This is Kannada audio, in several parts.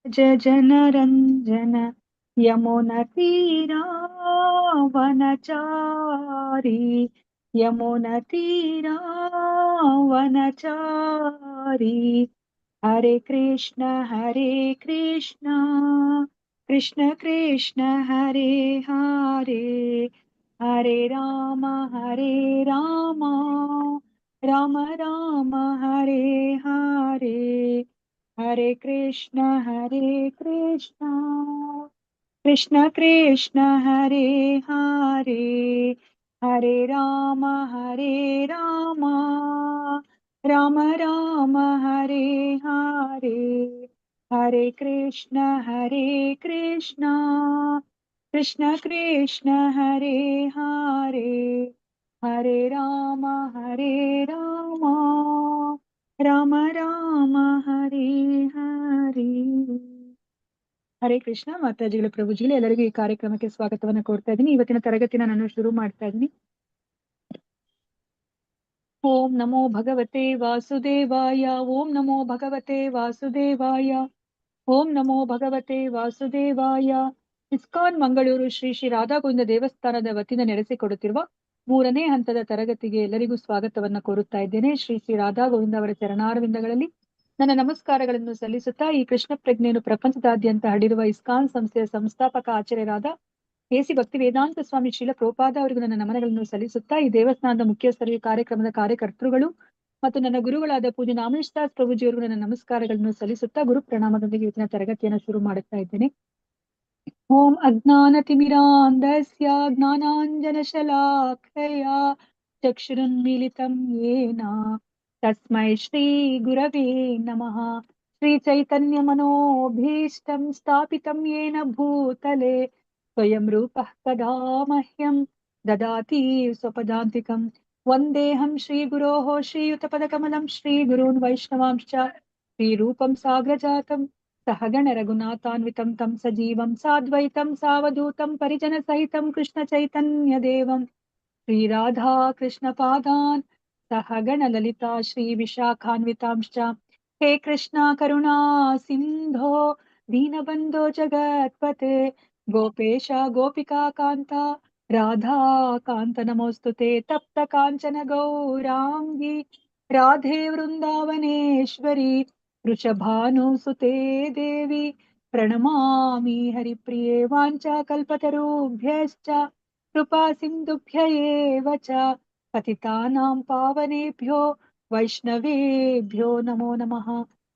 जनरञ्जन यमुनतीरावनचारी यमुनतीरावनचारी हरे कृष्ण कृष्ण कृष्ण हरे हरे हरे राम राम राम हरे हरे हरे कृष्ण कृष्ण कृष्ण हरे हरे हरे राम राम राम हरे हरे हरे कृष्ण कृष्ण कृष्ण हरे हरे हरे राम राम राम हरे हरे ಹರೇ ಕೃಷ್ಣ ಮಾತಾಜಿಗಳು ಪ್ರಭುಜಿಗಳು ಎಲ್ಲರಿಗೂ ಈ ಕಾರ್ಯಕ್ರಮಕ್ಕೆ ಸ್ವಾಗತವನ್ನ ಕೋರ್ತಾ ಇದ್ದೀನಿ. ಇವತ್ತಿನ ತರಗತಿನ ನಾನು ಶುರು ಮಾಡ್ತಾ ಇದ್ದೀನಿ. ಓಂ ನಮೋ ಭಗವತೆ ವಾಸುದೇವಾಯ ಓಂ ನಮೋ ಭಗವತೆ ವಾಸುದೇವಾಯ ಓಂ ನಮೋ ಭಗವತೆ ವಾಸುದೇವಾಯ. ಇಸ್ಕಾನ್ ಮಂಗಳೂರು ಶ್ರೀ ಶ್ರೀ ರಾಧಾಗೋವಿಂದ ದೇವಸ್ಥಾನದ ವತಿಯಿಂದ ನಡೆಸಿಕೊಡುತ್ತಿರುವ 3ನೇ ಹಂತದ ತರಗತಿಗೆ ಎಲ್ಲರಿಗೂ ಸ್ವಾಗತವನ್ನ ಕೋರುತ್ತಾ ಇದ್ದೇನೆ. ಶ್ರೀ ಶ್ರೀ ರಾಧಾಗೋವಿಂದ ಅವರ ಚರಣಾರವಿಂದಗಳಲ್ಲಿ ನನ್ನ ನಮಸ್ಕಾರಗಳನ್ನು ಸಲ್ಲಿಸುತ್ತಾ ಈ ಕೃಷ್ಣ ಪ್ರಜ್ಞೆಯನ್ನು ಪ್ರಪಂಚದಾದ್ಯಂತ ಹರಡಿರುವ ಇಸ್ಕಾನ್ ಸಂಸ್ಥೆಯ ಸಂಸ್ಥಾಪಕ ಆಚಾರ್ಯರಾದ ಎಸಿ ಭಕ್ತಿ ವೇದಾಂತ ಸ್ವಾಮಿ ಶ್ರೀಲ ಪ್ರೋಪಾದ ಅವರಿಗೂ ನನ್ನ ನಮನಗಳನ್ನು ಸಲ್ಲಿಸುತ್ತಾ ಈ ದೇವಸ್ಥಾನದ ಮುಖ್ಯಸ್ಥರು, ಈ ಕಾರ್ಯಕ್ರಮದ ಕಾರ್ಯಕರ್ತರುಗಳು ಮತ್ತು ನನ್ನ ಗುರುಗಳಾದ ಪೂಜ್ಯ ನಾಮೇಶ್ ದಾಸ್ ಪ್ರಭುಜಿಯವರಿಗೂ ನನ್ನ ನಮಸ್ಕಾರಗಳನ್ನು ಸಲ್ಲಿಸುತ್ತಾ ಗುರು ಪ್ರಣಾಮದೊಂದಿಗೆ ಇವತ್ತಿನ ತರಗತಿಯನ್ನು ಶುರು ಮಾಡುತ್ತಾ ಇದ್ದೇನೆ. ಓಂ ಅಜ್ಞಾನತಿಮಿರಾಂಧಸ್ಯ ಜ್ಞಾನಾಂಜನಶಲಾಖಯ ಚಕ್ಷುರುನ್ಮೀಲಿತಂ ಯೇನ ತಸ್ಮೈ ಶ್ರೀ ಗುರವೇ ನಮಃ. ಶ್ರೀ ಚೈತನ್ಯ ಮನೋಭೀಷ್ಟಂ ಸ್ಥಾಪಿತಂ ಯೇನ ಭೂತಲೆ ಸ್ವಯಂ ರೂಪಃ ಕದಾ ಮಹ್ಯಂ ದದಾತಿ ಸ್ವಪದಾಂತಿಕಂ. ವಂದೇಹಂ ಶ್ರೀಗುರೋಃ ಶ್ರೀಯುತಪದಕಮಲಂ ಶ್ರೀಗುರೂನ್ ವೈಷ್ಣವಾಂಶ್ಚ ಶ್ರೀರೂಪಂ ಸಾಗ್ರಜಾತಂ सहगण रघुनाथान्वितं तं सजीवं साद्वैतं सावधूतं परिजनसहितं कृष्ण चैतन्य देवं श्रीराधा कृष्णपादान् सहगण ललिता श्रीविशाखान्वितांश्च. हे कृष्णा करुणा सिन्धो दीनबन्धो जगत्पते गोपेश गोपिका कान्ता राधा कान्त नमोऽस्तुते. तप्त काञ्चन गौराङ्गी राधे वृन्दावनेश्वरी वृषभानुसुते देवी प्रणमामि हरिप्रिये. वाञ्छाकल्पतरुभ्यश्च कृपा सिन्धुभ्य एव च पतितानां पावनेभ्यो वैष्णवेभ्यो नमो नमः.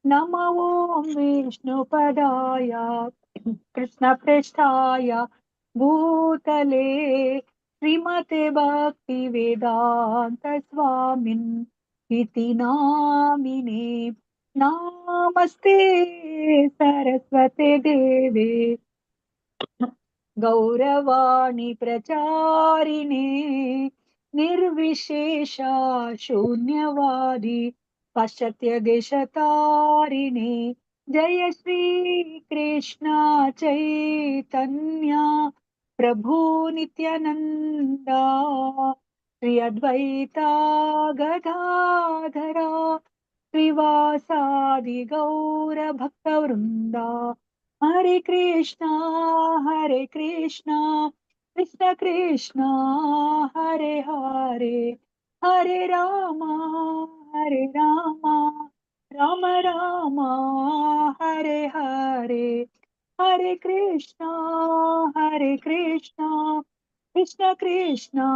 नमो ॐ विष्णुपदाय कृष्णप्रेष्ठाय भूतले श्रीमते भक्तिवेदान्त स्वामिन् इति नामिने. नमस्ते सरस्वते देवे गौरवाणी प्रचारिणे निर्विशेषा शून्यवादी पाश्चात्य देशतारिणे. जय श्री कृष्ण चैतन्य प्रभु नित्यानंदा श्री अद्वैता गदाधरा श्रीवासादि गौर भक्तवृंदा. हरे कृष्णा कृष्ण कृष्णा हरे हरे हरे रामा राम राम हरे हरे हरे कृष्णा कृष्ण कृष्णा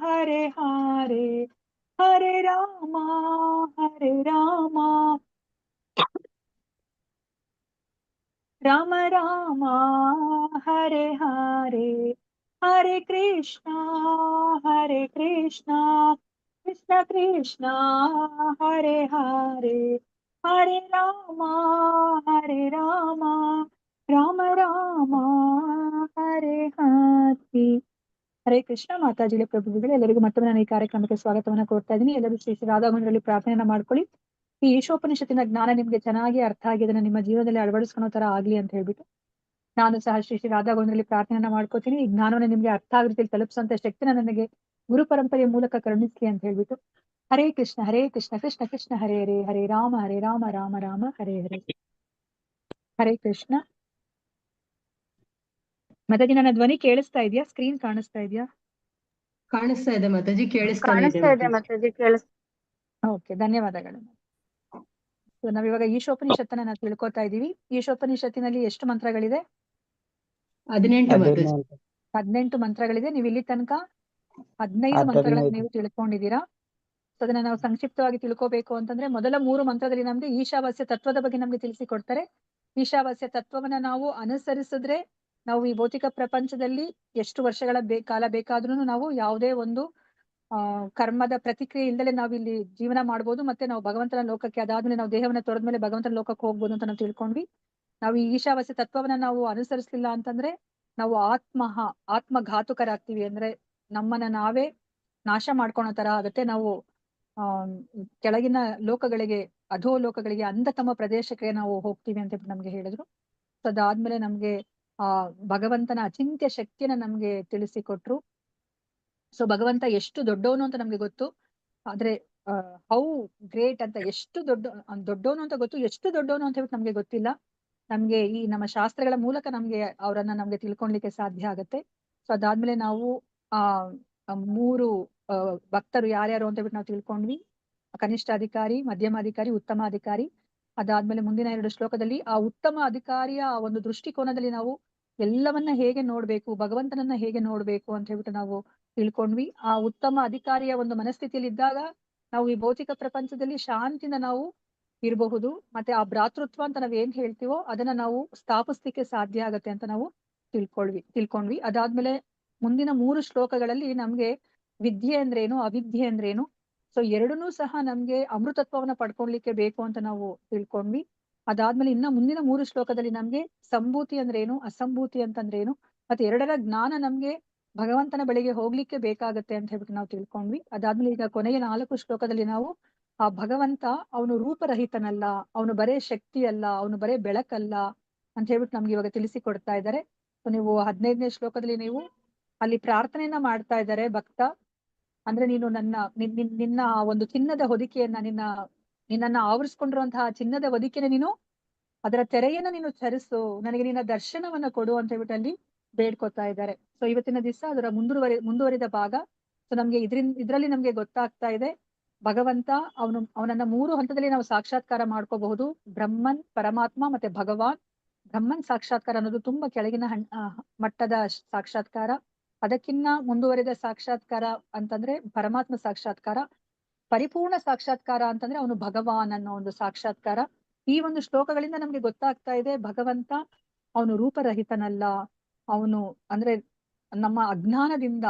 हरे हरे हरे रामा राम राम हरे हरे हरे कृष्णा कृष्ण कृष्णा हरे हरे हरे राम राम राम हरे हरे. ಹರೇ ಕೃಷ್ಣ ಮಾತಾಜಿಗಳ ಪ್ರಭುಗಳು ಎಲ್ಲರಿಗೂ ಮತ್ತೊಮ್ಮೆ ನಾನು ಈ ಕಾರ್ಯಕ್ರಮಕ್ಕೆ ಸ್ವಾಗತವನ್ನ ಕೋರ್ತಾ ಇದ್ದೀನಿ. ಎಲ್ಲರೂ ಶ್ರೀ ಶ್ರೀ ರಾಧಾಗೋವಿಂದರಲ್ಲಿ ಪ್ರಾರ್ಥನೆಯನ್ನ ಮಾಡ್ಕೊಳ್ಳಿ. ಈ ಈಶೋಪನಿಷತ್ತಿನ ಜ್ಞಾನ ನಿಮ್ಗೆ ಚೆನ್ನಾಗಿ ಅರ್ಥ ಆಗಿ ಅದನ್ನ ನಿಮ್ಮ ಜೀವನದಲ್ಲಿ ಅಳವಡಿಸ್ಕೊಳೋ ತರ ಆಗ್ಲಿ ಅಂತ ಹೇಳ್ಬಿಟ್ಟು ನಾನು ಸಹ ಶ್ರೀ ಶ್ರೀ ರಾಧಾಗೋವಿಂದರಲ್ಲಿ ಪ್ರಾರ್ಥನೆಯನ್ನ ಮಾಡ್ಕೋತೀನಿ. ಈ ಜ್ಞಾನವನ್ನ ನಿಮ್ಗೆ ಅರ್ಥ ಆಗ ರೀತಿಯಲ್ಲಿ ತಲುಪಿಸುವಂತ ಶಕ್ತಿನ ನನಗೆ ಗುರು ಪರಂಪರೆಯ ಮೂಲಕ ಕರುಣಿಸ್ಲಿ ಅಂತ ಹೇಳ್ಬಿಟ್ಟು ಹರೇ ಕೃಷ್ಣ ಕೃಷ್ಣ ಕೃಷ್ಣ ಹರೇ ಹರೇ ಹರೇ ರಾಮ ರಾಮ ರಾಮ ಹರೇ ಹರೇ. ಹರೇ ಕೃಷ್ಣ. ಮಾತಾಜಿ, ನನ್ನ ಧ್ವನಿ ಕೇಳಿಸ್ತಾ ಇದೆಯಾ? ಸ್ಕ್ರೀನ್ ಕಾಣಿಸ್ತಾ ಇದೆಯಾ? ಕಾಣಿಸ್ತಾ ಇದೆ ಮಾತಾಜಿ, ಕೇಳಿಸ್ತಾನೆ ಇದೆ ಮಾತಾಜಿ, ಕೇಳಿಸ್ತಾ. ಓಕೆ, ಧನ್ಯವಾದಗಳು. ನಾವಿವಾಗ ಈಶೋಪನಿಷತ್ತನ್ನ ನಾವು ತಿಳ್ಕೊತಾ ಇದೀವಿ. ಈಶೋಪನಿಷತ್ತಿನಲ್ಲಿ ಎಷ್ಟು ಮಂತ್ರಗಳಿದೆ? 18 ಮಾತಾಜಿ. 18 ಮಂತ್ರಗಳಿದೆ. ನೀವು ಇಲ್ಲಿ ತನಕ 15 ಮಂತ್ರಗಳನ್ನು ನೀವು ತಿಳ್ಕೊಂಡಿದ್ದೀರಾ. ಅದನ್ನ ನಾವು ಸಂಕ್ಷಿಪ್ತವಾಗಿ ತಿಳ್ಕೋಬೇಕು ಅಂತಂದ್ರೆ, ಮೊದಲ 3 ಮಂತ್ರದಲ್ಲಿ ನಮ್ಗೆ ಈಶಾವಾಸ್ಯ ತತ್ವದ ಬಗ್ಗೆ ನಮ್ಗೆ ತಿಳಿಸಿಕೊಡ್ತಾರೆ. ಈಶಾವಾಸ್ಯ ತತ್ವವನ್ನ ನಾವು ಅನುಸರಿಸಿದ್ರೆ ನಾವು ಈ ಭೌತಿಕ ಪ್ರಪಂಚದಲ್ಲಿ ಎಷ್ಟು ವರ್ಷಗಳ ಕಾಲ ಬೇಕಾದ್ರೂ ನಾವು ಯಾವುದೇ ಒಂದು ಕರ್ಮದ ಪ್ರತಿಕ್ರಿಯೆ ಇಲ್ಲದೆ ನಾವು ಇಲ್ಲಿ ಜೀವನ ಮಾಡ್ಬೋದು. ಮತ್ತೆ ನಾವು ಭಗವಂತನ ಲೋಕಕ್ಕೆ, ಅದಾದ್ಮೇಲೆ ನಾವು ದೇಹವನ್ನ ತೊರೆದ್ಮೇಲೆ ಭಗವಂತನ ಲೋಕಕ್ಕೆ ಹೋಗ್ಬೋದು ಅಂತ ನಾವು ತಿಳ್ಕೊಂಡ್ವಿ. ನಾವು ಈ ಈಶಾವಾಸ್ಯ ತತ್ವವನ್ನ ನಾವು ಅನುಸರಿಸಲಿಲ್ಲ ಅಂತಂದ್ರೆ ನಾವು ಆತ್ಮಘಾತುಕರಾಗ್ತೀವಿ. ಅಂದ್ರೆ ನಮ್ಮನ್ನ ನಾವೇ ನಾಶ ಮಾಡ್ಕೊಳೋ ತರ ಆಗುತ್ತೆ. ನಾವು ಕೆಳಗಿನ ಲೋಕಗಳಿಗೆ, ಅಧೋ ಲೋಕಗಳಿಗೆ, ಅಂಧತಮ ಪ್ರದೇಶಕ್ಕೆ ನಾವು ಹೋಗ್ತೀವಿ ಅಂತ ನಮ್ಗೆ ಹೇಳಿದ್ರು. ಅದಾದ್ಮೇಲೆ ನಮ್ಗೆ ಭಗವಂತನ ಅಚಿಂತ್ಯ ಶಕ್ತಿಯನ್ನ ನಮ್ಗೆ ತಿಳಿಸಿಕೊಟ್ರು. ಸೊ ಭಗವಂತ ಎಷ್ಟು ದೊಡ್ಡವನು ಅಂತ ನಮ್ಗೆ ಗೊತ್ತು, ಆದ್ರೆ ಹೌ ಗ್ರೇಟ್ ಅಂತ, ಎಷ್ಟು ದೊಡ್ಡವನು ಅಂತ ಗೊತ್ತು, ಎಷ್ಟು ದೊಡ್ಡವನು ಅಂತ ಹೇಳ್ಬಿಟ್ಟು ನಮ್ಗೆ ಗೊತ್ತಿಲ್ಲ. ನಮ್ಗೆ ಈ ನಮ್ಮ ಶಾಸ್ತ್ರಗಳ ಮೂಲಕ ನಮ್ಗೆ ಅವರನ್ನ ನಮ್ಗೆ ತಿಳ್ಕೊಳ್ಲಿಕ್ಕೆ ಸಾಧ್ಯ ಆಗತ್ತೆ. ಸೊ ಅದಾದ್ಮೇಲೆ ನಾವು ಆ 3 ಭಕ್ತರು ಯಾರ್ಯಾರು ಅಂತ ಹೇಳ್ಬಿಟ್ಟು ನಾವು ತಿಳ್ಕೊಂಡ್ವಿ. ಕನಿಷ್ಠ ಅಧಿಕಾರಿ, ಮಧ್ಯಮಾಧಿಕಾರಿ, ಉತ್ತಮ ಅಧಿಕಾರಿ. ಅದಾದ್ಮೇಲೆ ಮುಂದಿನ 2 ಶ್ಲೋಕದಲ್ಲಿ ಆ ಉತ್ತಮ ಅಧಿಕಾರಿಯ ಒಂದು ದೃಷ್ಟಿಕೋನದಲ್ಲಿ ನಾವು ಎಲ್ಲವನ್ನ ಹೇಗೆ ನೋಡ್ಬೇಕು, ಭಗವಂತನನ್ನ ಹೇಗೆ ನೋಡ್ಬೇಕು ಅಂತ ಹೇಳ್ಬಿಟ್ಟು ನಾವು ತಿಳ್ಕೊಂಡ್ವಿ. ಆ ಉತ್ತಮ ಅಧಿಕಾರಿಯ ಒಂದು ಮನಸ್ಥಿತಿಯಲ್ಲಿ ಇದ್ದಾಗ ನಾವು ಈ ಭೌತಿಕ ಪ್ರಪಂಚದಲ್ಲಿ ಶಾಂತಿಯಿಂದ ನಾವು ಇರಬಹುದು. ಮತ್ತೆ ಆ ಭ್ರಾತೃತ್ವ ಅಂತ ನಾವ್ ಏನ್ ಹೇಳ್ತೀವೋ ಅದನ್ನ ನಾವು ಸ್ಥಾಪಿಸ್ಲಿಕ್ಕೆ ಸಾಧ್ಯ ಆಗತ್ತೆ ಅಂತ ನಾವು ತಿಳ್ಕೊಂಡ್ವಿ. ಅದಾದ್ಮೇಲೆ ಮುಂದಿನ 3 ಶ್ಲೋಕಗಳಲ್ಲಿ ನಮ್ಗೆ ವಿದ್ಯೆ ಅಂದ್ರೇನು, ಅವಿದ್ಯೆ ಅಂದ್ರೇನು, ಸೊ ಎರಡನ್ನೂ ಸಹ ನಮ್ಗೆ ಅಮೃತತ್ವವನ್ನ ಪಡ್ಕೊಳ್ಲಿಕ್ಕೆ ಬೇಕು ಅಂತ ನಾವು ತಿಳ್ಕೊಂಡ್ವಿ. ಅದಾದ್ಮೇಲೆ ಇನ್ನ ಮುಂದಿನ 3 ಶ್ಲೋಕದಲ್ಲಿ ನಮ್ಗೆ ಸಂಭೂತಿ ಅಂದ್ರೇನು, ಅಸಂಭೂತಿ ಅಂತಂದ್ರೇನು, ಮತ್ತೆ ಎರಡರ ಜ್ಞಾನ ನಮ್ಗೆ ಭಗವಂತನ ಬಳಿಗೆ ಹೋಗ್ಲಿಕ್ಕೆ ಬೇಕಾಗತ್ತೆ ಅಂತ ಹೇಳ್ಬಿಟ್ಟು ನಾವು ತಿಳ್ಕೊಂಡ್ವಿ. ಅದಾದ್ಮೇಲೆ ಈಗ ಕೊನೆಯ 4 ಶ್ಲೋಕದಲ್ಲಿ ನಾವು ಆ ಭಗವಂತ ಅವನು ರೂಪರಹಿತನಲ್ಲ, ಅವನು ಬರೇ ಶಕ್ತಿ ಅಲ್ಲ, ಅವನು ಬರೇ ಬೆಳಕಲ್ಲ ಅಂತ ಹೇಳ್ಬಿಟ್ಟು ನಮ್ಗೆ ಇವಾಗ ತಿಳಿಸಿಕೊಡ್ತಾ ಇದ್ದಾರೆ. ಸೊ ನೀವು 15ನೇ ಶ್ಲೋಕದಲ್ಲಿ ನೀವು ಅಲ್ಲಿ ಪ್ರಾರ್ಥನೆಯನ್ನ ಮಾಡ್ತಾ ಇದ್ದಾರೆ ಭಕ್ತ. ಅಂದ್ರೆ ನೀನು ನಿನ್ನ ಒಂದು ಚಿನ್ನದ ಹೊದಿಕೆಯನ್ನ, ನಿನ್ನನ್ನ ಆವರಿಸ್ಕೊಂಡಿರುವಂತಹ ಚಿನ್ನದ ಹೊದಿಕೆನ ನೀನು, ಅದರ ತೆರೆಯನ್ನ ನೀನು ಸರಿಸು, ನನಗೆ ನಿನ್ನ ದರ್ಶನವನ್ನ ಕೊಡು ಅಂತ ಹೇಳ್ಬಿಟ್ಟು ಅಲ್ಲಿ ಬೇಡ್ಕೊತಾ ಇದ್ದಾರೆ. ಸೊ ಇವತ್ತಿನ ದಿವಸ ಅದರ ಮುಂದುವರಿದ ಭಾಗ. ಸೊ ನಮ್ಗೆ ಇದ್ರಲ್ಲಿ ನಮ್ಗೆ ಗೊತ್ತಾಗ್ತಾ ಇದೆ ಭಗವಂತ ಅವನನ್ನ 3 ಹಂತದಲ್ಲಿ ನಾವು ಸಾಕ್ಷಾತ್ಕಾರ ಮಾಡ್ಕೋಬಹುದು. ಬ್ರಹ್ಮನ್, ಪರಮಾತ್ಮ ಮತ್ತೆ ಭಗವಾನ್. ಬ್ರಹ್ಮನ್ ಸಾಕ್ಷಾತ್ಕಾರ ಅನ್ನೋದು ತುಂಬಾ ಕೆಳಗಿನ ಮಟ್ಟದ ಸಾಕ್ಷಾತ್ಕಾರ. ಅದಕ್ಕಿನ್ನ ಮುಂದುವರಿದ ಸಾಕ್ಷಾತ್ಕಾರ ಅಂತಂದ್ರೆ ಪರಮಾತ್ಮ ಸಾಕ್ಷಾತ್ಕಾರ. ಪರಿಪೂರ್ಣ ಸಾಕ್ಷಾತ್ಕಾರ ಅಂತಂದ್ರೆ ಅವನು ಭಗವಾನ್ ಅನ್ನೋ ಒಂದು ಸಾಕ್ಷಾತ್ಕಾರ. ಈ ಒಂದು ಶ್ಲೋಕಗಳಿಂದ ನಮ್ಗೆ ಗೊತ್ತಾಗ್ತಾ ಇದೆ ಭಗವಂತ ಅವನು ರೂಪರಹಿತನಲ್ಲ. ಅವನು ಅಂದ್ರೆ ನಮ್ಮ ಅಜ್ಞಾನದಿಂದ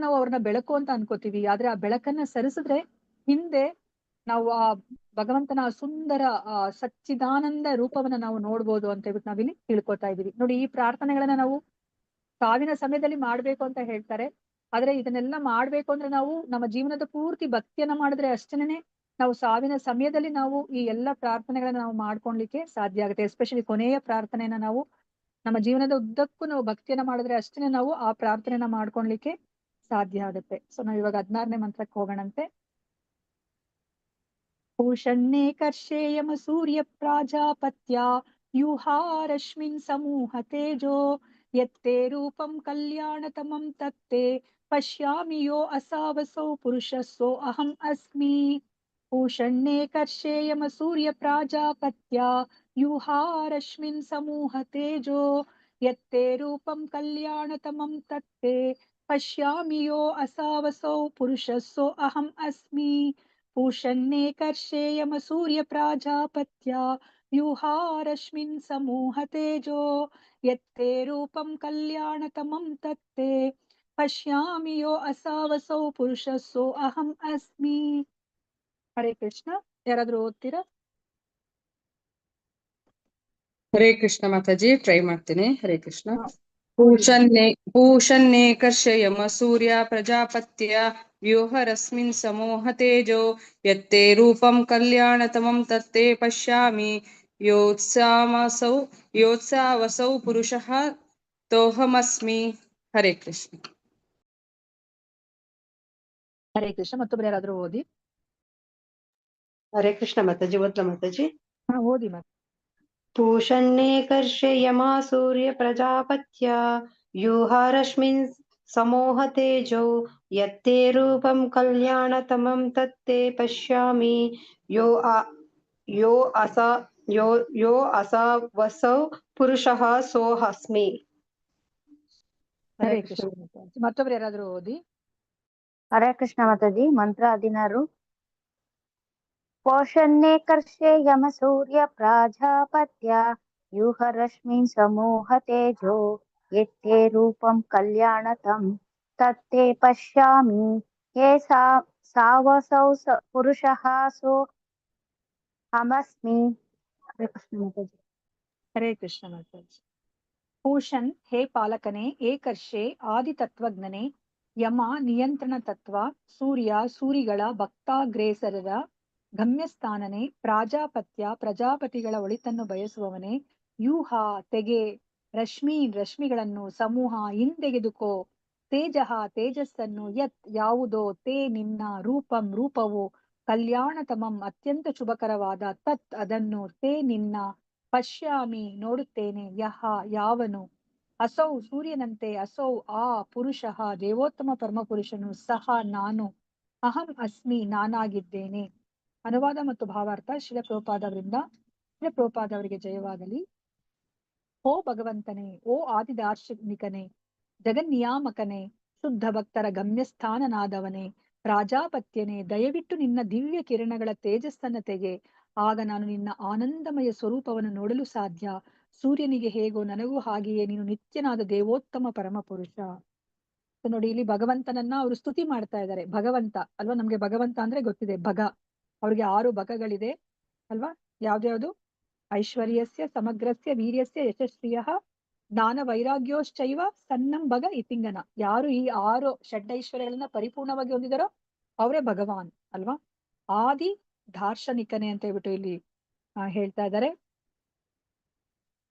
ನಾವು ಅವ್ರನ್ನ ಬೆಳಕು ಅಂತ ಅನ್ಕೋತೀವಿ. ಆದ್ರೆ ಆ ಬೆಳಕನ್ನ ಸರಿಸಿದ್ರೆ ಹಿಂದೆ ನಾವು ಆ ಭಗವಂತನ ಸುಂದರ ಸಚ್ಚಿದಾನಂದ ರೂಪವನ್ನ ನಾವು ನೋಡ್ಬೋದು ಅಂತ ಹೇಳ್ಬಿಟ್ಟು ನಾವಿಲ್ಲಿ ತಿಳ್ಕೊತಾ ಇದೀವಿ. ನೋಡಿ, ಈ ಪ್ರಾರ್ಥನೆಗಳನ್ನ ನಾವು ಸಾವಿನ ಸಮಯದಲ್ಲಿ ಮಾಡ್ಬೇಕು ಅಂತ ಹೇಳ್ತಾರೆ. ಆದ್ರೆ ಇದನ್ನೆಲ್ಲ ಮಾಡ್ಬೇಕು ಅಂದ್ರೆ ನಾವು ನಮ್ಮ ಜೀವನದ ಪೂರ್ತಿ ಭಕ್ತಿಯನ್ನ ಮಾಡಿದ್ರೆ ಅಷ್ಟೇನೆ ನಾವು ಸಾವಿನ ಸಮಯದಲ್ಲಿ ನಾವು ಈ ಎಲ್ಲಾ ಪ್ರಾರ್ಥನೆಗಳನ್ನ ನಾವು ಮಾಡ್ಕೊಳ್ಲಿಕ್ಕೆ ಸಾಧ್ಯ ಆಗುತ್ತೆ. ಎಸ್ಪೆಷಲಿ ಕೊನೆಯ ಪ್ರಾರ್ಥನೆಯನ್ನ ನಾವು ನಮ್ಮ ಜೀವನದ ಉದ್ದಕ್ಕೂ ನಾವು ಭಕ್ತಿಯನ್ನ ಮಾಡಿದ್ರೆ ಅಷ್ಟೇನೆ ನಾವು ಆ ಪ್ರಾರ್ಥನೆಯನ್ನ ಮಾಡ್ಕೊಳ್ಲಿಕ್ಕೆ ಸಾಧ್ಯ ಆಗುತ್ತೆ. ಸೊ ನಾವ್ ಇವಾಗ 16ನೇ ಮಂತ್ರಕ್ಕೆ ಹೋಗೋಣಂತೆ. ಭೂಷಣ್ಣೆ ಕರ್ಷೇಯಮ ಸೂರ್ಯ ಪ್ರಾಜಾಪತ್ಯ ಯೂಹಾರಶ್ಮಿನ್ ಸಮೂಹ ತೇಜೋ ಯತ್ತೆ ರೂಪಂ ಕಲ್ಯಾಣತಮಂ ತತ್ತೆ ಪಶ್ಯಾಮಿ ಯೋ ಅಸಾವಸೌ ಪುರುಷಸ್ಸೋ ಅಹಂ ಅಸ್ಮಿ. ಭೂಷಣ್ಣೆ ಕರ್ಷೇಯಮ ಸೂರ್ಯ ಪ್ರಾಜಾಪತ್ಯ ಯೂಹಾರಶ್ಮಿನ್ ಸಮೂಹ ತೇಜೋ ಯತ್ತೆ ರೂಪಂ ಕಲ್ಯಾಣತಮಂ ತತ್ತೆ ಪಶ್ಯಾಮಿ ಯೋ ಅಸಾವಸೌ ಪುರುಷಸ್ಸೋ ಅಹಂ ಅಸ್ಮಿ. ಭೂಷಣ್ಣೆ ಕರ್ಷೇಯಮ ಸೂರ್ಯ ಪ್ರಾಜಾಪತ್ಯ ಯೂಹಾರಶ್ಮಿನ್ ಸಮೂಹ ತೇಜೋ ಯತ್ತೆ ರೂಪಂ ಕಲ್ಯಾಣತಮಂ ತತ್ತೆ ಪಶ್ಯಾಮಿ ಯೋ ಅಸಾವಸೌ ಪುರುಷಸ್ಸೋ ಅಹಂ ಅಸ್ಮಿ. ಹರೇ ಕೃಷ್ಣ. ಯಾರಾದ್ರೂ ಓದ್ತೀರಾ? ಹರೇ ಕೃಷ್ಣ ಮಾತಾಜಿ, ಟ್ರೈ ಮಾಡ್ತೀನಿ. ಹರೇ ಕೃಷ್ಣ. ಭೂಷಣ್ಣೆ ಕರ್ಷಯಮ ಸೂರ್ಯ ಪ್ರಜಾಪತ್ಯ ವ್ಯೂಹರಸ್ಮಿನ್ ಸಮೂಹ ತೇಜೋ ಯತ್ತೆ ರೂಪಂ ಕಲ್ಯಾಣತಮಂ ತತ್ತೆ ಪಶ್ಯಾಮಿ ಯೋತ್ಸಾವಸೌ ಪುರುಷಃ ತೋಹಮಸ್ಮಿ. ಹರೇ ಕೃಷ್ಣ. ಹರೇ ಕೃಷ್ಣ. ಮತ್ತೊಬ್ರು ಯಾರಾದ್ರೂ ಓದಿ. ಹರೇ ಕೃಷ್ಣ ಮಾತಾಜಿ, ಓದ್ಲಾ ಮಾತಾಜಿ? ಓದಿ ಮತ್ತೆ. पूषण्ये कर्षे यमा सूर्य प्रजापत्य यूहारश्मिन् समोह तेजो यत्ते रूपं कल्याणतमं तत्ते पश्यामि यो असावसौ पुरुषः सोऽहस्मि. ಹರೇ ಕೃಷ್ಣ ಮಾತಾಜಿ. ಮತ್ತೊಬ್ರು ಯಾರಾದ್ರೂ ಓದಿ. ಹರೇ ಕೃಷ್ಣ ಮಾತಾಜಿ. ಮಂತ್ರ 16. ಪೋಷಣ್ಯೇ ಕರ್ಷೆ ಯಮ ಸೂರ್ಯ ಪ್ರಾಜಾಪತ್ಯ ಯೂಹ ರಶ್ಮಿನ್ ಸಮೂಹ ತೇಜೋ ಯತ್ತೇ ರೂಪಂ ಕಲ್ಯಾಣತಂ ತತ್ತೇ ಪಶ್ಯಾಮಿ ಯೇ ಸಾವಸೌ ಪುರುಷಃ ಸೋ ಅಮಸ್ಮಿ. ಹರೇ ಕೃಷ್ಣ ಮಾತಾಜಿ. ಹರೇ ಕೃಷ್ಣ ಮಾತಾಜಿ. ಪೂಷನ್ ಹೇ ಪಾಲಕನೇ, ಏಕರ್ಷೆ ಆದಿ ತತ್ವಜ್ಞನೇ, ಯಮ ನಿಯಂತ್ರಣ ತತ್ವ, ಸೂರ್ಯ ಸೂರಿಗಳ ಭಕ್ತಾಗ್ರೇಸರರ ಗಮ್ಯಸ್ಥಾನನೇ, ಪ್ರಾಜಾಪತ್ಯ ಪ್ರಜಾಪತಿಗಳ ಒಳಿತನ್ನು ಬಯಸುವವನೇ, ಯೂಹ ತೆಗೆ, ರಶ್ಮಿಗಳನ್ನು ಸಮೂಹ ಹಿಂದೆಗೆದುಕೋ, ತೇಜಃ ತೇಜಸ್ಸನ್ನು, ಯತ್ ಯಾವುದೋ, ತೇ ನಿನ್ನ, ರೂಪಂ ರೂಪವು, ಕಲ್ಯಾಣತಮಂ ಅತ್ಯಂತ ಶುಭಕರವಾದ, ತತ್ ಅದನ್ನು, ತೇ ನಿನ್ನ, ಪಶ್ಯಾಮಿ ನೋಡುತ್ತೇನೆ, ಯಹ ಯಾವನು, ಅಸೌ ಸೂರ್ಯನಂತೆ, ಅಸೌ ಆ, ಪುರುಷಃ ದೇವೋತ್ತಮ ಪರಮಪುರುಷನು, ಸಹ ನಾನು, ಅಹಂ ಅಸ್ಮಿ ನಾನಾಗಿದ್ದೇನೆ. ಅನುವಾದ ಮತ್ತು ಭಾವಾರ್ಥ ಶ್ರೀಲ ಪ್ರಭುಪಾದವರಿಂದ. ಶ್ರೀಲ ಪ್ರಭುಪಾದವರಿಗೆ ಜಯವಾಗಲಿ. ಓ ಭಗವಂತನೇ, ಓ ಆದಿದಾರ್ಶನಿಕನೇ, ಜಗನ್ನಿಯಾಮಕನೇ, ಶುದ್ಧ ಭಕ್ತರ ಗಮ್ಯಸ್ಥಾನನಾದವನೇ, ಪ್ರಾಜಾಪತ್ಯನೇ, ದಯವಿಟ್ಟು ನಿನ್ನ ದಿವ್ಯ ಕಿರಣಗಳ ತೇಜಸ್ಸನ್ನ ತೆಗೆ, ಆಗ ನಾನು ನಿನ್ನ ಆನಂದಮಯ ಸ್ವರೂಪವನ್ನು ನೋಡಲು ಸಾಧ್ಯ. ಸೂರ್ಯನಿಗೆ ಹೇಗೋ ನನಗೂ ಹಾಗೆಯೇ ನೀನು ನಿತ್ಯನಾದ ದೇವೋತ್ತಮ ಪರಮಪುರುಷ. ನೋಡಿ, ಇಲ್ಲಿ ಭಗವಂತನನ್ನ ಅವರು ಸ್ತುತಿ ಮಾಡ್ತಾ ಇದ್ದಾರೆ. ಭಗವಂತ ಅಲ್ವಾ, ನಮ್ಗೆ ಭಗವಂತ ಅಂದ್ರೆ ಗೊತ್ತಿದೆ, ಭಗ. ಅವ್ರಿಗೆ 6 ಭಗಗಳಿದೆ ಅಲ್ವಾ. ಯಾವ್ದ್ಯಾವ್ದು? ಐಶ್ವರ್ಯಸ್ಯ ಸಮಗ್ರಸ್ಯ ವೀರ್ಯಸ್ಯ ಯಶಸ್ವಿಯ ಜ್ಞಾನ ವೈರಾಗ್ಯೋಶ್ಚೈವ ಸನ್ನಂ ಭಗ ಇತಿಂಗನ. ಯಾರು ಈ 6 ಷಡ್ಐಶ್ವರ್ಯಗಳನ್ನ ಪರಿಪೂರ್ಣವಾಗಿ ಹೊಂದಿದಾರೋ ಅವರೇ ಭಗವಾನ್ ಅಲ್ವಾ. ಆದಿ ದಾರ್ಶನಿಕನೇ ಅಂತ ಹೇಳ್ಬಿಟ್ಟು ಇಲ್ಲಿ ಹೇಳ್ತಾ ಇದ್ದಾರೆ.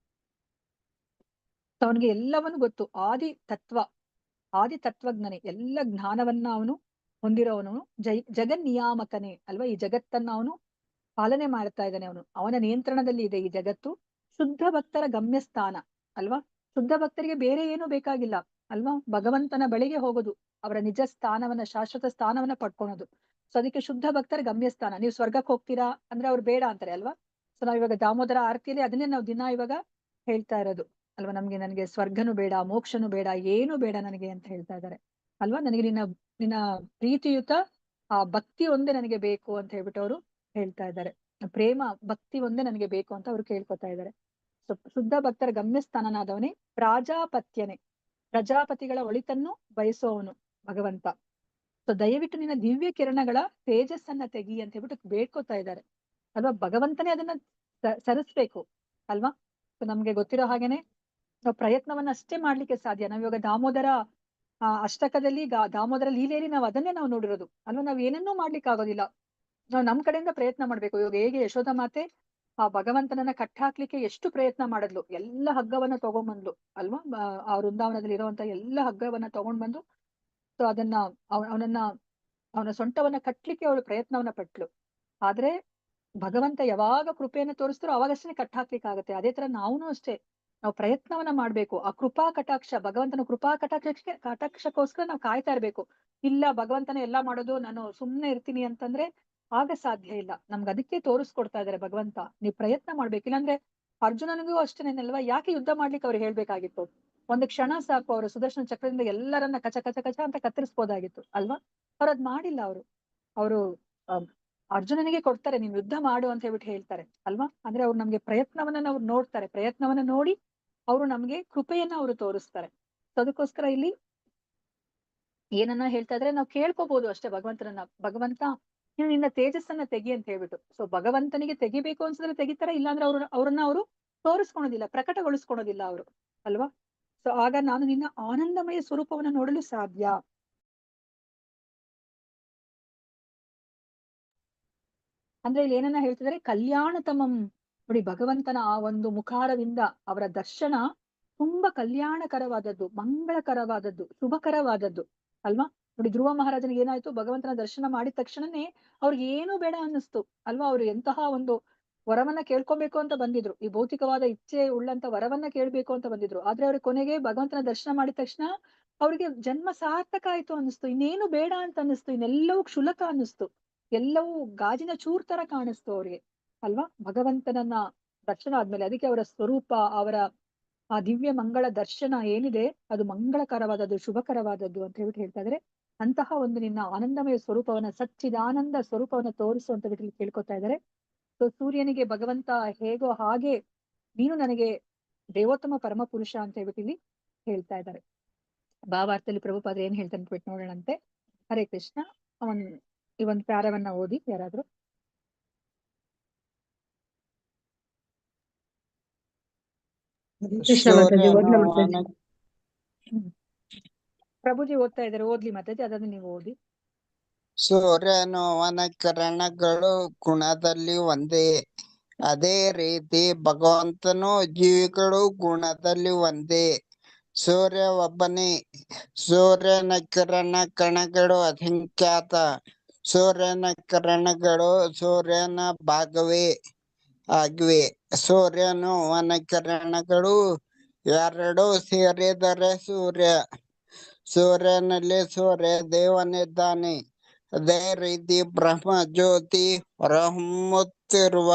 ಅವನಿಗೆ ಎಲ್ಲವನ್ನೂ ಗೊತ್ತು. ಆದಿ ತತ್ವಜ್ಞನೇ, ಎಲ್ಲ ಜ್ಞಾನವನ್ನ ಅವನು ಹೊಂದಿರೋವನು. ಜಗನ್ನಿಯಾಮಕನೇ ಅಲ್ವಾ, ಈ ಜಗತ್ತನ್ನ ಅವನು ಪಾಲನೆ ಮಾಡ್ತಾ ಇದ್ದಾನೆ. ಅವನ ನಿಯಂತ್ರಣದಲ್ಲಿ ಇದೆ ಈ ಜಗತ್ತು. ಶುದ್ಧ ಭಕ್ತರ ಗಮ್ಯಸ್ಥಾನ ಅಲ್ವಾ. ಶುದ್ಧ ಭಕ್ತರಿಗೆ ಬೇರೆ ಏನು ಬೇಕಾಗಿಲ್ಲ ಅಲ್ವಾ, ಭಗವಂತನ ಬಳಿಗೆ ಹೋಗೋದು, ಅವರ ನಿಜ ಸ್ಥಾನವನ್ನ, ಶಾಶ್ವತ ಸ್ಥಾನವನ್ನ ಪಡ್ಕೊಳೋದು. ಸೊ ಅದಕ್ಕೆ ಶುದ್ಧ ಭಕ್ತರ ಗಮ್ಯಸ್ಥಾನ. ನೀವು ಸ್ವರ್ಗಕ್ಕೆ ಹೋಗ್ತೀರಾ ಅಂದ್ರೆ ಅವ್ರು ಬೇಡ ಅಂತಾರೆ ಅಲ್ವಾ. ಸೊ ನಾವ್ ಇವಾಗ ದಾಮೋದರ ಆರತಿಯಲ್ಲಿ ಅದನ್ನೇ ನಾವು ದಿನ ಇವಾಗ ಹೇಳ್ತಾ ಇರೋದು ಅಲ್ವಾ. ನನಗೆ ಸ್ವರ್ಗನು ಬೇಡ, ಮೋಕ್ಷನು ಬೇಡ, ಏನು ಬೇಡ ನನಗೆ ಅಂತ ಹೇಳ್ತಾ ಇದ್ದಾರೆ ಅಲ್ವಾ. ನನಗೆ ನಿನ್ನ ಪ್ರೀತಿಯುತ ಆ ಭಕ್ತಿ ಒಂದೇ ನನಗೆ ಬೇಕು ಅಂತ ಹೇಳ್ಬಿಟ್ಟು ಅವರು ಹೇಳ್ತಾ ಇದ್ದಾರೆ. ಪ್ರೇಮ ಭಕ್ತಿ ಒಂದೇ ನನಗೆ ಬೇಕು ಅಂತ ಅವ್ರು ಕೇಳ್ಕೊತಾ ಇದ್ದಾರೆ. ಶುದ್ಧ ಭಕ್ತರ ಗಮ್ಯಸ್ಥಾನನಾದವನೇ, ಪ್ರಾಜಾಪತ್ಯನೇ, ಪ್ರಜಾಪತಿಗಳ ಒಳಿತನ್ನು ಬಯಸುವವನು ಭಗವಂತ. ಸೊ ದಯವಿಟ್ಟು ನಿನ್ನ ದಿವ್ಯ ಕಿರಣಗಳ ತೇಜಸ್ಸನ್ನ ತೆಗಿ ಅಂತ ಹೇಳ್ಬಿಟ್ಟು ಬೇಡ್ಕೋತಾ ಇದ್ದಾರೆ ಅಲ್ವಾ. ಭಗವಂತನೇ ಅದನ್ನ ಸರಿಸ್ಬೇಕು ಅಲ್ವಾ. ಸೊ ನಮ್ಗೆ ಗೊತ್ತಿರೋ ಹಾಗೇನೆ ನಾವು ಪ್ರಯತ್ನವನ್ನ ಅಷ್ಟೇ ಮಾಡ್ಲಿಕ್ಕೆ ಸಾಧ್ಯ. ನಾವಿವಾಗ ದಾಮೋದರ ಅಷ್ಟಕದಲ್ಲಿ ದಾಮೋದರ ಲೀಲೆಯಲ್ಲಿ ನಾವು ಅದನ್ನೇ ನಾವು ನೋಡಿರೋದು ಅಲ್ವಾ. ನಾವ್ ಏನನ್ನೂ ಮಾಡ್ಲಿಕ್ಕೆ ಆಗೋದಿಲ್ಲ. ನಾವು ನಮ್ ಕಡೆಯಿಂದ ಪ್ರಯತ್ನ ಮಾಡ್ಬೇಕು. ಇವಾಗ ಹೇಗೆ ಯಶೋಧ ಮಾತೆ ಆ ಭಗವಂತನನ್ನ ಕಟ್ಟಾಕ್ಲಿಕ್ಕೆ ಎಷ್ಟು ಪ್ರಯತ್ನ ಮಾಡಿದ್ಲು. ಎಲ್ಲ ಹಗ್ಗವನ್ನ ತಗೊಂಡ್ಬಂದ್ಲು ಅಲ್ವಾ. ಆ ವೃಂದಾವನದಲ್ಲಿ ಇರುವಂತ ಎಲ್ಲ ಹಗ್ಗವನ್ನ ತಗೊಂಡ್ ಬಂದು ಸೊ ಅದನ್ನ ಅವನ ಸೊಂಟವನ್ನ ಕಟ್ಲಿಕ್ಕೆ ಅವಳು ಪ್ರಯತ್ನವನ್ನ ಪಟ್ಲು. ಆದ್ರೆ ಭಗವಂತ ಯಾವಾಗ ಕೃಪೆಯನ್ನ ತೋರಿಸ್ತಾರೋ ಅವಾಗಷ್ಟೇ ಕಟ್ಟಾಕ್ಲಿಕ್ಕಾಗತ್ತೆ. ಅದೇ ತರ ನಾವೂನು ಅಷ್ಟೇ, ನಾವು ಪ್ರಯತ್ನವನ್ನ ಮಾಡ್ಬೇಕು. ಆ ಕೃಪಾ ಕಟಾಕ್ಷ, ಭಗವಂತನ ಕೃಪಾ ಕಟಾಕ್ಷಕ್ಕೋಸ್ಕರ ನಾವು ಕಾಯ್ತಾ ಇರ್ಬೇಕು. ಇಲ್ಲ ಭಗವಂತನ ಎಲ್ಲಾ ಮಾಡೋದು, ನಾನು ಸುಮ್ನೆ ಇರ್ತೀನಿ ಅಂತಂದ್ರೆ ಆಗ ಸಾಧ್ಯ ಇಲ್ಲ. ನಮ್ಗೆ ಅದಕ್ಕೆ ತೋರಿಸ್ಕೊಡ್ತಾ ಇದಾರೆ ಭಗವಂತ, ನೀವ್ ಪ್ರಯತ್ನ ಮಾಡ್ಬೇಕು. ಇಲ್ಲಾಂದ್ರೆ ಅರ್ಜುನನಿಗೂ ಅಷ್ಟೇನೇನಲ್ವಾ, ಯಾಕೆ ಯುದ್ಧ ಮಾಡ್ಲಿಕ್ಕೆ ಅವ್ರು ಹೇಳ್ಬೇಕಾಗಿತ್ತು? ಒಂದು ಕ್ಷಣ ಸಾಕು, ಅವರು ಸುದರ್ಶನ ಚಕ್ರದಿಂದ ಎಲ್ಲರನ್ನ ಕಚ ಕಚ ಕಚ ಅಂತ ಕತ್ತರಿಸ್ಬೋದಾಗಿತ್ತು ಅಲ್ವಾ. ಅವ್ರು ಅದ್ ಮಾಡಿಲ್ಲ. ಅವರು ಅರ್ಜುನನಿಗೆ ಕೊಡ್ತಾರೆ, ನೀವ್ ಯುದ್ಧ ಮಾಡು ಅಂತ ಹೇಳ್ಬಿಟ್ಟು ಹೇಳ್ತಾರೆ ಅಲ್ವಾ. ಅಂದ್ರೆ ಅವ್ರು ನಮ್ಗೆ ಪ್ರಯತ್ನವನ್ನ ಅವ್ರು ನೋಡ್ತಾರೆ. ಪ್ರಯತ್ನವನ್ನ ನೋಡಿ ಅವರು ನಮ್ಗೆ ಕೃಪೆಯನ್ನ ಅವರು ತೋರಿಸ್ತಾರೆ. ಸೊ ಅದಕ್ಕೋಸ್ಕರ ಇಲ್ಲಿ ಏನನ್ನ ಹೇಳ್ತಾ ಇದ್ರೆ, ನಾವು ಕೇಳ್ಕೋಬಹುದು ಅಷ್ಟೇ ಭಗವಂತನನ್ನ, ಭಗವಂತ ನೀನು ನಿನ್ನ ತೇಜಸ್ಸನ್ನ ತೆಗಿ ಅಂತ ಹೇಳ್ಬಿಟ್ಟು. ಸೊ ಭಗವಂತನಿಗೆ ತೆಗಿಬೇಕು ಅನ್ಸಿದ್ರೆ ತೆಗಿತಾರೆ, ಇಲ್ಲಾಂದ್ರೆ ಅವ್ರನ್ನ ಅವರು ತೋರಿಸ್ಕೊಳೋದಿಲ್ಲ, ಪ್ರಕಟಗೊಳಿಸ್ಕೊಳೋದಿಲ್ಲ ಅವರು ಅಲ್ವಾ. ಸೊ ಆಗ ನಾನು ನಿನ್ನ ಆನಂದಮಯ ಸ್ವರೂಪವನ್ನ ನೋಡಲು ಸಾಧ್ಯ. ಅಂದ್ರೆ ಇಲ್ಲಿ ಏನನ್ನ ಹೇಳ್ತಿದ್ದಾರೆ, ಕಲ್ಯಾಣತಮಂ. ನೋಡಿ, ಭಗವಂತನ ಆ ಒಂದು ಮುಖಾರವಿಂದ ಅವರ ದರ್ಶನ ತುಂಬಾ ಕಲ್ಯಾಣಕರವಾದದ್ದು, ಮಂಗಳಕರವಾದದ್ದು, ಶುಭಕರವಾದದ್ದು ಅಲ್ವಾ. ನೋಡಿ, ಧ್ರುವ ಮಹಾರಾಜನಿಗೆ ಏನಾಯ್ತು, ಭಗವಂತನ ದರ್ಶನ ಮಾಡಿದ ತಕ್ಷಣನೇ ಅವ್ರಿಗೆ ಏನು ಬೇಡ ಅನ್ನಿಸ್ತು ಅಲ್ವಾ. ಅವ್ರು ಎಂತಹ ಒಂದು ವರವನ್ನ ಕೇಳ್ಕೊಬೇಕು ಅಂತ ಬಂದಿದ್ರು, ಈ ಭೌತಿಕವಾದ ಇಚ್ಛೆ ಉಳ್ಳಂತ ವರವನ್ನ ಕೇಳ್ಬೇಕು ಅಂತ ಬಂದಿದ್ರು. ಆದ್ರೆ ಅವ್ರಿಗೆ ಕೊನೆಗೆ ಭಗವಂತನ ದರ್ಶನ ಮಾಡಿದ ತಕ್ಷಣ ಅವ್ರಿಗೆ ಜನ್ಮ ಸಾರ್ಥಕ ಆಯ್ತು ಅನ್ನಿಸ್ತು, ಇನ್ನೇನು ಬೇಡ ಅಂತ ಅನ್ನಿಸ್ತು, ಇನ್ನೆಲ್ಲವೂ ಕ್ಷುಲಕ ಅನ್ನಿಸ್ತು, ಎಲ್ಲವೂ ಗಾಜಿನ ಚೂರ್ ತರ ಕಾಣಿಸ್ತು ಅವ್ರಿಗೆ ಅಲ್ವಾ. ಭಗವಂತನನ್ನ ದರ್ಶನ ಆದ್ಮೇಲೆ ಅದಕ್ಕೆ ಅವರ ಸ್ವರೂಪ, ಅವರ ಆ ದಿವ್ಯ ಮಂಗಳ ದರ್ಶನ ಏನಿದೆ ಅದು ಮಂಗಳಕರವಾದದ್ದು, ಶುಭಕರವಾದದ್ದು ಅಂತ ಹೇಳ್ಬಿಟ್ಟು ಹೇಳ್ತಾ ಇದ್ರೆ, ಅಂತಹ ಒಂದು ನಿನ್ನ ಆನಂದಮಯ ಸ್ವರೂಪವನ್ನ, ಸಚ್ಚಿದಾನಂದ ಸ್ವರೂಪವನ್ನ ತೋರಿಸು ಅಂತ ಬಿಟ್ಟು ಕೇಳ್ಕೊತಾ ಇದ್ದಾರೆ. ಸೊ ಸೂರ್ಯನಿಗೆ ಭಗವಂತ ಹೇಗೋ ಹಾಗೆ ನೀನು ನನಗೆ ದೇವೋತ್ತಮ ಪರಮ ಪುರುಷ ಅಂತ ಹೇಳ್ಬಿಟ್ಟು ಇಲ್ಲಿ ಹೇಳ್ತಾ ಇದ್ದಾರೆ. ಭಾವಾರ್ಥದಲ್ಲಿ ಪ್ರಭುಪಾದ ಏನ್ ಹೇಳ್ತಾನೆ ಅಂದ್ಬಿಟ್ಟು ನೋಡೋಣಂತೆ. ಹರೇ ಕೃಷ್ಣ. ಈ ಒಂದು ಪ್ಯಾರವನ್ನ ಓದಿ ಯಾರಾದ್ರೂ. ಕೃಷ್ಣ ಮಾತಾಜಿ ಓದ್ಲಾ ಮಾತಾಜಿ? ಪ್ರಭುಜಿ ಓದ್ತಾ ಇದ್ದಾರೆ, ಓದ್ಲಿ ಮಾತಾಜಿ, ಅದನ್ನು ನೀವು ಓದಿ. ಸೂರ್ಯನು ಅವನ ಕಿರಣಗಳು ಗುಣದಲ್ಲಿ ಒಂದೇ, ಅದೇ ರೀತಿ ಭಗವಂತನು ಜೀವಿಗಳು ಗುಣದಲ್ಲಿ ಒಂದೇ. ಸೂರ್ಯ ಒಬ್ಬನೇ, ಸೂರ್ಯನ ಕಿರಣ ಕಣಗಳು ಅಸಂಖ್ಯಾತ, ಸೂರ್ಯನ ಕಿರಣಗಳು ಸೂರ್ಯನ ಭಾಗವೇ ಆಗಿವೆ. ಸೂರ್ಯನು ಅವನ ಕಿರಣಗಳು ಎರಡು ಸೇರಿದರೆ ಸೂರ್ಯನಲ್ಲಿ ಸೂರ್ಯ ದೇವನಿದ್ದಾನೆ. ಅದೇ ರೀತಿ ಬ್ರಹ್ಮ ಜ್ಯೋತಿ ಹೊರಹೊಮ್ಮುತ್ತಿರುವ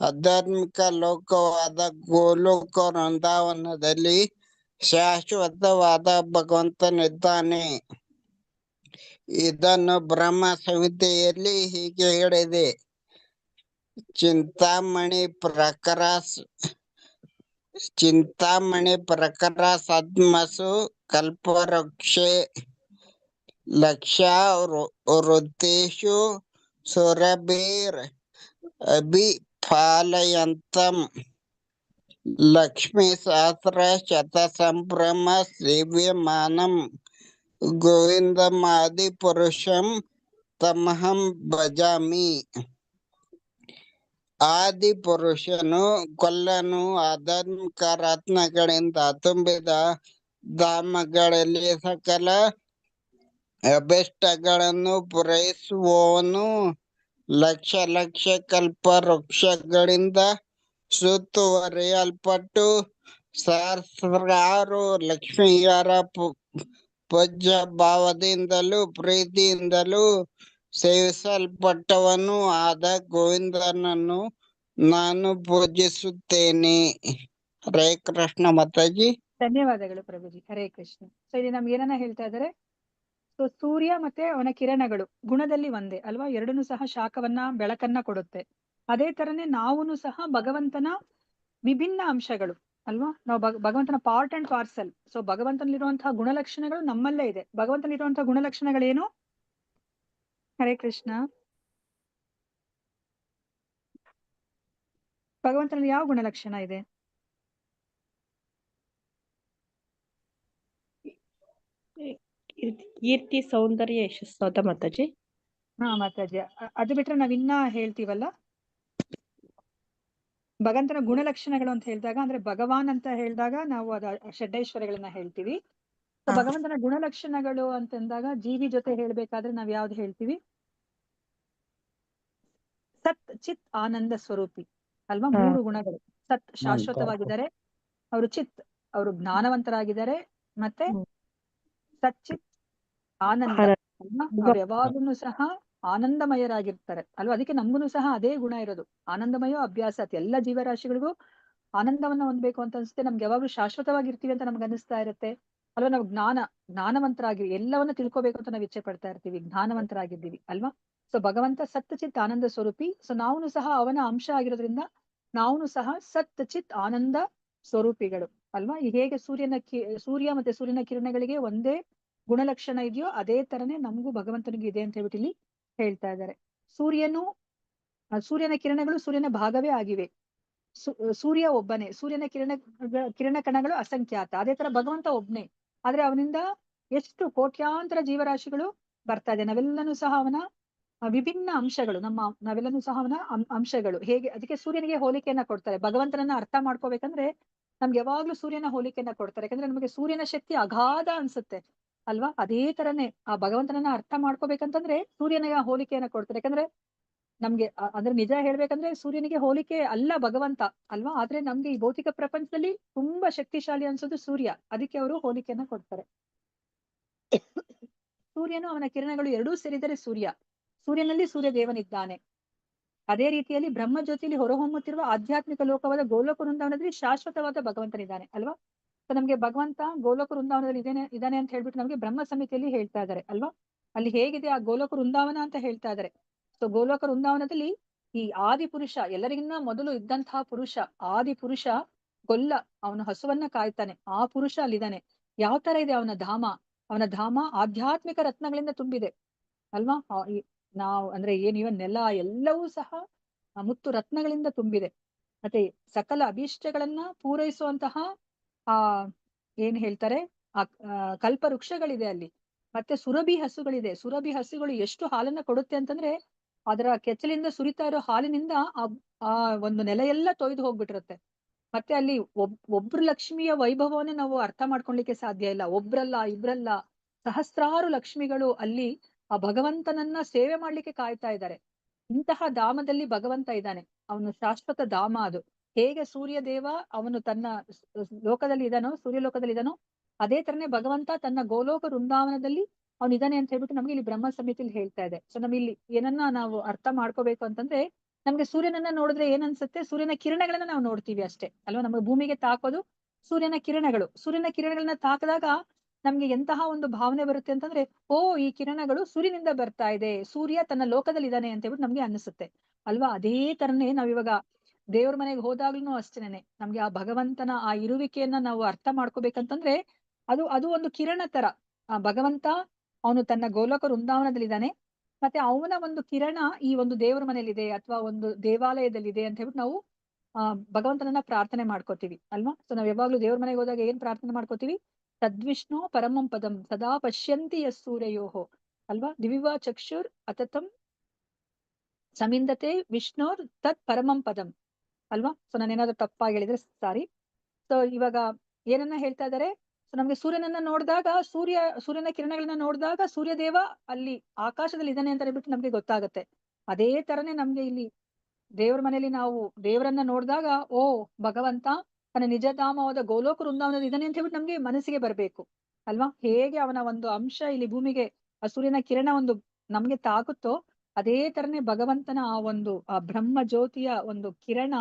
ಆಧ್ಯಾತ್ಮಿಕ ಲೋಕವಾದ ಗೋಲೋಕ ವೃಂದಾವನದಲ್ಲಿ ಶಾಶ್ವತವಾದ ಭಗವಂತನಿದ್ದಾನೆ. ಇದನ್ನು ಬ್ರಹ್ಮ ಸಂಹಿತೆಯಲ್ಲಿ ಹೀಗೆ ಹೇಳಿದೆ. ಚಿಂತಾಮಣಿ ಪ್ರಕರ ಸದ್ಮಸು ಕಲ್ಪವೃಕ್ಷೆ ಲಕ್ಷ ವೃತ್ತೇಷು ಸುರಭಿರ್ ಅಭಿಫಾಲಯಂತಂ ಲಕ್ಷ್ಮೀ ಸಹಸ್ರ ಶತ ಸಂಭ್ರಮ ಸೇವ್ಯಮಾನಂ ಗೋವಿಂದಮಾದಿ ಪುರುಷಂ ತಮಹಂ ಭಜಾಮಿ. ಆದಿ ಪುರುಷನು ಕೊಲ್ಲನು ಆಧ್ಯಾತ್ಮಿಕ ರತ್ನಗಳಿಂದ ತುಂಬಿದ ಧಾಮಗಳಲ್ಲಿ ಸಕಲ ಅಭಿಷ್ಟಗಳನ್ನು ಪೂರೈಸುವವನು. ಲಕ್ಷ ಲಕ್ಷ ಕಲ್ಪ ವೃಕ್ಷಗಳಿಂದ ಸುತ್ತುವರಿಯಲ್ಪಟ್ಟು ಸಹಸ್ರಾರು ಲಕ್ಷ್ಮಿಯರ ಪೂಜ್ಯ ಭಾವದಿಂದಲೂ ಪ್ರೀತಿಯಿಂದಲೂ ಸೇವಿಸಲ್ಪಟ್ಟವನು ಆದ ಗೋವಿಂದನನ್ನು ನಾನು ಪೂಜಿಸುತ್ತೇನೆ. ಹರೇ ಕೃಷ್ಣ ಮಾತಾಜಿ. ಧನ್ಯವಾದಗಳು ಪ್ರಭುಜಿ. ಹರೇ ಕೃಷ್ಣ. ಸೊ ಇಲ್ಲಿ ನಮ್ಗೆ ಏನನ್ನ ಹೇಳ್ತಾ ಇದ್ದಾರೆ, ಸೊ ಸೂರ್ಯ ಮತ್ತೆ ಅವನ ಕಿರಣಗಳು ಗುಣದಲ್ಲಿ ಒಂದೇ ಅಲ್ವಾ, ಎರಡನ್ನೂ ಸಹ ಶಾಖವನ್ನ ಬೆಳಕನ್ನ ಕೊಡುತ್ತೆ. ಅದೇ ತರನೇ ನಾವೂನು ಸಹ ಭಗವಂತನ ವಿಭಿನ್ನ ಅಂಶಗಳು ಅಲ್ವಾ, ನಾವು ಭಗವಂತನ ಪಾರ್ಟ್ ಅಂಡ್ ಪಾರ್ಸಲ್. ಸೊ ಭಗವಂತನಲ್ಲಿರುವಂತಹ ಗುಣಲಕ್ಷಣಗಳು ನಮ್ಮಲ್ಲೇ ಇದೆ. ಭಗವಂತನಲ್ಲಿರುವಂತಹ ಗುಣಲಕ್ಷಣಗಳೇನು? ಹರೇ ಕೃಷ್ಣ. ಭಗವಂತನಲ್ಲಿ ಯಾವ ಗುಣಲಕ್ಷಣ ಇದೆ? ಕೀರ್ತಿ ಸೌಂದರ್ಯ ಯಶಸ್ಸು ಮಾತಾಜಿ. ಹಾ ಮಾತಾಜಿ, ಅದು ಬಿಟ್ರೆ ನಾವಿನ್ನ ಹೇಳ್ತೀವಲ್ಲ ಭಗವಂತನ ಗುಣಲಕ್ಷಣಗಳು ಅಂತ ಹೇಳಿದಾಗ, ಅಂದ್ರೆ ಭಗವಾನ್ ಅಂತ ಹೇಳಿದಾಗ ನಾವು ಅದ ಷಡ್ಡೈಶ್ವರ್ಯಗಳನ್ನ ಹೇಳ್ತೀವಿ. ಸೊ ಭಗವಂತನ ಗುಣಲಕ್ಷಣಗಳು ಅಂತಂದಾಗ ಜೀವಿ ಜೊತೆ ಹೇಳ್ಬೇಕಾದ್ರೆ ನಾವ್ ಯಾವ್ದು ಹೇಳ್ತೀವಿ? ಸತ್ ಚಿತ್ ಆನಂದ ಸ್ವರೂಪಿ ಅಲ್ವಾ. ಮೂರು ಗುಣಗಳು. ಸತ್ ಶಾಶ್ವತವಾಗಿದ್ದಾರೆ, ಅವರು ಚಿತ್ ಅವರು ಜ್ಞಾನವಂತರಾಗಿದ್ದಾರೆ, ಮತ್ತೆ ಸಚ್ಚಿತ್ ಆನಂದ ಅಲ್ವಾ, ಅವ್ರು ಯಾವಾಗಲೂ ಸಹ ಆನಂದಮಯರಾಗಿರ್ತಾರೆ ಅಲ್ವಾ. ಅದಕ್ಕೆ ನಮ್ಗೂ ಸಹ ಅದೇ ಗುಣ ಇರೋದು, ಆನಂದಮಯ ಅಭ್ಯಾಸ. ಎಲ್ಲ ಜೀವರಾಶಿಗಳಿಗೂ ಆನಂದವನ್ನ ಹೊಂದ್ಬೇಕು ಅಂತ ಅನ್ಸುತ್ತೆ. ನಮ್ಗೆ ಯಾವಾಗ್ಲೂ ಶಾಶ್ವತವಾಗಿರ್ತೀವಿ ಅಂತ ನಮ್ಗೆ ಅನಿಸ್ತಾ ಇರುತ್ತೆ ಅಲ್ವಾ. ನಾವು ಜ್ಞಾನವಂತರಾಗಿ ಎಲ್ಲವನ್ನ ತಿಳ್ಕೊಬೇಕು ಅಂತ ನಾವು ಇಚ್ಛೆ ಪಡ್ತಾ ಇರ್ತೀವಿ, ಜ್ಞಾನವಂತರಾಗಿದ್ದೀವಿ ಅಲ್ವಾ. ಸೊ ಭಗವಂತ ಸತ್ ಚಿತ್ ಆನಂದ ಸ್ವರೂಪಿ. ಸೊ ನಾವು ಸಹ ಅವನ ಅಂಶ ಆಗಿರೋದ್ರಿಂದ ನಾವು ಸಹ ಸತ್ ಚಿತ್ ಆನಂದ ಸ್ವರೂಪಿಗಳು ಅಲ್ವಾ. ಈ ಹೇಗೆ ಸೂರ್ಯ ಮತ್ತೆ ಸೂರ್ಯನ ಕಿರಣಗಳಿಗೆ ಒಂದೇ ಗುಣಲಕ್ಷಣ ಇದೆಯೋ ಅದೇ ತರನೇ ನಮಗೂ ಭಗವಂತನಿಗೂ ಇದೆ ಅಂತ ಹೇಳ್ಬಿಟ್ಟು ಇಲ್ಲಿ ಹೇಳ್ತಾ ಇದ್ದಾರೆ. ಸೂರ್ಯನ ಕಿರಣಗಳು ಸೂರ್ಯನ ಭಾಗವೇ ಆಗಿವೆ. ಸೂರ್ಯ ಒಬ್ಬನೇ, ಸೂರ್ಯನ ಕಿರಣ ಕಣಗಳು ಅಸಂಖ್ಯಾತ. ಅದೇ ತರ ಭಗವಂತ ಒಬ್ನೇ, ಆದ್ರೆ ಅವನಿಂದ ಎಷ್ಟು ಕೋಟ್ಯಾಂತರ ಜೀವರಾಶಿಗಳು ಬರ್ತಾ ಇದೆ. ನಾವೆಲ್ಲನೂ ಸಹ ಅವನ ವಿಭಿನ್ನ ಅಂಶಗಳು, ನಾವೆಲ್ಲನೂ ಸಹ ಅವನ ಅಂಶಗಳು. ಹೇಗೆ ಅದಕ್ಕೆ ಸೂರ್ಯನಿಗೆ ಹೋಲಿಕೆಯನ್ನ ಕೊಡ್ತಾರೆ. ಭಗವಂತನನ್ನ ಅರ್ಥ ಮಾಡ್ಕೋಬೇಕಂದ್ರೆ ನಮ್ಗೆ ಯಾವಾಗ್ಲೂ ಸೂರ್ಯನ ಹೋಲಿಕೆಯನ್ನ ಕೊಡ್ತಾರೆ, ಯಾಕಂದ್ರೆ ನಮಗೆ ಸೂರ್ಯನ ಶಕ್ತಿ ಅಗಾಧ ಅನ್ಸುತ್ತೆ ಅಲ್ವಾ. ಅದೇ ತರನೇ ಆ ಭಗವಂತನನ್ನ ಅರ್ಥ ಮಾಡ್ಕೋಬೇಕಂತಂದ್ರೆ ಸೂರ್ಯನ ಹೋಲಿಕೆಯನ್ನ ಕೊಡ್ತಾರೆ. ಯಾಕಂದ್ರೆ ನಮ್ಗೆ ಅಂದ್ರೆ ನಿಜ ಹೇಳ್ಬೇಕಂದ್ರೆ ಸೂರ್ಯನಿಗೆ ಹೋಲಿಕೆ ಅಲ್ಲ ಭಗವಂತ ಅಲ್ವಾ, ಆದ್ರೆ ನಮ್ಗೆ ಈ ಭೌತಿಕ ಪ್ರಪಂಚದಲ್ಲಿ ತುಂಬಾ ಶಕ್ತಿಶಾಲಿ ಅನ್ಸೋದು ಸೂರ್ಯ, ಅದಕ್ಕೆ ಅವರು ಹೋಲಿಕೆಯನ್ನ ಕೊಡ್ತಾರೆ. ಸೂರ್ಯನು ಅವನ ಕಿರಣಗಳು ಎರಡೂ ಸೇರಿದರೆ ಸೂರ್ಯನಲ್ಲಿ ಸೂರ್ಯ ದೇವನಿದ್ದಾನೆ. ಅದೇ ರೀತಿಯಲ್ಲಿ ಬ್ರಹ್ಮ ಜ್ಯೋತಿಯಲ್ಲಿ ಹೊರಹೊಮ್ಮುತ್ತಿರುವ ಆಧ್ಯಾತ್ಮಿಕ ಲೋಕವಾದ ಗೋಲೋಕ ವೃಂದಾವನದಲ್ಲಿ ಶಾಶ್ವತವಾದ ಭಗವಂತನಿದ್ದಾನೆ ಅಲ್ವಾ. ಸೊ ನಮ್ಗೆ ಭಗವಂತ ಗೋಲೋಕ ವೃಂದಾವನದಲ್ಲಿ ಇದಾನೆ ಅಂತ ಹೇಳ್ಬಿಟ್ಟು ನಮ್ಗೆ ಬ್ರಹ್ಮ ಸಮಿತಿಯಲ್ಲಿ ಹೇಳ್ತಾ ಇದ್ದಾರೆ ಅಲ್ವಾ. ಅಲ್ಲಿ ಹೇಗಿದೆ ಆ ಗೋಲೋಕ ವೃಂದಾವನ ಅಂತ ಹೇಳ್ತಾ ಇದ್ದಾರೆ. ಸೊ ಗೋಲೋಕ ವೃಂದಾವನದಲ್ಲಿ ಈ ಆದಿ ಪುರುಷ, ಎಲ್ಲರಿಗಿನ್ನ ಮೊದಲು ಇದ್ದಂತಹ ಪುರುಷ, ಆದಿ ಪುರುಷ ಗೊಲ್ಲ, ಅವನು ಹಸುವನ್ನ ಕಾಯ್ತಾನೆ, ಆ ಪುರುಷ ಅಲ್ಲಿದ್ದಾನೆ. ಯಾವ ತರ ಇದೆ ಅವನ ಧಾಮ ಆಧ್ಯಾತ್ಮಿಕ ರತ್ನಗಳಿಂದ ತುಂಬಿದೆ ಅಲ್ವಾ. ನಾವು ಅಂದ್ರೆ ಇವನ್ ನೆಲ ಎಲ್ಲವೂ ಸಹ ಮುತ್ತು ರತ್ನಗಳಿಂದ ತುಂಬಿದೆ. ಮತ್ತೆ ಸಕಲ ಅಭೀಷ್ಟಗಳನ್ನ ಪೂರೈಸುವಂತಹ ಆ ಏನ್ ಹೇಳ್ತಾರೆ ಆ ಕಲ್ಪ ವೃಕ್ಷಗಳಿದೆ ಅಲ್ಲಿ. ಮತ್ತೆ ಸುರಭಿ ಹಸುಗಳು ಎಷ್ಟು ಹಾಲನ್ನ ಕೊಡುತ್ತೆ ಅಂತಂದ್ರೆ ಅದರ ಕೆಚ್ಚಲಿಂದ ಸುರಿತಾ ಇರೋ ಹಾಲಿನಿಂದ ಆ ಒಂದು ನೆಲ ಎಲ್ಲ ತೊಯ್ದು ಹೋಗ್ಬಿಟ್ಟಿರುತ್ತೆ. ಮತ್ತೆ ಅಲ್ಲಿ ಒಬ್ರು ಲಕ್ಷ್ಮಿಯ ವೈಭವವನ್ನ ನಾವು ಅರ್ಥ ಮಾಡ್ಕೊಳ್ಲಿಕ್ಕೆ ಸಾಧ್ಯ ಇಲ್ಲ. ಒಬ್ರಲ್ಲ, ಇಬ್ರಲ್ಲ, ಸಹಸ್ರಾರು ಲಕ್ಷ್ಮಿಗಳು ಅಲ್ಲಿ ಆ ಭಗವಂತನನ್ನ ಸೇವೆ ಮಾಡ್ಲಿಕ್ಕೆ ಕಾಯ್ತಾ ಇದ್ದಾರೆ. ಇಂತಹ ಧಾಮದಲ್ಲಿ ಭಗವಂತ ಇದ್ದಾನೆ, ಅವನು ಶಾಶ್ವತ ಧಾಮ ಅದು. ಹೇಗೆ ಸೂರ್ಯ ದೇವ ಅವನು ತನ್ನ ಲೋಕದಲ್ಲಿ ಇದಾನೋ, ಸೂರ್ಯ ಲೋಕದಲ್ಲಿ ಇದಾನೋ, ಅದೇ ತರನೇ ಭಗವಂತ ತನ್ನ ಗೋಲೋಕ ವೃಂದಾವನದಲ್ಲಿ ಅವನು ಇದಾನೆ ಅಂತ ಹೇಳ್ಬಿಟ್ಟು ನಮ್ಗೆ ಇಲ್ಲಿ ಬ್ರಹ್ಮ ಸಮಿತಿಯಲ್ಲಿ ಹೇಳ್ತಾ ಇದೆ. ಸೊ ನಮ್ಗೆ ಇಲ್ಲಿ ಏನನ್ನ ನಾವು ಅರ್ಥ ಮಾಡ್ಕೋಬೇಕು ಅಂತಂದ್ರೆ, ನಮ್ಗೆ ಸೂರ್ಯನನ್ನ ನೋಡಿದ್ರೆ ಏನ್ ಅನ್ಸುತ್ತೆ, ಸೂರ್ಯನ ಕಿರಣಗಳನ್ನ ನಾವು ನೋಡ್ತೀವಿ ಅಷ್ಟೇ ಅಲ್ವಾ. ನಮ್ಗೆ ಭೂಮಿಗೆ ತಾಕೋದು ಸೂರ್ಯನ ಕಿರಣಗಳನ್ನ ತಾಕದಾಗ ನಮ್ಗೆ ಎಂತಹ ಒಂದು ಭಾವನೆ ಬರುತ್ತೆ ಅಂತಂದ್ರೆ, ಓ ಈ ಕಿರಣಗಳು ಸೂರ್ಯನಿಂದ ಬರ್ತಾ ಇದೆ, ಸೂರ್ಯ ತನ್ನ ಲೋಕದಲ್ಲಿ ಇದ್ದಾನೆ ಅಂತ ಹೇಳ್ಬಿಟ್ಟು ನಮ್ಗೆ ಅನಿಸುತ್ತೆ ಅಲ್ವಾ. ಅದೇ ತರನೇ ನಾವಿವಾಗ ದೇವ್ರ ಮನೆಗೆ ಹೋದಾಗ್ಲೂ ಅಷ್ಟೇನೆ ನಮ್ಗೆ ಆ ಭಗವಂತನ ಆ ಇರುವಿಕೆಯನ್ನ ನಾವು ಅರ್ಥ ಮಾಡ್ಕೋಬೇಕಂತಂದ್ರೆ ಅದು ಒಂದು ಕಿರಣ ತರ. ಆ ಭಗವಂತ ಅವನು ತನ್ನ ಗೋಲೋಕ ವೃಂದಾವನದಲ್ಲಿದ್ದಾನೆ, ಮತ್ತೆ ಅವನ ಒಂದು ಕಿರಣ ಈ ಒಂದು ದೇವರ ಮನೆಯಲ್ಲಿದೆ ಅಥವಾ ಒಂದು ದೇವಾಲಯದಲ್ಲಿದೆ ಅಂತ ಹೇಳ್ಬಿಟ್ಟು ನಾವು ಭಗವಂತನನ್ನ ಪ್ರಾರ್ಥನೆ ಮಾಡ್ಕೋತೀವಿ ಅಲ್ವಾ. ಸೊ ನಾವ್ ಯಾವಾಗ್ಲೂ ದೇವ್ರ ಮನೆಗೆ ಹೋದಾಗ ಏನ್ ಪ್ರಾರ್ಥನೆ ಮಾಡ್ಕೋತೀವಿ, ತದ್ವಿಷ್ಣು ಪರಮಂ ಪದಂ ಸದಾ ಪಶ್ಯಂತಿ ಯಸ್ಸೂರ್ಯಯೋಹೋ ಅಲ್ವಾ. ದಿವಿವಾ ಚಕ್ಷುರ್ ಅತತಂ ಸಮಿಂದತೆ ವಿಷ್ಣುರ್ ತತ್ ಪರಮಂ ಪದಂ ಅಲ್ವಾ. ಸೊ ನಾನೇನಾದ್ರೂ ತಪ್ಪಾಗಿ ಹೇಳಿದ್ರೆ ಸಾರಿ. ಸೊ ಇವಾಗ ಏನನ್ನ ಹೇಳ್ತಾ ಇದ್ದಾರೆ, ಸೊ ನಮ್ಗೆ ಸೂರ್ಯನನ್ನ ನೋಡಿದಾಗ, ಸೂರ್ಯನ ಕಿರಣಗಳನ್ನ ನೋಡಿದಾಗ ಸೂರ್ಯ ದೇವ ಅಲ್ಲಿ ಆಕಾಶದಲ್ಲಿ ಇದ್ದಾನೆ ಅಂತ ಹೇಳ್ಬಿಟ್ಟು ನಮ್ಗೆ ಗೊತ್ತಾಗತ್ತೆ. ಅದೇ ತರನೇ ನಮ್ಗೆ ಇಲ್ಲಿ ದೇವ್ರ ಮನೆಯಲ್ಲಿ ನಾವು ದೇವರನ್ನ ನೋಡಿದಾಗ ಓ ಭಗವಂತ ತನ್ನ ನಿಜಧಾಮವಾದ ಗೋಲೋಕ ವೃಂದಾವನದಲ್ಲಿ ಇದ್ದಾನೆ ಅಂತ ಹೇಳ್ಬಿಟ್ಟು ನಮ್ಗೆ ಮನಸ್ಸಿಗೆ ಬರ್ಬೇಕು ಅಲ್ವಾ. ಹೇಗೆ ಅವನ ಒಂದು ಅಂಶ ಇಲ್ಲಿ ಭೂಮಿಗೆ ಆ ಸೂರ್ಯನ ಕಿರಣ ಒಂದು ನಮ್ಗೆ ತಾಕುತ್ತೋ, ಅದೇ ತರನೇ ಭಗವಂತನ ಆ ಬ್ರಹ್ಮ ಜ್ಯೋತಿಯ ಒಂದು ಕಿರಣ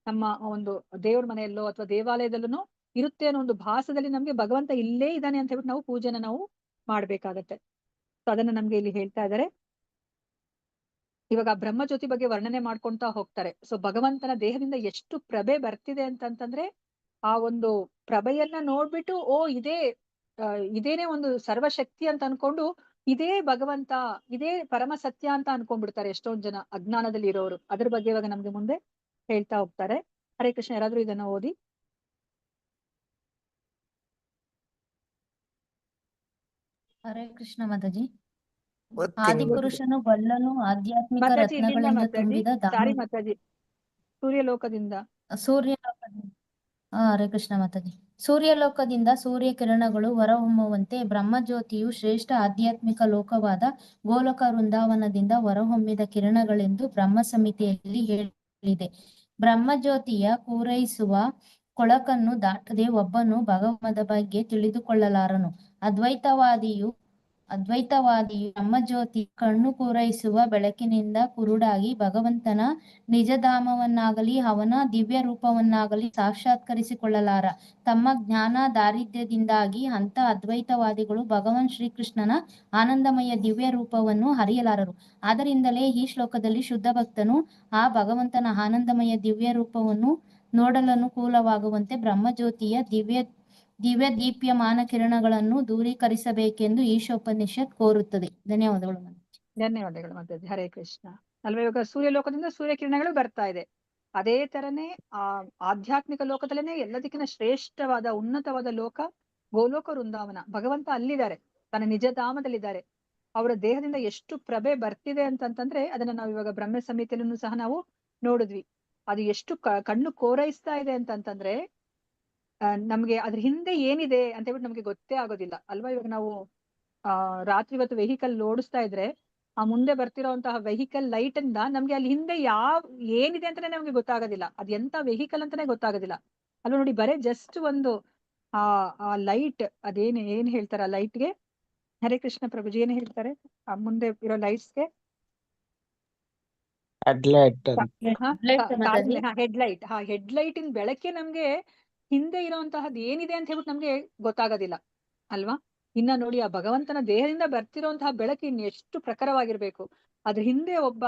ನಮ್ಮ ಒಂದು ದೇವ್ರ ಮನೆಯಲ್ಲೋ ಅಥವಾ ದೇವಾಲಯದಲ್ಲೂ ಇರುತ್ತೆ ಅನ್ನೋ ಒಂದು ಭಾಸದಲ್ಲಿ ನಮ್ಗೆ ಭಗವಂತ ಇಲ್ಲೇ ಇದ್ದಾನೆ ಅಂತ ಹೇಳ್ಬಿಟ್ಟು ನಾವು ಪೂಜೆನ ನಾವು ಮಾಡ್ಬೇಕಾಗತ್ತೆ. ಸೊ ಅದನ್ನ ನಮ್ಗೆ ಇಲ್ಲಿ ಹೇಳ್ತಾ ಇದ್ದಾರೆ. ಇವಾಗ ಬ್ರಹ್ಮ ಜ್ಯೋತಿ ಬಗ್ಗೆ ವರ್ಣನೆ ಮಾಡ್ಕೊಂತಾ ಹೋಗ್ತಾರೆ. ಸೊ ಭಗವಂತನ ದೇಹದಿಂದ ಎಷ್ಟು ಪ್ರಭೆ ಬರ್ತಿದೆ ಅಂತಂದ್ರೆ ಆ ಒಂದು ಪ್ರಭೆಯನ್ನ ನೋಡ್ಬಿಟ್ಟು ಓ ಇದೇನೆ ಒಂದು ಸರ್ವಶಕ್ತಿ ಅಂತ ಅನ್ಕೊಂಡು ಇದೇ ಭಗವಂತ, ಇದೇ ಪರಮ ಸತ್ಯ ಅಂತ ಅನ್ಕೊಂಡ್ಬಿಡ್ತಾರೆ ಎಷ್ಟೊಂದ್ ಜನ ಅಜ್ಞಾನದಲ್ಲಿ ಇರೋರು. ಅದ್ರ ಬಗ್ಗೆ ಇವಾಗ ನಮ್ಗೆ ಮುಂದೆ ಹೇಳ್ತಾ ಹೋಗ್ತಾರೆ. ಹರೇ ಕೃಷ್ಣ. ಯಾರಾದ್ರೂ ಇದನ್ನ ಓದಿ. ಹರೇ ಕೃಷ್ಣ ಮಾತಾಜಿ. ಓದ್ತೀನಿ ಆದಿಪುರುಷನು ಬಲ್ಲನು ಆಧ್ಯಾತ್ಮಿಕ ಮಾತಾಜಿ ಇಲ್ಲಿಂದ ರತ್ನಗಳಿಂದ ಮಾತಾಜಿ, ತುಂಬಿದ ಸಾರಿ ಮಾತಾಜಿ, ಸೂರ್ಯಲೋಕದಿಂದ. ಸೂರ್ಯಲೋಕದಿಂದ ಹರೇ ಕೃಷ್ಣ ಮಾತಾಜಿ. ಸೂರ್ಯಲೋಕದಿಂದ ಸೂರ್ಯ ಕಿರಣಗಳು ಹೊರಹೊಮ್ಮುವಂತೆ ಬ್ರಹ್ಮಜ್ಯೋತಿಯು ಶ್ರೇಷ್ಠ ಆಧ್ಯಾತ್ಮಿಕ ಲೋಕವಾದ ಗೋಲಕ ವೃಂದಾವನದಿಂದ ಹೊರಹೊಮ್ಮಿದ ಕಿರಣಗಳೆಂದು ಬ್ರಹ್ಮ ಸಮಿತಿಯಲ್ಲಿ ಹೇಳಿದೆ. ಬ್ರಹ್ಮಜ್ಯೋತಿಯ ಪೂರೈಸುವ ಕೊಳಕನ್ನು ದಾಟದೆ ಒಬ್ಬನು ಭಗವಂತನ ಬಗ್ಗೆ ತಿಳಿದುಕೊಳ್ಳಲಾರನು. ಅದ್ವೈತವಾದಿಯು ಬ್ರಹ್ಮಜ್ಯೋತಿ ಕಣ್ಣು ಪೂರೈಸುವ ಬೆಳಕಿನಿಂದ ಕುರುಡಾಗಿ ಭಗವಂತನ ನಿಜಧಾಮವನ್ನಾಗಲಿ ಅವನ ದಿವ್ಯ ರೂಪವನ್ನಾಗಲಿ ಸಾಕ್ಷಾತ್ಕರಿಸಿಕೊಳ್ಳಲಾರ. ತಮ್ಮ ಜ್ಞಾನ ದಾರಿದ್ರ್ಯದಿಂದಾಗಿ ಅಂಥ ಅದ್ವೈತವಾದಿಗಳು ಭಗವಾನ್ ಶ್ರೀಕೃಷ್ಣನ ಆನಂದಮಯ ದಿವ್ಯ ರೂಪವನ್ನು ಅರಿಯಲಾರರು. ಆದ್ದರಿಂದಲೇ ಈ ಶ್ಲೋಕದಲ್ಲಿ ಶುದ್ಧ ಭಕ್ತನು ಆ ಭಗವಂತನ ಆನಂದಮಯ ದಿವ್ಯ ರೂಪವನ್ನು ನೋಡಲನುಕೂಲವಾಗುವಂತೆ ಬ್ರಹ್ಮಜ್ಯೋತಿಯ ದಿವ್ಯ ದೀಪ್ಯಮಾನ ಕಿರಣಗಳನ್ನು ದೂರೀಕರಿಸಬೇಕೆಂದು ಈಶೋಪನಿಷತ್ ಕೋರುತ್ತದೆ. ಧನ್ಯವಾದಗಳು. ಧನ್ಯವಾದಗಳು ಮಾತಾಜಿ. ಹರೇ ಕೃಷ್ಣ. ಅಲ್ವಾ, ಇವಾಗ ಸೂರ್ಯ ಲೋಕದಿಂದ ಸೂರ್ಯ ಕಿರಣಗಳು ಬರ್ತಾ ಇದೆ. ಅದೇ ತರನೇ ಆಧ್ಯಾತ್ಮಿಕ ಲೋಕದಲ್ಲೇನೆ ಎಲ್ಲದಕ್ಕಿಂತ ಶ್ರೇಷ್ಠವಾದ ಉನ್ನತವಾದ ಲೋಕ ಗೋಲೋಕ ವೃಂದಾವನ. ಭಗವಂತ ಅಲ್ಲಿದ್ದಾರೆ, ತನ್ನ ನಿಜ ಧಾಮದಲ್ಲಿದ್ದಾರೆ. ಅವರ ದೇಹದಿಂದ ಎಷ್ಟು ಪ್ರಭೆ ಬರ್ತಿದೆ ಅಂತಂತಂದ್ರೆ ಅದನ್ನ ನಾವು ಇವಾಗ ಬ್ರಹ್ಮ ಸಮಿತಿಯಲ್ಲೂ ಸಹ ನಾವು ನೋಡಿದ್ವಿ. ಅದು ಎಷ್ಟು ಕಣ್ಣು ಕೋರೈಸ್ತಾ ಇದೆ ಅಂತಂತಂದ್ರೆ ನಮ್ಗೆ ಅದ್ರ ಹಿಂದೆ ಏನಿದೆ ಅಂತ ಹೇಳ್ಬಿಟ್ಟು ನಮ್ಗೆ ಗೊತ್ತೇ ಆಗೋದಿಲ್ಲ ಅಲ್ವಾ. ಇವಾಗ ನಾವು ರಾತ್ರಿ ಹೊತ್ತು ವೆಹಿಕಲ್ ಓಡಿಸ್ತಾ ಇದ್ರೆ ಆ ಮುಂದೆ ಬರ್ತಿರೋಂತಹ ವೆಹಿಕಲ್ ಲೈಟ್ ಇಂದ ನಮ್ಗೆ ಅಲ್ಲಿ ಹಿಂದೆ ಏನಿದೆ ಅಂತಾನೆ ನಮ್ಗೆ ಗೊತ್ತಾಗೋದಿಲ್ಲ. ಅದ್ ಎಂತ ವೆಹಿಕಲ್ ಅಂತಾನೆ ಗೊತ್ತಾಗೋದಿಲ್ಲ. ಅಲ್ಲ ನೋಡಿ, ಬರೇ ಜಸ್ಟ್ ಒಂದು ಆ ಲೈಟ್ ಏನ್ ಹೇಳ್ತಾರೆ ಆ ಲೈಟ್ಗೆ? ಹರೇ ಕೃಷ್ಣ ಪ್ರಭುಜಿ, ಏನ್ ಹೇಳ್ತಾರೆ ಆ ಮುಂದೆ ಇರೋ ಲೈಟ್ಸ್ಗೆ? ಅಡ್ಲೈಟ್ ಹೆಡ್ಲೈಟ್. ಹೆಡ್ಲೈಟ್ ಇನ್ ಬೆಳಕೆ ನಮ್ಗೆ ಹಿಂದೆ ಇರೋಂತಹದ್ದು ಏನಿದೆ ಅಂತ ಹೇಳ್ಬಿಟ್ಟು ನಮ್ಗೆ ಗೊತ್ತಾಗೋದಿಲ್ಲ ಅಲ್ವಾ? ಇನ್ನ ನೋಡಿ, ಆ ಭಗವಂತನ ದೇಹದಿಂದ ಬರ್ತಿರೋಂತಹ ಬೆಳಕು ಇನ್ ಎಷ್ಟು ಪ್ರಖರವಾಗಿರ್ಬೇಕು. ಅದ್ರ ಹಿಂದೆ ಒಬ್ಬ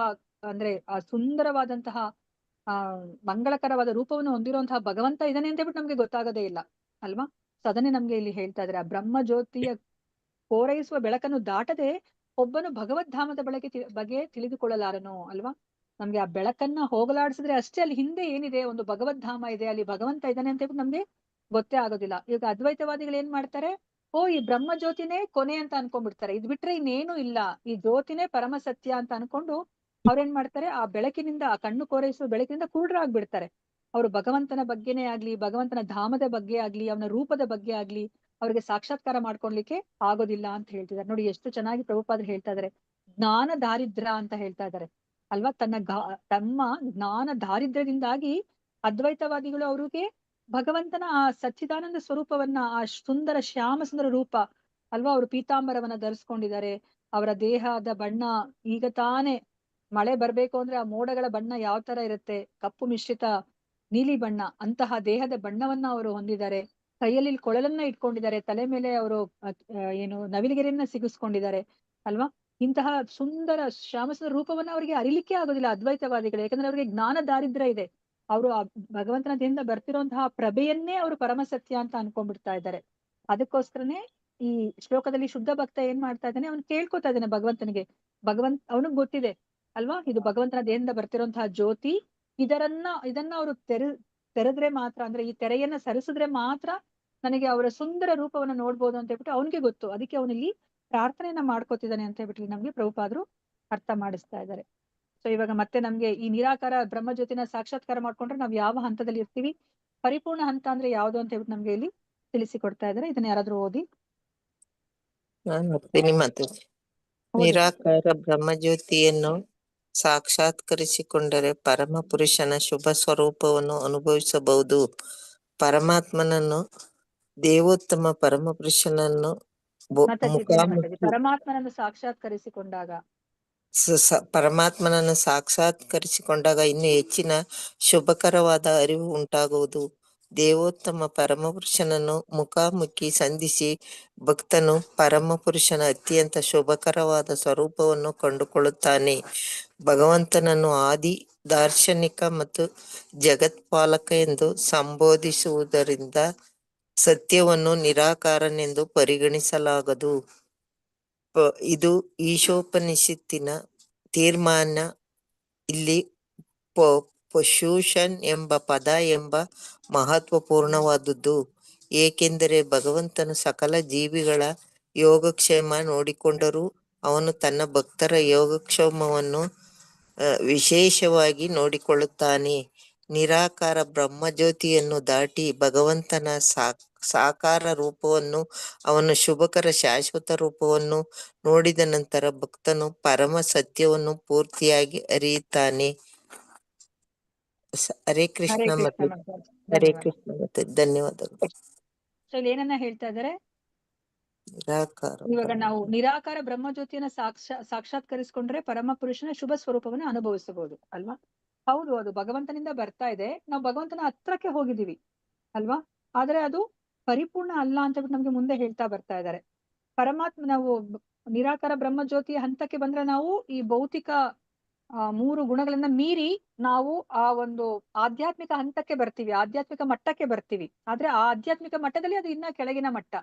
ಅಂದ್ರೆ ಆ ಸುಂದರವಾದಂತಹ ಆ ಮಂಗಳಕರವಾದ ರೂಪವನ್ನು ಹೊಂದಿರುವಂತಹ ಭಗವಂತ ಇದಾನೆ ಅಂತ ಹೇಳ್ಬಿಟ್ಟು ನಮ್ಗೆ ಗೊತ್ತಾಗೋದೇ ಇಲ್ಲ ಅಲ್ವಾ? ಸೊ ಅದನ್ನೇ ನಮ್ಗೆ ಇಲ್ಲಿ ಹೇಳ್ತಾ ಇದ್ರೆ, ಆ ಬ್ರಹ್ಮ ಜ್ಯೋತಿಯ ಕೋರೈಸುವ ಬೆಳಕನ್ನು ದಾಟದೆ ಒಬ್ಬನು ಭಗವದ್ಧಾಮದ ಬಗ್ಗೆ ತಿಳಿದುಕೊಳ್ಳಲಾರನು ಅಲ್ವಾ? ನಮ್ಗೆ ಆ ಬೆಳಕನ್ನ ಹೋಗಲಾಡಿಸಿದ್ರೆ ಅಷ್ಟೇ ಅಲ್ಲಿ ಹಿಂದೆ ಏನಿದೆ, ಒಂದು ಭಗವದ್ಧಾಮ ಇದೆ, ಅಲ್ಲಿ ಭಗವಂತ ಇದ್ದಾನೆ ಅಂತ ಹೇಳ್ಬಿಟ್ಟು ನಮ್ಗೆ ಗೊತ್ತೇ ಆಗೋದಿಲ್ಲ. ಈಗ ಅದ್ವೈತವಾದಿಗಳು ಏನ್ ಮಾಡ್ತಾರೆ, ಈ ಬ್ರಹ್ಮ ಜ್ಯೋತಿನೇ ಕೊನೆ ಅಂತ ಅನ್ಕೊಂಡ್ಬಿಡ್ತಾರೆ. ಇದ್ ಬಿಟ್ರೆ ಇನ್ನೇನು ಇಲ್ಲ, ಈ ಜ್ಯೋತಿನೇ ಪರಮ ಸತ್ಯ ಅಂತ ಅನ್ಕೊಂಡು ಅವ್ರೇನ್ ಮಾಡ್ತಾರೆ, ಆ ಬೆಳಕಿನಿಂದ, ಆ ಕಣ್ಣು ಕೋರೈಸುವ ಬೆಳಕಿನಿಂದ ಕುರುಡರಾಗ್ಬಿಡ್ತಾರೆ. ಅವರು ಭಗವಂತನ ಬಗ್ಗೆನೇ ಆಗ್ಲಿ, ಭಗವಂತನ ಧಾಮದ ಬಗ್ಗೆ ಆಗ್ಲಿ, ಅವನ ರೂಪದ ಬಗ್ಗೆ ಆಗ್ಲಿ ಅವ್ರಿಗೆ ಸಾಕ್ಷಾತ್ಕಾರ ಮಾಡ್ಕೊಳ್ಲಿಕ್ಕೆ ಆಗೋದಿಲ್ಲ ಅಂತ ಹೇಳ್ತಿದ್ದಾರೆ. ನೋಡಿ ಎಷ್ಟು ಚೆನ್ನಾಗಿ ಪ್ರಭುಪಾದರು ಹೇಳ್ತಾ ಇದಾರೆ. ಜ್ಞಾನ ದಾರಿದ್ರ್ಯ ಅಂತ ಹೇಳ್ತಾ ಇದ್ದಾರೆ ಅಲ್ವಾ? ತಮ್ಮ ಜ್ಞಾನ ದಾರಿದ್ರ್ಯದಿಂದಾಗಿ ಅದ್ವೈತವಾದಿಗಳು ಅವ್ರಿಗೆ ಭಗವಂತನ ಆ ಸಚ್ಚಿದಾನಂದ ಸ್ವರೂಪವನ್ನ, ಆ ಸುಂದರ ಶ್ಯಾಮ ಸುಂದರ ರೂಪ ಅಲ್ವಾ, ಅವರು ಪೀತಾಂಬರವನ್ನ ಧರಿಸ್ಕೊಂಡಿದ್ದಾರೆ. ಅವರ ದೇಹದ ಬಣ್ಣ ಈಗ ತಾನೇ ಮಳೆ ಬರ್ಬೇಕು ಅಂದ್ರೆ ಆ ಮೋಡಗಳ ಬಣ್ಣ ಯಾವ ತರ ಇರುತ್ತೆ, ಕಪ್ಪು ಮಿಶ್ರಿತ ನೀಲಿ ಬಣ್ಣ, ಅಂತಹ ದೇಹದ ಬಣ್ಣವನ್ನ ಅವರು ಹೊಂದಿದ್ದಾರೆ. ಕೈಯಲ್ಲಿ ಕೊಳಲನ್ನ ಇಟ್ಕೊಂಡಿದ್ದಾರೆ, ತಲೆ ಮೇಲೆ ಅವರು ಏನು ನವಿಲುಗೆರೆಯನ್ನ ಸಿಗಿಸ್ಕೊಂಡಿದ್ದಾರೆ ಅಲ್ವಾ? ಇಂತಹ ಸುಂದರ ಶ್ಯಾಮಸುಂದರ ರೂಪವನ್ನ ಅವರಿಗೆ ಅರಿಲಿಕ್ಕೆ ಆಗೋದಿಲ್ಲ ಅದ್ವೈತವಾದಿಗಳು. ಯಾಕಂದ್ರೆ ಅವರಿಗೆ ಜ್ಞಾನ ದಾರಿದ್ರ್ಯ ಇದೆ. ಅವರು ಆ ಭಗವಂತನ ದೇಹದಿಂದ ಬರ್ತಿರುವಂತಹ ಪ್ರಭೆಯನ್ನೇ ಅವರು ಪರಮ ಸತ್ಯ ಅಂತ ಅನ್ಕೊಂಡ್ಬಿಡ್ತಾ ಇದ್ದಾರೆ. ಅದಕ್ಕೋಸ್ಕರನೇ ಈ ಶ್ಲೋಕದಲ್ಲಿ ಶುದ್ಧ ಭಕ್ತ ಏನ್ ಮಾಡ್ತಾ ಇದ್ದಾನೆ, ಅವ್ನು ಕೇಳ್ಕೊತಾ ಇದ್ದಾನೆ ಭಗವಂತನಿಗೆ. ಅವನಿಗೆ ಗೊತ್ತಿದೆ ಅಲ್ವಾ, ಇದು ಭಗವಂತನ ದೇಹದಿಂದ ಬರ್ತಿರುವಂತಹ ಜ್ಯೋತಿ, ಇದನ್ನ ಅವರು ತೆರೆದ್ರೆ ಮಾತ್ರ, ಅಂದ್ರೆ ಈ ತೆರೆಯನ್ನ ಸರಿಸಿದ್ರೆ ಮಾತ್ರ ನನಗೆ ಅವರ ಸುಂದರ ರೂಪವನ್ನ ನೋಡ್ಬೋದು ಅಂತ ಹೇಳ್ಬಿಟ್ಟು ಅವನಿಗೆ ಗೊತ್ತು. ಅದಕ್ಕೆ ಅವನಿಲ್ಲಿ ಪ್ರಾರ್ಥನೆಯನ್ನ ಮಾಡ್ಕೋತಿದ್ದಾನೆ ಅಂತ ಹೇಳ್ಬಿಟ್ಟು ನಮ್ಗೆ ಪ್ರಭುಪಾದರು ಅರ್ಥ ಮಾಡಿಸ್ತಾ ಇದ್ದಾರೆ. ಸೊ ಇವಾಗ ಮತ್ತೆ ನಮ್ಗೆ ಈ ನಿರಾಕಾರ ಬ್ರಹ್ಮ ಜ್ಯೋತಿನ ಸಾಕ್ಷಾತ್ಕಾರ ಮಾಡ್ಕೊಂಡ್ರೆ ನಾವ್ ಯಾವ ಹಂತದಲ್ಲಿ ಇರ್ತೀವಿ, ಪರಿಪೂರ್ಣ ಹಂತ ಅಂದ್ರೆ ಯಾವ್ದು ಅಂತ ಹೇಳ್ಬಿಟ್ಟು ನಮ್ಗೆ ಇಲ್ಲಿ ತಿಳಿಸಿಕೊಡ್ತಾ ಇದ್ದಾರೆ. ಇದನ್ನ ಯಾರಾದ್ರೂ ಓದಿ. ನಾನು ಓದ್ತೀನಿ ಮಾತಾಜಿ. ನಿರಾಕಾರ ಬ್ರಹ್ಮಜ್ಯೋತಿಯನ್ನು ಸಾಕ್ಷಾತ್ಕರಿಸಿಕೊಂಡರೆ ಪರಮ ಪುರುಷನ ಶುಭ ಸ್ವರೂಪವನ್ನು ಅನುಭವಿಸಬಹುದು. ಪರಮಾತ್ಮನನ್ನು, ದೇವೋತ್ತಮ ಪರಮ ಪುರುಷನನ್ನು ಪರಮಾತ್ಮನನ್ನು ಸಾಕ್ಷಾತ್ಕರಿಸಿಕೊಂಡಾಗ ಪರಮಾತ್ಮನನ್ನು ಸಾಕ್ಷಾತ್ಕರಿಸಿಕೊಂಡಾಗ ಇನ್ನು ಹೆಚ್ಚಿನ ಶುಭಕರವಾದ ಅರಿವು ಉಂಟಾಗುವುದು. ದೇವೋತ್ತಮ ಪರಮಪುರುಷನನ್ನು ಮುಖಾಮುಖಿ ಸಂಧಿಸಿ ಭಕ್ತನು ಪರಮಪುರುಷನ ಅತ್ಯಂತ ಶುಭಕರವಾದ ಸ್ವರೂಪವನ್ನು ಕಂಡುಕೊಳ್ಳುತ್ತಾನೆ. ಭಗವಂತನನ್ನು ಆದಿ ದಾರ್ಶನಿಕ ಮತ್ತು ಜಗತ್ಪಾಲಕ ಎಂದು ಸಂಬೋಧಿಸುವುದರಿಂದ ಸತ್ಯವನ್ನು ನಿರಾಕಾರನೆಂದು ಪರಿಗಣಿಸಲಾಗದು. ಇದು ಈಶೋಪನಿಷತ್ತಿನ ತೀರ್ಮಾನ. ಇಲ್ಲಿ ಪಶೂಷನ್ ಎಂಬ ಪದ ಎಂಬ ಮಹತ್ವಪೂರ್ಣವಾದುದು. ಏಕೆಂದರೆ ಭಗವಂತನು ಸಕಲ ಜೀವಿಗಳ ಯೋಗಕ್ಷೇಮ ನೋಡಿಕೊಂಡರೂ ಅವನು ತನ್ನ ಭಕ್ತರ ಯೋಗಕ್ಷೇಮವನ್ನು ವಿಶೇಷವಾಗಿ ನೋಡಿಕೊಳ್ಳುತ್ತಾನೆ. ನಿರಾಕಾರ ಬ್ರಹ್ಮಜ್ಯೋತಿಯನ್ನು ದಾಟಿ ಭಗವಂತನ ಸಾಕಾರ ರೂಪವನ್ನು, ಅವನ ಶುಭಕರ ಶಾಶ್ವತ ರೂಪವನ್ನು ನೋಡಿದ ನಂತರ ಭಕ್ತನು ಪರಮ ಸತ್ಯವನ್ನು ಪೂರ್ತಿಯಾಗಿ ಅರಿಯುತ್ತಾನೆ. ಹರೇ ಕೃಷ್ಣ ಮತ್ತೆ ಹರೇ ಕೃಷ್ಣ ಮತ್ತೆ ಧನ್ಯವಾದಗಳು. ಸೊ ಇಲ್ಲಿ ಏನನ್ನ ಹೇಳ್ತಾ ಇದ್ದಾರೆ, ಇವಾಗ ನಾವು ನಿರಾಕಾರ ಬ್ರಹ್ಮಜ್ಯೋತಿಯನ್ನ ಸಾಕ್ಷಾತ್ಕರಿಸಿಕೊಂಡ್ರೆ ಪರಮ ಪುರುಷನ ಶುಭ ಸ್ವರೂಪವನ್ನು ಅನುಭವಿಸಬಹುದು ಅಲ್ವಾ? ಹೌದು, ಅದು ಭಗವಂತನಿಂದ ಬರ್ತಾ ಇದೆ, ನಾವು ಭಗವಂತನ ಹತ್ರಕ್ಕೆ ಹೋಗಿದೀವಿ ಅಲ್ವಾ? ಆದ್ರೆ ಅದು ಪರಿಪೂರ್ಣ ಅಲ್ಲ ಅಂತ ನಮ್ಗೆ ಮುಂದೆ ಹೇಳ್ತಾ ಬರ್ತಾ ಇದ್ದಾರೆ. ಪರಮಾತ್ಮ, ನಾವು ನಿರಾಕಾರ ಬ್ರಹ್ಮಜ್ಯೋತಿಯ ಹಂತಕ್ಕೆ ಬಂದ್ರೆ ನಾವು ಈ ಭೌತಿಕ 3 ಗುಣಗಳನ್ನ ಮೀರಿ ನಾವು ಆ ಒಂದು ಆಧ್ಯಾತ್ಮಿಕ ಹಂತಕ್ಕೆ ಬರ್ತೀವಿ, ಆಧ್ಯಾತ್ಮಿಕ ಮಟ್ಟಕ್ಕೆ ಬರ್ತೀವಿ. ಆದ್ರೆ ಆ ಆಧ್ಯಾತ್ಮಿಕ ಮಟ್ಟದಲ್ಲಿ ಅದು ಇನ್ನ ಕೆಳಗಿನ ಮಟ್ಟ.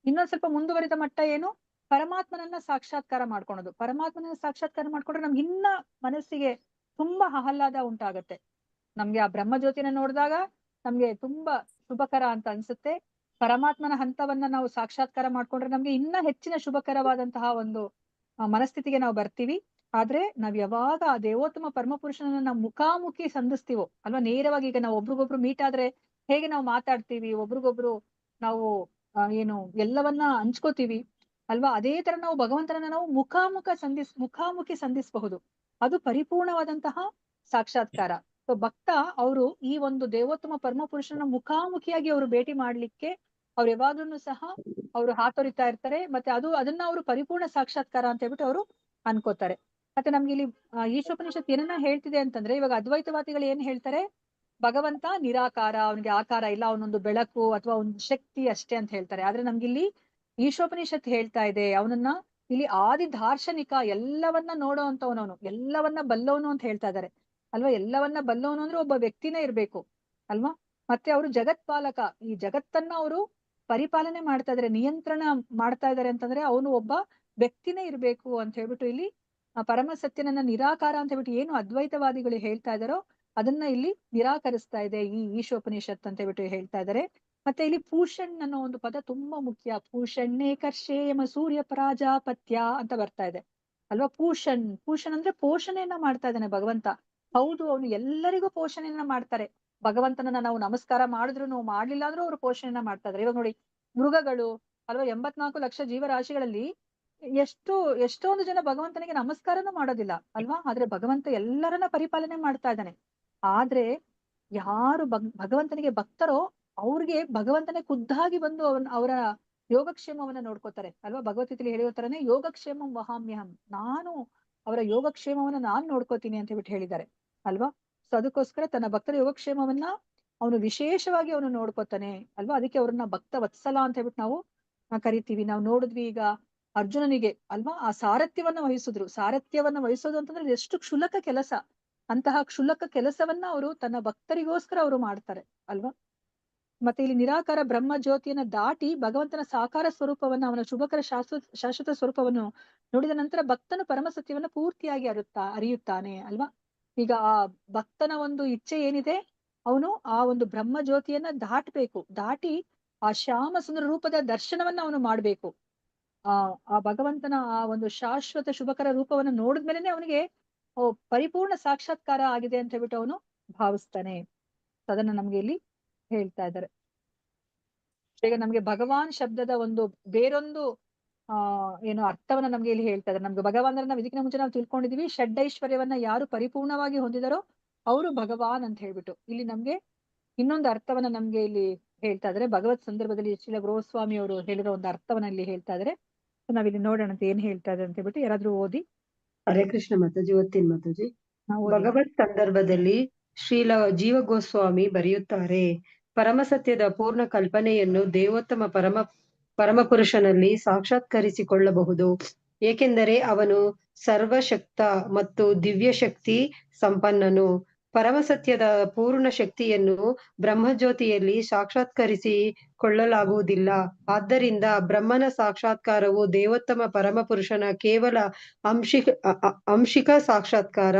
ಇನ್ನೊಂದ್ ಸ್ವಲ್ಪ ಮುಂದುವರಿದ ಮಟ್ಟ ಏನು, ಪರಮಾತ್ಮನನ್ನ ಸಾಕ್ಷಾತ್ಕಾರ ಮಾಡ್ಕೊಳೋದು. ಪರಮಾತ್ಮನನ್ನ ಸಾಕ್ಷಾತ್ಕಾರ ಮಾಡ್ಕೊಂಡ್ರೆ ನಮ್ಗೆ ಇನ್ನ ಮನಸ್ಸಿಗೆ ತುಂಬಾ ಆಹ್ಲಾದ ಉಂಟಾಗತ್ತೆ. ನಮ್ಗೆ ಆ ಬ್ರಹ್ಮಜ್ಯೋತಿನ ನೋಡಿದಾಗ ನಮ್ಗೆ ತುಂಬಾ ಶುಭಕರ ಅಂತ ಅನ್ಸುತ್ತೆ. ಪರಮಾತ್ಮನ ಹಂತವನ್ನ ನಾವು ಸಾಕ್ಷಾತ್ಕಾರ ಮಾಡ್ಕೊಂಡ್ರೆ ನಮ್ಗೆ ಇನ್ನ ಹೆಚ್ಚಿನ ಶುಭಕರವಾದಂತಹ ಒಂದು ಮನಸ್ಥಿತಿಗೆ ನಾವು ಬರ್ತೀವಿ. ಆದ್ರೆ ನಾವ್ ಯಾವಾಗ ಆ ದೇವೋತ್ತಮ ಪರಮಪುರುಷನನ್ನ ನಾವು ಮುಖಾಮುಖಿ ಸಂಧಿಸ್ತೀವೋ ಅಲ್ವಾ, ನೇರವಾಗಿ ಈಗ ನಾವು ಒಬ್ರಿಗೊಬ್ರು ಮೀಟ್ ಆದ್ರೆ ಹೇಗೆ ನಾವು ಮಾತಾಡ್ತೀವಿ, ಒಬ್ರಿಗೊಬ್ರು ನಾವು ಏನು ಎಲ್ಲವನ್ನ ಹಂಚ್ಕೋತೀವಿ, ಅಲ್ವಾ? ಅದೇ ತರ ನಾವು ಭಗವಂತನನ್ನ ನಾವು ಮುಖಾಮುಖಿ ಸಂಧಿಸಬಹುದು. ಅದು ಪರಿಪೂರ್ಣವಾದಂತಹ ಸಾಕ್ಷಾತ್ಕಾರ. ಸೊ ಭಕ್ತ ಅವರು ಈ ಒಂದು ದೇವೋತ್ತಮ ಪರಮ ಪುರುಷನ ಮುಖಾಮುಖಿಯಾಗಿ ಅವರು ಭೇಟಿ ಮಾಡ್ಲಿಕ್ಕೆ ಅವ್ರು ಯಾವಾಗ್ಲೂ ಸಹ ಅವರು ಹಾತೊರಿತಾ ಇರ್ತಾರೆ. ಮತ್ತೆ ಅದನ್ನ ಅವರು ಪರಿಪೂರ್ಣ ಸಾಕ್ಷಾತ್ಕಾರ ಅಂತ ಹೇಳ್ಬಿಟ್ಟು ಅವರು ಅನ್ಕೋತಾರೆ. ಮತ್ತೆ ನಮ್ಗೆ ಇಲ್ಲಿ ಈಶೋಪನಿಷತ್ ಏನನ್ನ ಹೇಳ್ತಿದೆ ಅಂತಂದ್ರೆ, ಇವಾಗ ಅದ್ವೈತವಾದಿಗಳು ಏನ್ ಹೇಳ್ತಾರೆ, ಭಗವಂತ ನಿರಾಕಾರ, ಅವನಿಗೆ ಆಕಾರ ಇಲ್ಲ, ಅವನೊಂದು ಬೆಳಕು ಅಥವಾ ಒಂದು ಶಕ್ತಿ ಅಷ್ಟೇ ಅಂತ ಹೇಳ್ತಾರೆ. ಆದ್ರೆ ನಮ್ಗಿಲ್ಲಿ ಈಶೋಪನಿಷತ್ ಹೇಳ್ತಾ ಇದೆ, ಅವನನ್ನ ಇಲ್ಲಿ ಆದಿ ದಾರ್ಶನಿಕ, ಎಲ್ಲವನ್ನ ನೋಡೋ ಅಂತವನವನು, ಎಲ್ಲವನ್ನ ಬಲ್ಲವನು ಅಂತ ಹೇಳ್ತಾ ಇದ್ದಾರೆ ಅಲ್ವಾ? ಎಲ್ಲವನ್ನ ಬಲ್ಲವನು ಅಂದ್ರೆ ಒಬ್ಬ ವ್ಯಕ್ತಿನೇ ಇರ್ಬೇಕು ಅಲ್ವಾ? ಮತ್ತೆ ಅವರು ಜಗತ್ಪಾಲಕ, ಈ ಜಗತ್ತನ್ನ ಅವರು ಪರಿಪಾಲನೆ ಮಾಡ್ತಾ ಇದಾರೆ, ನಿಯಂತ್ರಣ ಮಾಡ್ತಾ ಇದಾರೆ ಅಂತಂದ್ರೆ ಅವನು ಒಬ್ಬ ವ್ಯಕ್ತಿನೇ ಇರ್ಬೇಕು ಅಂತ ಹೇಳ್ಬಿಟ್ಟು ಇಲ್ಲಿ ಪರಮ ಸತ್ಯನನ್ನ ನಿರಾಕಾರ ಅಂತ ಹೇಳ್ಬಿಟ್ಟು ಏನು ಅದ್ವೈತವಾದಿಗಳು ಹೇಳ್ತಾ ಇದಾರೋ ಅದನ್ನ ಇಲ್ಲಿ ನಿರಾಕರಿಸ್ತಾ ಇದೆ ಈ ಈಶೋಪನಿಷತ್ ಅಂತ ಹೇಳ್ಬಿಟ್ಟು ಹೇಳ್ತಾ ಇದ್ದಾರೆ. ಮತ್ತೆ ಇಲ್ಲಿ ಪೂಷಣ್ ಅನ್ನೋ ಒಂದು ಪದ ತುಂಬಾ ಮುಖ್ಯ. ಪೂಷಣ್ಣೆ ಕರ್ಷೇಯಮ ಸೂರ್ಯ ಪ್ರಾಜಾಪತ್ಯ ಅಂತ ಬರ್ತಾ ಇದೆ ಅಲ್ವಾ? ಪೂಷಣ್ ಅಂದ್ರೆ ಪೋಷಣೆಯನ್ನ ಮಾಡ್ತಾ ಇದ್ದಾನೆ ಭಗವಂತ. ಹೌದು, ಅವನು ಎಲ್ಲರಿಗೂ ಪೋಷಣೆಯನ್ನ ಮಾಡ್ತಾರೆ. ಭಗವಂತನನ್ನ ನಾವು ನಮಸ್ಕಾರ ಮಾಡಿದ್ರು ಮಾಡ್ಲಿಲ್ಲ ಅಂದ್ರೂ ಅವ್ರು ಪೋಷಣೆಯನ್ನ ಮಾಡ್ತಾ ಇದಾರೆ. ಇವಾಗ ನೋಡಿ, ಮೃಗಗಳು ಅಲ್ವಾ, 84 ಲಕ್ಷ ಜೀವರಾಶಿಗಳಲ್ಲಿ ಎಷ್ಟೊಂದು ಜನ ಭಗವಂತನಿಗೆ ನಮಸ್ಕಾರನೂ ಮಾಡೋದಿಲ್ಲ ಅಲ್ವಾ? ಆದ್ರೆ ಭಗವಂತ ಎಲ್ಲರನ್ನ ಪರಿಪಾಲನೆ ಮಾಡ್ತಾ ಇದ್ದಾನೆ. ಆದ್ರೆ ಯಾರು ಭಗವಂತನಿಗೆ ಭಕ್ತರೋ ಅವ್ರಿಗೆ ಭಗವಂತನೇ ಖುದ್ದಾಗಿ ಬಂದು ಅವರ ಯೋಗಕ್ಷೇಮವನ್ನ ನೋಡ್ಕೋತಾರೆ ಅಲ್ವಾ? ಭಗವದ್ಗೀತೆಯಲ್ಲಿ ಹೇಳಿರೋ ತರನೇ ಯೋಗಕ್ಷೇಮಂ ವಹಾಮ್ಯಹಂ, ನಾನು ಅವರ ಯೋಗಕ್ಷೇಮವನ್ನ ನಾನ್ ನೋಡ್ಕೋತೀನಿ ಅಂತ ಹೇಳ್ಬಿಟ್ಟು ಹೇಳಿದ್ದಾರೆ ಅಲ್ವಾ? ಸೊ ಅದಕ್ಕೋಸ್ಕರ ತನ್ನ ಭಕ್ತರ ಯೋಗಕ್ಷೇಮವನ್ನ ಅವನು ವಿಶೇಷವಾಗಿ ಅವನು ನೋಡ್ಕೋತಾನೆ ಅಲ್ವಾ? ಅದಕ್ಕೆ ಅವ್ರನ್ನ ಭಕ್ತ ವತ್ಸಲ ಅಂತ ಹೇಳ್ಬಿಟ್ಟು ನಾವು ಕರಿತೀವಿ. ನಾವು ನೋಡಿದ್ವಿ ಈಗ ಅರ್ಜುನನಿಗೆ ಅಲ್ವಾ, ಆ ಸಾರಥ್ಯವನ್ನ ವಹಿಸೋದು ಅಂತಂದ್ರೆ ಎಷ್ಟು ಕ್ಷುಲ್ಲಕ ಕೆಲಸ. ಅಂತಹ ಕ್ಷುಲ್ಲಕ ಕೆಲಸವನ್ನ ಅವರು ತನ್ನ ಭಕ್ತರಿಗೋಸ್ಕರ ಅವರು ಮಾಡ್ತಾರೆ ಅಲ್ವಾ? ಮತ್ತೆ ಇಲ್ಲಿ ನಿರಾಕಾರ ಬ್ರಹ್ಮ ಜ್ಯೋತಿಯನ್ನ ದಾಟಿ ಭಗವಂತನ ಸಾಕಾರ ಸ್ವರೂಪವನ್ನ, ಅವನ ಶುಭಕರ ಶಾಶ್ವತ ಸ್ವರೂಪವನ್ನು ನೋಡಿದ ನಂತರ ಭಕ್ತನು ಪರಮ ಸತ್ಯವನ್ನ ಪೂರ್ತಿಯಾಗಿ ಅರಿಯುತ್ತಾನೆ ಅಲ್ವಾ? ಈಗ ಆ ಭಕ್ತನ ಒಂದು ಇಚ್ಛೆ ಏನಿದೆ, ಅವನು ಆ ಒಂದು ಬ್ರಹ್ಮ ಜ್ಯೋತಿಯನ್ನ ದಾಟಿ ಆ ಶ್ಯಾಮ ಸುಂದರ ರೂಪದ ದರ್ಶನವನ್ನ ಅವನು ಮಾಡ್ಬೇಕು. ಆ ಭಗವಂತನ ಆ ಒಂದು ಶಾಶ್ವತ ಶುಭಕರ ರೂಪವನ್ನು ನೋಡಿದ್ಮೇಲೆನೆ ಅವನಿಗೆ ಪರಿಪೂರ್ಣ ಸಾಕ್ಷಾತ್ಕಾರ ಆಗಿದೆ ಅಂತ ಹೇಳ್ಬಿಟ್ಟು ಅವನು ಭಾವಿಸ್ತಾನೆ. ಅದನ್ನ ನಮ್ಗೆ ಇಲ್ಲಿ ಹೇಳ್ತಾ ಇದ್ದಾರೆ. ಈಗ ನಮ್ಗೆ ಭಗವಾನ್ ಶಬ್ದದ ಒಂದು ಬೇರೊಂದು ಏನು ಅರ್ಥವನ್ನ ನಮ್ಗೆ ಇಲ್ಲಿ ಹೇಳ್ತಾ ಇದ್ದಾರೆ. ನಮ್ಗೆ ಭಗವಾನ್ ನಾವು ಇದಕ್ಕಿಂತ ಮುಂಚೆ ನಾವು ತಿಳ್ಕೊಂಡಿದೀವಿ, ಷಡ್ಐಶ್ವರ್ಯವನ್ನ ಯಾರು ಪರಿಪೂರ್ಣವಾಗಿ ಹೊಂದಿದಾರೋ ಅವರು ಭಗವಾನ್ ಅಂತ ಹೇಳ್ಬಿಟ್ಟು. ಇಲ್ಲಿ ನಮ್ಗೆ ಇನ್ನೊಂದು ಅರ್ಥವನ್ನ ನಮ್ಗೆ ಇಲ್ಲಿ ಹೇಳ್ತಾ ಇದ್ದಾರೆ. ಭಗವತ್ ಸಂದರ್ಭದಲ್ಲಿ ಶ್ರೀಲ ಗೋಸ್ವಾಮಿ ಅವರು ಹೇಳಿರೋ ಒಂದು ಅರ್ಥವನ್ನ ಇಲ್ಲಿ ಹೇಳ್ತಾ ಇದ್ದಾರೆ. ನಾವಿಲ್ಲಿ ನೋಡೋಣ ಅಂತ ಏನ್ ಹೇಳ್ತಾ ಇದ್ದಾರೆ ಅಂತ ಹೇಳ್ಬಿಟ್ಟು ಯಾರಾದ್ರೂ ಓದಿ. ಹರೇ ಕೃಷ್ಣ ಮಾತಾಜಿ, ಓದ್ತೀನಿ ಮಾತಾಜಿ. ಭಗವತ್ ಸಂದರ್ಭದಲ್ಲಿ ಶ್ರೀಲ ಜೀವ ಗೋಸ್ವಾಮಿ ಬರೆಯುತ್ತಾರೆ, ಪರಮಸತ್ಯದ ಪೂರ್ಣ ಕಲ್ಪನೆಯನ್ನು ದೇವೋತ್ತಮ ಪರಮಪುರುಷನಲ್ಲಿ ಸಾಕ್ಷಾತ್ಕರಿಸಿಕೊಳ್ಳಬಹುದು, ಏಕೆಂದರೆ ಅವನು ಸರ್ವಶಕ್ತ ಮತ್ತು ದಿವ್ಯ ಶಕ್ತಿ ಸಂಪನ್ನನು. ಪರಮಸತ್ಯದ ಪೂರ್ಣ ಶಕ್ತಿಯನ್ನು ಬ್ರಹ್ಮಜ್ಯೋತಿಯಲ್ಲಿ ಸಾಕ್ಷಾತ್ಕರಿಸಿಕೊಳ್ಳಲಾಗುವುದಿಲ್ಲ. ಆದ್ದರಿಂದ ಬ್ರಹ್ಮನ ಸಾಕ್ಷಾತ್ಕಾರವು ದೇವೋತ್ತಮ ಪರಮಪುರುಷನ ಕೇವಲ ಅಂಶಿಕ ಸಾಕ್ಷಾತ್ಕಾರ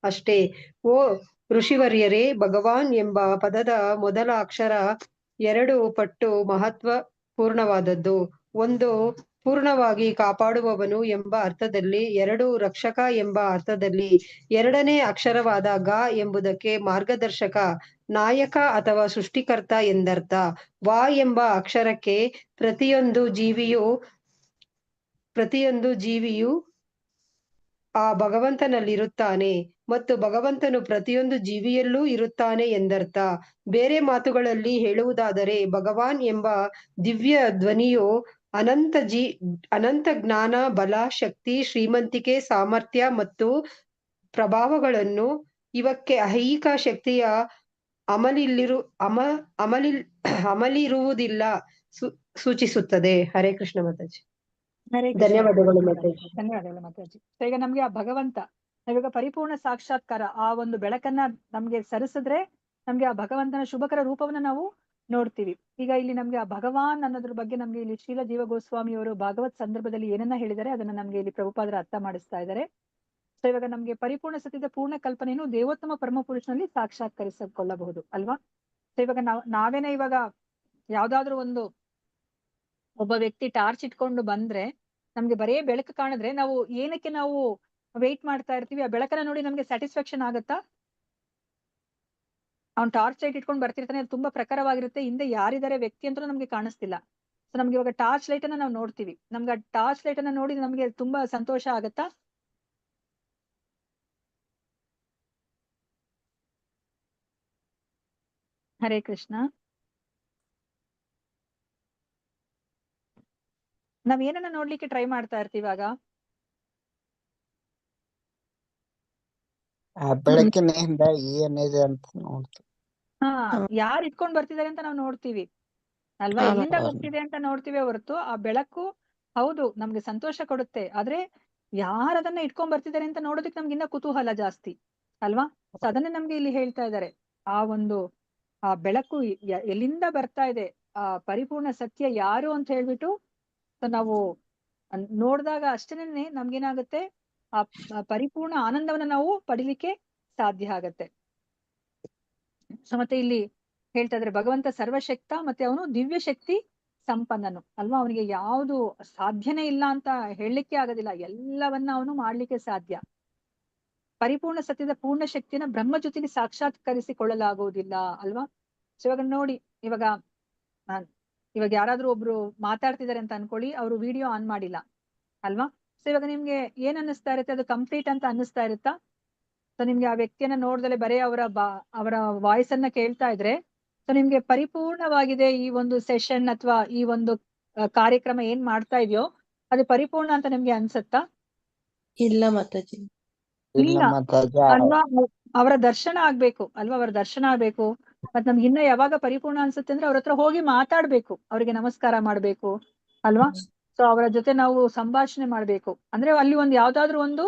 ಅಷ್ಟೇ. ಓ ಋಷಿವರ್ಯರೇ, ಭಗವಾನ್ ಎಂಬ ಪದದ ಮೊದಲ ಅಕ್ಷರ 2 ಪಟ್ಟು ಮಹತ್ವ ಪೂರ್ಣವಾದದ್ದು. ಒಂದು ಪೂರ್ಣವಾಗಿ ಕಾಪಾಡುವವನು ಎಂಬ ಅರ್ಥದಲ್ಲಿ, 2 ರಕ್ಷಕ ಎಂಬ ಅರ್ಥದಲ್ಲಿ. ಎರಡನೇ ಅಕ್ಷರವಾದ ಗ ಎಂಬುದಕ್ಕೆ ಮಾರ್ಗದರ್ಶಕ, ನಾಯಕ ಅಥವಾ ಸೃಷ್ಟಿಕರ್ತ ಎಂದರ್ಥ. ವ ಎಂಬ ಅಕ್ಷರಕ್ಕೆ ಪ್ರತಿಯೊಂದು ಜೀವಿಯು ಆ ಭಗವಂತನಲ್ಲಿರುತ್ತಾನೆ ಮತ್ತು ಭಗವಂತನು ಪ್ರತಿಯೊಂದು ಜೀವಿಯಲ್ಲೂ ಇರುತ್ತಾನೆ ಎಂದರ್ಥ. ಬೇರೆ ಮಾತುಗಳಲ್ಲಿ ಹೇಳುವುದಾದರೆ, ಭಗವಾನ್ ಎಂಬ ದಿವ್ಯ ಧ್ವನಿಯು ಅನಂತ ಜ್ಞಾನ, ಬಲ, ಶಕ್ತಿ, ಶ್ರೀಮಂತಿಕೆ, ಸಾಮರ್ಥ್ಯ ಮತ್ತು ಪ್ರಭಾವಗಳನ್ನು ಇವಕ್ಕೆ ಐಹಿಕ ಶಕ್ತಿಯ ಅಮಲಿರುವುದಿಲ್ಲ ಸೂಚಿಸುತ್ತದೆ. ಹರೇ ಕೃಷ್ಣ ಮಾತಾಜಿ. ಧನ್ಯವಾದಗಳು ಮಾತಾಜಿ. ಧನ್ಯವಾದಗಳು ಮಾತಾಜಿ. ಈಗ ನಮ್ಗೆ ಆ ಭಗವಂತ ನಾವೀಗ ಪರಿಪೂರ್ಣ ಸಾಕ್ಷಾತ್ಕಾರ, ಆ ಒಂದು ಬೆಳಕನ್ನ ನಮ್ಗೆ ಸರಿಸಿದ್ರೆ ನಮ್ಗೆ ಆ ಭಗವಂತನ ಶುಭಕರ ರೂಪವನ್ನ ನಾವು ನೋಡ್ತೀವಿ. ಈಗ ಇಲ್ಲಿ ನಮ್ಗೆ ಆ ಭಗವಾನ್ ಅನ್ನೋದ್ರ ಬಗ್ಗೆ ನಮ್ಗೆ ಇಲ್ಲಿ ಶ್ರೀಲ ಜೀವ ಗೋಸ್ವಾಮಿ ಅವರು ಭಾಗವತ್ ಸಂದರ್ಭದಲ್ಲಿ ಏನನ್ನ ಹೇಳಿದ್ದಾರೆ ಅದನ್ನ ನಮ್ಗೆ ಇಲ್ಲಿ ಪ್ರಭುಪಾದರ ಅರ್ಥ ಮಾಡಿಸ್ತಾ ಇದ್ದಾರೆ. ಸೊ ಇವಾಗ ನಮ್ಗೆ ಪರಿಪೂರ್ಣ ಸತ್ಯದ ಪೂರ್ಣ ಕಲ್ಪನೆಯನ್ನು ದೇವೋತ್ತಮ ಪರಮ ಪುರುಷನಲ್ಲಿ ಸಾಕ್ಷಾತ್ಕರಿಸಿಕೊಳ್ಳಬಹುದು ಅಲ್ವಾ? ಸೊ ಇವಾಗ ನಾವೇನೇ ಇವಾಗ ಯಾವ್ದಾದ್ರು ಒಬ್ಬ ವ್ಯಕ್ತಿ ಟಾರ್ಚ್ ಇಟ್ಕೊಂಡು ಬಂದ್ರೆ ನಮ್ಗೆ ಬರೇ ಬೆಳಕು ಕಾಣಿದ್ರೆ ನಾವು ಏನಕ್ಕೆ ನಾವು ವೆಯ್ಟ್ ಮಾಡ್ತಾ ಇರ್ತೀವಿ? ಆ ಬೆಳಕನ್ನ ನೋಡಿ ನಮ್ಗೆ ಸ್ಯಾಟಿಸ್ಫ್ಯಾಕ್ಷನ್ ಆಗತ್ತಾ? ಅವ್ನ್ ಟಾರ್ಚ್ ಲೈಟ್ ಇಟ್ಕೊಂಡು ಬರ್ತಿರ್ತಾನೆ, ಅದು ತುಂಬಾ ಪ್ರಖರವಾಗಿರುತ್ತೆ, ಹಿಂದೆ ಯಾರಿದ್ದಾರೆ ವ್ಯಕ್ತಿ ಅಂತ ನಮ್ಗೆ ಕಾಣಿಸ್ತಿಲ್ಲ. ಸೊ ನಮ್ಗೆ ಇವಾಗ ಟಾರ್ಚ್ ಲೈಟ್ ಅನ್ನ ನಾವು ನೋಡ್ತೀವಿ. ನಮ್ಗೆ ಟಾರ್ಚ್ ಲೈಟ್ ಅನ್ನ ನೋಡಿ ನಮ್ಗೆ ತುಂಬಾ ಸಂತೋಷ ಆಗತ್ತಾ? ಹರೇ ಕೃಷ್ಣ. ನಾವ್ ಏನನ್ನ ನೋಡ್ಲಿಕ್ಕೆ ಟ್ರೈ ಮಾಡ್ತಾ ಇರ್ತೀವಾಗ? ಆ ಬೆಳಕಿನಿಂದ ಏನಿದೆ ಅಂತ ನೋಡ್ತೀವಿ. ಹಾ, ಯಾರು ಇಟ್ಕೊಂಡ್ ಬರ್ತಿದಾರೆ ಅಂತ ನಾವು ನೋಡ್ತೀವಿ ಅಲ್ವಾ? ಎಲ್ಲಿಂದ ಬರ್ತಿದೆ ಅಂತ ನೋಡ್ತೀವಿ ಹೊರತು ಆ ಬೆಳಕು ಹೌದು ನಮ್ಗೆ ಸಂತೋಷ ಕೊಡುತ್ತೆ. ಆದ್ರೆ ಯಾರು ಅದನ್ನ ಇಟ್ಕೊಂಡ್ ಬರ್ತಿದಾರೆ ಅಂತ ನೋಡೋದಕ್ಕೆ ನಮ್ಗೆ ಇನ್ನ ಕುತೂಹಲ ಜಾಸ್ತಿ ಅಲ್ವಾ? ಸೊ ಅದನ್ನೇ ನಮ್ಗೆ ಇಲ್ಲಿ ಹೇಳ್ತಾ ಇದ್ದಾರೆ. ಆ ಬೆಳಕು ಎಲ್ಲಿಂದ ಬರ್ತಾ ಇದೆ, ಆ ಪರಿಪೂರ್ಣ ಸತ್ಯ ಯಾರು ಅಂತ ಹೇಳ್ಬಿಟ್ಟು ನಾವು ನೋಡಿದಾಗ ಅಷ್ಟೇನೆ ನಮ್ಗೇನಾಗುತ್ತೆ, ಆ ಪರಿಪೂರ್ಣ ಆನಂದವನ್ನ ನಾವು ಪಡಿಲಿಕ್ಕೆ ಸಾಧ್ಯ ಆಗತ್ತೆ. ಸೊ ಮತ್ತೆ ಇಲ್ಲಿ ಹೇಳ್ತಾ ಇದ್ರೆ ಭಗವಂತ ಸರ್ವಶಕ್ತ, ಮತ್ತೆ ಅವನು ದಿವ್ಯ ಶಕ್ತಿ ಸಂಪನ್ನನು ಅಲ್ವಾ? ಅವನಿಗೆ ಯಾವುದು ಸಾಧ್ಯನೇ ಇಲ್ಲ ಅಂತ ಹೇಳಲಿಕ್ಕೆ ಆಗೋದಿಲ್ಲ, ಎಲ್ಲವನ್ನ ಅವನು ಮಾಡ್ಲಿಕ್ಕೆ ಸಾಧ್ಯ. ಪರಿಪೂರ್ಣ ಸತ್ಯದ ಪೂರ್ಣ ಶಕ್ತಿಯನ್ನ ಬ್ರಹ್ಮ ಜೊತೆಲಿ ಸಾಕ್ಷಾತ್ಕರಿಸಿಕೊಳ್ಳಲಾಗುವುದಿಲ್ಲ ಅಲ್ವಾ? ಸೊ ಇವಾಗ ನೋಡಿ, ಇವಾಗ ಯಾರಾದ್ರೂ ಒಬ್ರು ಮಾತಾಡ್ತಿದಾರೆ ಅಂತ ಅನ್ಕೊಳ್ಳಿ, ಅವರು ವಿಡಿಯೋ ಆನ್ ಮಾಡಿಲ್ಲ ಅಲ್ವಾ? ಸೊ ಇವಾಗ ನಿಮ್ಗೆ ಏನ್ ಅನ್ನಿಸ್ತಾ ಇರುತ್ತೆ? ಅದು ಕಂಪ್ಲೀಟ್ ಅಂತ ಅನ್ನಿಸ್ತಾ ಇರುತ್ತಾ? ಸೊ ನಿಮ್ಗೆ ಆ ವ್ಯಕ್ತಿಯನ್ನ ನೋಡ್ದಲೆ ಬರೀ ಅವರ ವಾಯ್ಸ್ ಅನ್ನ ಕೇಳ್ತಾ ಇದ್ರೆ ಸೊ ನಿಮ್ಗೆ ಪರಿಪೂರ್ಣವಾಗಿದೆ ಈ ಒಂದು ಸೆಷನ್ ಅಥವಾ ಈ ಒಂದು ಕಾರ್ಯಕ್ರಮ ಏನ್ ಮಾಡ್ತಾ ಇದೆಯೋ ಅದು ಪರಿಪೂರ್ಣ ಅಂತ ನಿಮ್ಗೆ ಅನ್ಸತ್ತಾ? ಇಲ್ಲ ಮಾತಾಜಿ. ಇಲ್ಲ ಮಾತಾಜಿ. ಅಲ್ವಾ? ಅವರ ದರ್ಶನ ಆಗ್ಬೇಕು ಅಲ್ವಾ? ಅವರ ದರ್ಶನ ಆಗ್ಬೇಕು. ಮತ್ ನಮ್ಗೆ ಇನ್ನ ಯಾವಾಗ ಪರಿಪೂರ್ಣ ಅನ್ಸುತ್ತೆ ಅಂದ್ರೆ ಅವ್ರ ಹತ್ರ ಹೋಗಿ ಮಾತಾಡ್ಬೇಕು, ಅವ್ರಿಗೆ ನಮಸ್ಕಾರ ಮಾಡ್ಬೇಕು ಅಲ್ವಾ? ಸೊ ಅವರ ಜೊತೆ ನಾವು ಸಂಭಾಷಣೆ ಮಾಡ್ಬೇಕು. ಅಂದ್ರೆ ಅಲ್ಲಿ ಒಂದು ಯಾವ್ದಾದ್ರು ಒಂದು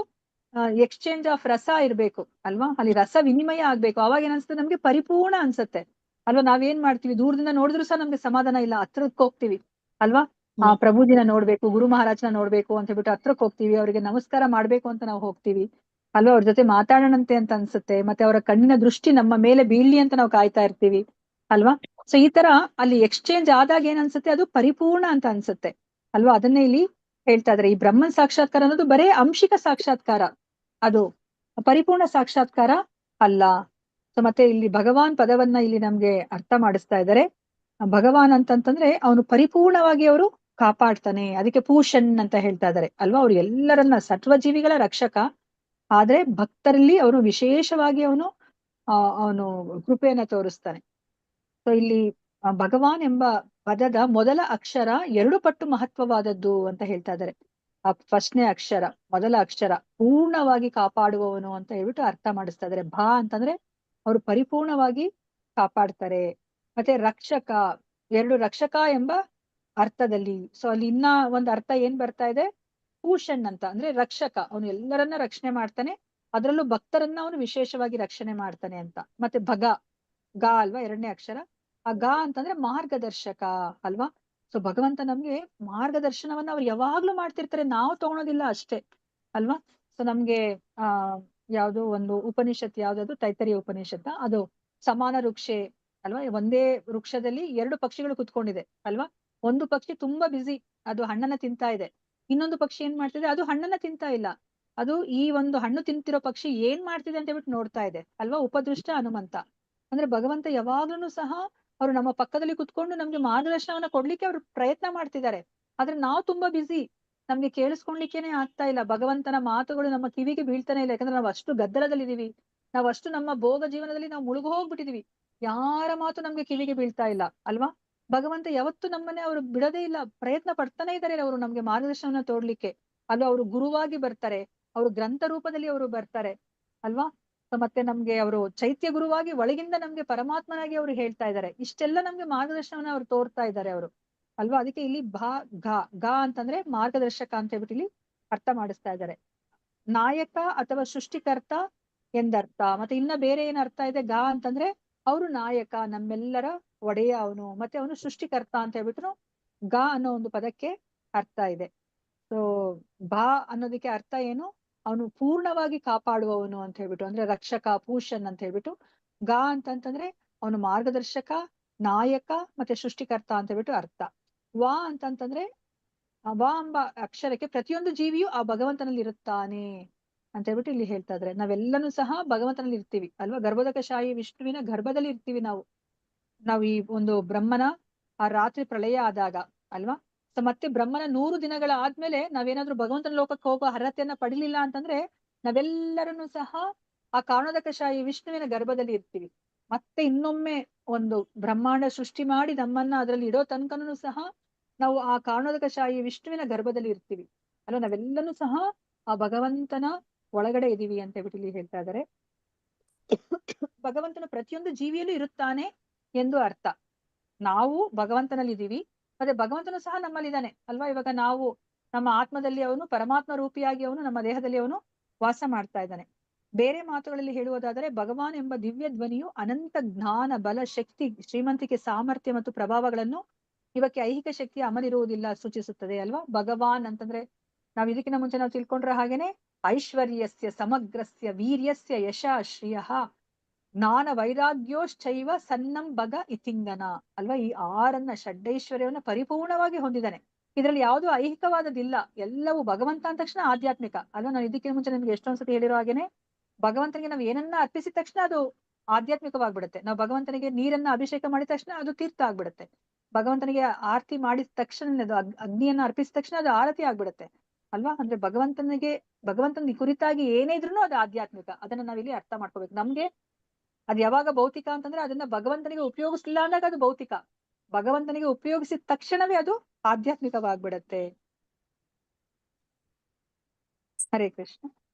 ಎಕ್ಸ್ಚೇಂಜ್ ಆಫ್ ರಸ ಇರ್ಬೇಕು ಅಲ್ವಾ? ಅಲ್ಲಿ ರಸ ವಿನಿಮಯ ಆಗ್ಬೇಕು. ಅವಾಗ ಏನ್ಸುತ್ತೆ, ನಮ್ಗೆ ಪರಿಪೂರ್ಣ ಅನ್ಸುತ್ತೆ ಅಲ್ವಾ? ನಾವೇನ್ ಮಾಡ್ತೀವಿ, ದೂರದಿಂದ ನೋಡಿದ್ರು ಸಹ ನಮ್ಗೆ ಸಮಾಧಾನ ಇಲ್ಲ, ಹತ್ರಕ್ಕೆ ಹೋಗ್ತೀವಿ ಅಲ್ವಾ? ಆ ಪ್ರಭುಜಿನ ನೋಡ್ಬೇಕು, ಗುರು ಮಹಾರಾಜನ ನೋಡ್ಬೇಕು ಅಂತ ಹೇಳ್ಬಿಟ್ಟು ಹತ್ರಕ್ಕೆ ಹೋಗ್ತೀವಿ, ಅವ್ರಿಗೆ ನಮಸ್ಕಾರ ಮಾಡ್ಬೇಕು ಅಂತ ನಾವು ಹೋಗ್ತೀವಿ ಅಲ್ವಾ? ಅವ್ರ ಜೊತೆ ಮಾತಾಡೋಣಂತೆ ಅಂತ ಅನ್ಸುತ್ತೆ. ಮತ್ತೆ ಅವರ ಕಣ್ಣಿನ ದೃಷ್ಟಿ ನಮ್ಮ ಮೇಲೆ ಬೀಳ್ಲಿ ಅಂತ ನಾವು ಕಾಯ್ತಾ ಇರ್ತೀವಿ ಅಲ್ವಾ? ಸೊ ಈ ತರ ಅಲ್ಲಿ ಎಕ್ಸ್ಚೇಂಜ್ ಆದಾಗ ಏನ್ ಅನ್ಸುತ್ತೆ, ಅದು ಪರಿಪೂರ್ಣ ಅಂತ ಅನ್ಸುತ್ತೆ ಅಲ್ವಾ? ಅದನ್ನೇ ಇಲ್ಲಿ ಹೇಳ್ತಾ ಇದ್ರೆ, ಈ ಬ್ರಹ್ಮನ್ ಸಾಕ್ಷಾತ್ಕಾರ ಅನ್ನೋದು ಬರೇ ಅಂಶಿಕ ಸಾಕ್ಷಾತ್ಕಾರ, ಅದು ಪರಿಪೂರ್ಣ ಸಾಕ್ಷಾತ್ಕಾರ ಅಲ್ಲ. ಸೊ ಮತ್ತೆ ಇಲ್ಲಿ ಭಗವಾನ್ ಪದವನ್ನ ಇಲ್ಲಿ ನಮ್ಗೆ ಅರ್ಥ ಮಾಡಿಸ್ತಾ ಇದ್ದಾರೆ. ಭಗವಾನ್ ಅಂತಂತಂದ್ರೆ ಅವನು ಪರಿಪೂರ್ಣವಾಗಿ ಅವರು ಕಾಪಾಡ್ತಾನೆ, ಅದಕ್ಕೆ ಪೂಷನ್ ಅಂತ ಹೇಳ್ತಾ ಇದ್ದಾರೆ ಅಲ್ವಾ? ಅವ್ರು ಎಲ್ಲರನ್ನ ಸತ್ವಜೀವಿಗಳ ರಕ್ಷಕ, ಆದ್ರೆ ಭಕ್ತರಲ್ಲಿ ಅವನು ವಿಶೇಷವಾಗಿ ಅವನು ಕೃಪೆಯನ್ನ ತೋರಿಸ್ತಾನೆ. ಸೊ ಇಲ್ಲಿ ಭಗವಾನ್ ಎಂಬ ಪದದ ಮೊದಲ ಅಕ್ಷರ 2 ಪಟ್ಟು ಮಹತ್ವವಾದದ್ದು ಅಂತ ಹೇಳ್ತಾ ಇದ್ದಾರೆ. ಆ ಫಸ್ಟ್ನೇ ಅಕ್ಷರ, ಮೊದಲ ಅಕ್ಷರ ಪೂರ್ಣವಾಗಿ ಕಾಪಾಡುವವನು ಅಂತ ಹೇಳ್ಬಿಟ್ಟು ಅರ್ಥ ಮಾಡಿಸ್ತಾ ಇದ್ದಾರೆ. ಭಾ ಅಂತಂದ್ರೆ ಅವರು ಪರಿಪೂರ್ಣವಾಗಿ ಕಾಪಾಡ್ತಾರೆ. ಮತ್ತೆ ರಕ್ಷಕ, 2 ರಕ್ಷಕ ಎಂಬ ಅರ್ಥದಲ್ಲಿ. ಸೊ ಅಲ್ಲಿ ಇನ್ನ ಒಂದು ಅರ್ಥ ಏನ್ ಬರ್ತಾ ಇದೆ, ಪೂಷಣ್ ಅಂತ ಅಂದ್ರೆ ರಕ್ಷಕ, ಅವನು ಎಲ್ಲರನ್ನ ರಕ್ಷಣೆ ಮಾಡ್ತಾನೆ, ಅದರಲ್ಲೂ ಭಕ್ತರನ್ನ ಅವನು ವಿಶೇಷವಾಗಿ ರಕ್ಷಣೆ ಮಾಡ್ತಾನೆ ಅಂತ. ಮತ್ತೆ ಗಾ ಅಲ್ವಾ 2ನೇ ಅಕ್ಷರ. ಆ ಗಾ ಅಂತಂದ್ರೆ ಮಾರ್ಗದರ್ಶಕ ಅಲ್ವಾ? ಸೊ ಭಗವಂತ ನಮ್ಗೆ ಮಾರ್ಗದರ್ಶನವನ್ನ ಅವ್ರು ಯಾವಾಗ್ಲೂ ಮಾಡ್ತಿರ್ತಾರೆ, ನಾವು ತಗೊಳೋದಿಲ್ಲ ಅಷ್ಟೇ ಅಲ್ವಾ? ಸೊ ನಮ್ಗೆ ಯಾವ್ದೋ ಒಂದು ಉಪನಿಷತ್, ಯಾವ್ದದು ತೈತರಿಯ ಉಪನಿಷತ್, ಅದು ಸಮಾನ ವೃಕ್ಷೆ ಅಲ್ವಾ? ಒಂದೇ ವೃಕ್ಷದಲ್ಲಿ 2 ಪಕ್ಷಿಗಳು ಕುತ್ಕೊಂಡಿದೆ ಅಲ್ವಾ? ಒಂದು ಪಕ್ಷಿ ತುಂಬಾ ಬಿಸಿ, ಅದು ಹಣ್ಣನ್ನ ತಿಂತಾ ಇದೆ. ಇನ್ನೊಂದು ಪಕ್ಷಿ ಏನ್ ಮಾಡ್ತಿದೆ, ಅದು ಹಣ್ಣನ್ನ ತಿಂತಾ ಇಲ್ಲ, ಅದು ಈ ಒಂದು ಹಣ್ಣು ತಿಂತಿರೋ ಪಕ್ಷಿ ಏನ್ ಮಾಡ್ತಿದೆ ಅಂತ ಹೇಳ್ಬಿಟ್ಟು ನೋಡ್ತಾ ಇದೆ ಅಲ್ವಾ? ಉಪದೃಷ್ಟ ಹನುಮಂತ. ಅಂದ್ರೆ ಭಗವಂತ ಯಾವಾಗ್ಲೂ ಸಹ ಅವರು ನಮ್ಮ ಪಕ್ಕದಲ್ಲಿ ಕುತ್ಕೊಂಡು ನಮ್ಗೆ ಮಾರ್ಗದರ್ಶನವನ್ನ ಕೊಡ್ಲಿಕ್ಕೆ ಅವ್ರು ಪ್ರಯತ್ನ ಮಾಡ್ತಿದ್ದಾರೆ. ಆದ್ರೆ ನಾವು ತುಂಬಾ ಬಿಸಿ, ನಮ್ಗೆ ಕೇಳಿಸ್ಕೊಳ್ಲಿಕ್ಕೇನೆ ಆಗ್ತಾ ಇಲ್ಲ, ಭಗವಂತನ ಮಾತುಗಳು ನಮ್ಮ ಕಿವಿಗೆ ಬೀಳ್ತಾನೆ ಇಲ್ಲ. ಯಾಕಂದ್ರೆ ನಾವು ಅಷ್ಟು ಗದ್ದಲದಲ್ಲಿ ಇದೀವಿ, ನಾವು ಅಷ್ಟು ನಮ್ಮ ಭೋಗ ಜೀವನದಲ್ಲಿ ನಾವು ಮುಳುಗು ಹೋಗ್ಬಿಟ್ಟಿದೀವಿ, ಯಾರ ಮಾತು ನಮ್ಗೆ ಕಿವಿಗೆ ಬೀಳ್ತಾ ಇಲ್ಲ ಅಲ್ವಾ? ಭಗವಂತ ಯಾವತ್ತು ನಮ್ಮನ್ನೇ ಅವರು ಬಿಡದೇ ಇಲ್ಲ, ಪ್ರಯತ್ನ ಪಡ್ತಾನೆ ಇದ್ದಾರೆ ಅವರು ನಮ್ಗೆ ಮಾರ್ಗದರ್ಶನವನ್ನ ತೋಡ್ಲಿಕ್ಕೆ ಅಲ್ವಾ? ಅವರು ಗುರುವಾಗಿ ಬರ್ತಾರೆ, ಅವರು ಗ್ರಂಥ ರೂಪದಲ್ಲಿ ಅವರು ಬರ್ತಾರೆ ಅಲ್ವಾ? ಮತ್ತೆ ನಮ್ಗೆ ಅವರು ಚೈತ್ಯ ಗುರುವಾಗಿ ಒಳಗಿಂದ ನಮ್ಗೆ ಪರಮಾತ್ಮನಾಗಿ ಅವರು ಹೇಳ್ತಾ ಇದ್ದಾರೆ. ಇಷ್ಟೆಲ್ಲ ನಮ್ಗೆ ಮಾರ್ಗದರ್ಶನವನ್ನ ಅವ್ರು ತೋರ್ತಾ ಇದ್ದಾರೆ ಅವರು ಅಲ್ವಾ? ಅದಕ್ಕೆ ಇಲ್ಲಿ ಗಾ ಅಂತಂದ್ರೆ ಮಾರ್ಗದರ್ಶಕ ಅಂತ ಹೇಳ್ಬಿಟ್ಟು ಇಲ್ಲಿ ಅರ್ಥ ಮಾಡಿಸ್ತಾ ಇದ್ದಾರೆ. ನಾಯಕ ಅಥವಾ ಸೃಷ್ಟಿಕರ್ತ ಎಂದರ್ಥ. ಮತ್ತೆ ಇನ್ನ ಬೇರೆ ಏನ್ ಅರ್ಥ ಇದೆ, ಗಾ ಅಂತಂದ್ರೆ ಅವರು ನಾಯಕ, ನಮ್ಮೆಲ್ಲರ ಒಡೆಯ ಅವನು, ಮತ್ತೆ ಅವನು ಸೃಷ್ಟಿಕರ್ತ ಅಂತ ಹೇಳ್ಬಿಟ್ಟು ಗಾ ಅನ್ನೋ ಒಂದು ಪದಕ್ಕೆ ಅರ್ಥ ಇದೆ. ಸೊ ಬಾ ಅನ್ನೋದಕ್ಕೆ ಅರ್ಥ ಏನು, ಅವನು ಪೂರ್ಣವಾಗಿ ಕಾಪಾಡುವವನು ಅಂತ ಹೇಳ್ಬಿಟ್ಟು, ಅಂದ್ರೆ ರಕ್ಷಕ, ಪೂಷನ್ ಅಂತ ಹೇಳ್ಬಿಟ್ಟು. ಗಾ ಅಂತಂತಂದ್ರೆ ಅವನು ಮಾರ್ಗದರ್ಶಕ, ನಾಯಕ, ಮತ್ತೆ ಸೃಷ್ಟಿಕರ್ತ ಅಂತ ಹೇಳ್ಬಿಟ್ಟು ಅರ್ಥ. ವಾ ಅಂತಂತಂದ್ರೆ ವಾ ಎಂಬ ಅಕ್ಷರಕ್ಕೆ ಪ್ರತಿಯೊಂದು ಜೀವಿಯು ಆ ಭಗವಂತನಲ್ಲಿ ಇರುತ್ತಾನೆ ಅಂತ ಹೇಳ್ಬಿಟ್ಟು ಇಲ್ಲಿ ಹೇಳ್ತಾ ಇದ್ರೆ, ನಾವೆಲ್ಲನೂ ಸಹ ಭಗವಂತನಲ್ಲಿ ಇರ್ತೀವಿ ಅಲ್ವಾ? ಗರ್ಭೋದಕಶಾಹಿ ವಿಷ್ಣುವಿನ ಗರ್ಭದಲ್ಲಿ ಇರ್ತೀವಿ ನಾವು ಈ ಒಂದು ಬ್ರಹ್ಮನ ಆ ರಾತ್ರಿ ಪ್ರಳಯ ಆದಾಗ ಅಲ್ವಾ. ಸೊ ಮತ್ತೆ ಬ್ರಹ್ಮನ 100 ದಿನಗಳ ಆದ್ಮೇಲೆ ನಾವೇನಾದ್ರೂ ಭಗವಂತನ ಲೋಕಕ್ಕೆ ಹೋಗೋ ಅರ್ಹತೆಯನ್ನ ಪಡಿಲಿಲ್ಲ ಅಂತಂದ್ರೆ ನಾವೆಲ್ಲರನ್ನು ಸಹ ಆ ಕಾರಣೋದಕಶಾಹಿ ವಿಷ್ಣುವಿನ ಗರ್ಭದಲ್ಲಿ ಇರ್ತೀವಿ. ಮತ್ತೆ ಇನ್ನೊಮ್ಮೆ ಒಂದು ಬ್ರಹ್ಮಾಂಡ ಸೃಷ್ಟಿ ಮಾಡಿ ನಮ್ಮನ್ನ ಅದರಲ್ಲಿ ಇಡೋ ತನಕನೂ ಸಹ ನಾವು ಆ ಕಾರಣೋದಕಶಾಹಿ ವಿಷ್ಣುವಿನ ಗರ್ಭದಲ್ಲಿ ಇರ್ತೀವಿ ಅಲ್ವಾ. ನಾವೆಲ್ಲನೂ ಸಹ ಆ ಭಗವಂತನ ಒಳಗಡೆ ಇದೀವಿ ಅಂತ ಹೇಳ್ಬಿಟ್ಟು ಇಲ್ಲಿ ಹೇಳ್ತಾ ಇದ್ದಾರೆ. ಭಗವಂತನು ಪ್ರತಿಯೊಂದು ಜೀವಿಯಲ್ಲೂ ಇರುತ್ತಾನೆ ಎಂದು ಅರ್ಥ. ನಾವು ಭಗವಂತನಲ್ಲಿ ಇದೀವಿ, ಮತ್ತೆ ಭಗವಂತನು ಸಹ ನಮ್ಮಲ್ಲಿದ್ದಾನೆ ಅಲ್ವಾ. ಇವಾಗ ನಾವು ನಮ್ಮ ಆತ್ಮದಲ್ಲಿ ಅವನು ಪರಮಾತ್ಮ ರೂಪಿಯಾಗಿ ಅವನು ನಮ್ಮ ದೇಹದಲ್ಲಿ ಅವನು ವಾಸ ಮಾಡ್ತಾ ಇದ್ದಾನೆ. ಬೇರೆ ಮಾತುಗಳಲ್ಲಿ ಹೇಳುವುದಾದರೆ ಭಗವಾನ್ ಎಂಬ ದಿವ್ಯ ಧ್ವನಿಯು ಅನಂತ ಜ್ಞಾನ, ಬಲ, ಶಕ್ತಿ, ಶ್ರೀಮಂತಿಕೆ, ಸಾಮರ್ಥ್ಯ ಮತ್ತು ಪ್ರಭಾವಗಳನ್ನು ಇವಕ್ಕೆ ಐಹಿಕ ಶಕ್ತಿಯ ಅಮಲಿರುವುದಿಲ್ಲ ಸೂಚಿಸುತ್ತದೆ ಅಲ್ವಾ. ಭಗವಾನ್ ಅಂತಂದ್ರೆ ನಾವ್ ಇದಕ್ಕಿಂತ ಮುಂಚೆ ನಾವು ತಿಳ್ಕೊಂಡ್ರೆ ಹಾಗೇನೆ ಐಶ್ವರ್ಯಸ್ಯ, ಸಮಗ್ರಸ್ಯ, ವೀರ್ಯಸ್ಯ, ಯಶ, ಶ್ರಿಯ, ಜ್ಞಾನ, ವೈರಾಗ್ಯೋಶ್ಚೈವ ಸನ್ನಂ ಬಗ ಇತಿಂಗನ ಅಲ್ವಾ. ಈ 6 ಷಡ್ಡೈಶ್ವರ್ಯವನ್ನ ಪರಿಪೂರ್ಣವಾಗಿ ಹೊಂದಿದ್ದಾನೆ. ಇದ್ರಲ್ಲಿ ಯಾವುದು ಐಹಿಕವಾದದಿಲ್ಲ, ಎಲ್ಲವೂ ಭಗವಂತ ಅಂದ ತಕ್ಷಣ ಆಧ್ಯಾತ್ಮಿಕ ಅಲ್ವಾ. ನಾನು ಇದಕ್ಕಿಂತ ಮುಂಚೆ ನಿಮ್ಗೆ ಎಷ್ಟೊಂದ್ಸತಿ ಹೇಳಿರೋ ಹಾಗೇನೆ ಭಗವಂತನಿಗೆ ನಾವು ಏನನ್ನ ಅರ್ಪಿಸಿದ ತಕ್ಷಣ ಅದು ಆಧ್ಯಾತ್ಮಿಕವಾಗ್ಬಿಡುತ್ತೆ. ನಾವು ಭಗವಂತನಿಗೆ ನೀರನ್ನ ಅಭಿಷೇಕ ಮಾಡಿದ ತಕ್ಷಣ ಅದು ತೀರ್ಥ ಆಗ್ಬಿಡುತ್ತೆ. ಭಗವಂತನಿಗೆ ಆರತಿ ಮಾಡಿದ ತಕ್ಷಣ ಅದು ಅಗ್ನಿಯನ್ನ ಅರ್ಪಿಸಿದ ತಕ್ಷಣ ಅದು ಆರತಿ ಆಗ್ಬಿಡುತ್ತೆ ಅಲ್ವಾ. ಅಂದ್ರೆ ಭಗವಂತನ ಕುರಿತಾಗಿ ಏನೇ ಇದ್ರೂ ಅದು ಆಧ್ಯಾತ್ಮಿಕ. ಅದನ್ನ ನಾವಿಲ್ಲಿ ಅರ್ಥ ಮಾಡ್ಕೋಬೇಕು. ನಮ್ಗೆ ಅದ್ ಯಾವಾಗ ಭೌತಿಕ ಅಂತಂದ್ರೆ ಅದನ್ನ ಭಗವಂತನಿಗೆ ಉಪಯೋಗಿಸ್ಲಿಲ್ಲ ಅಂದಾಗ ಅದು ಭೌತಿಕ. ಭಗವಂತನಿಗೆ ಉಪಯೋಗಿಸಿದ ತಕ್ಷಣವೇ ಅದು ಆಧ್ಯಾತ್ಮಿಕವಾಗ್ಬಿಡತ್ತೆ. ಹರೇ ಕೃಷ್ಣ.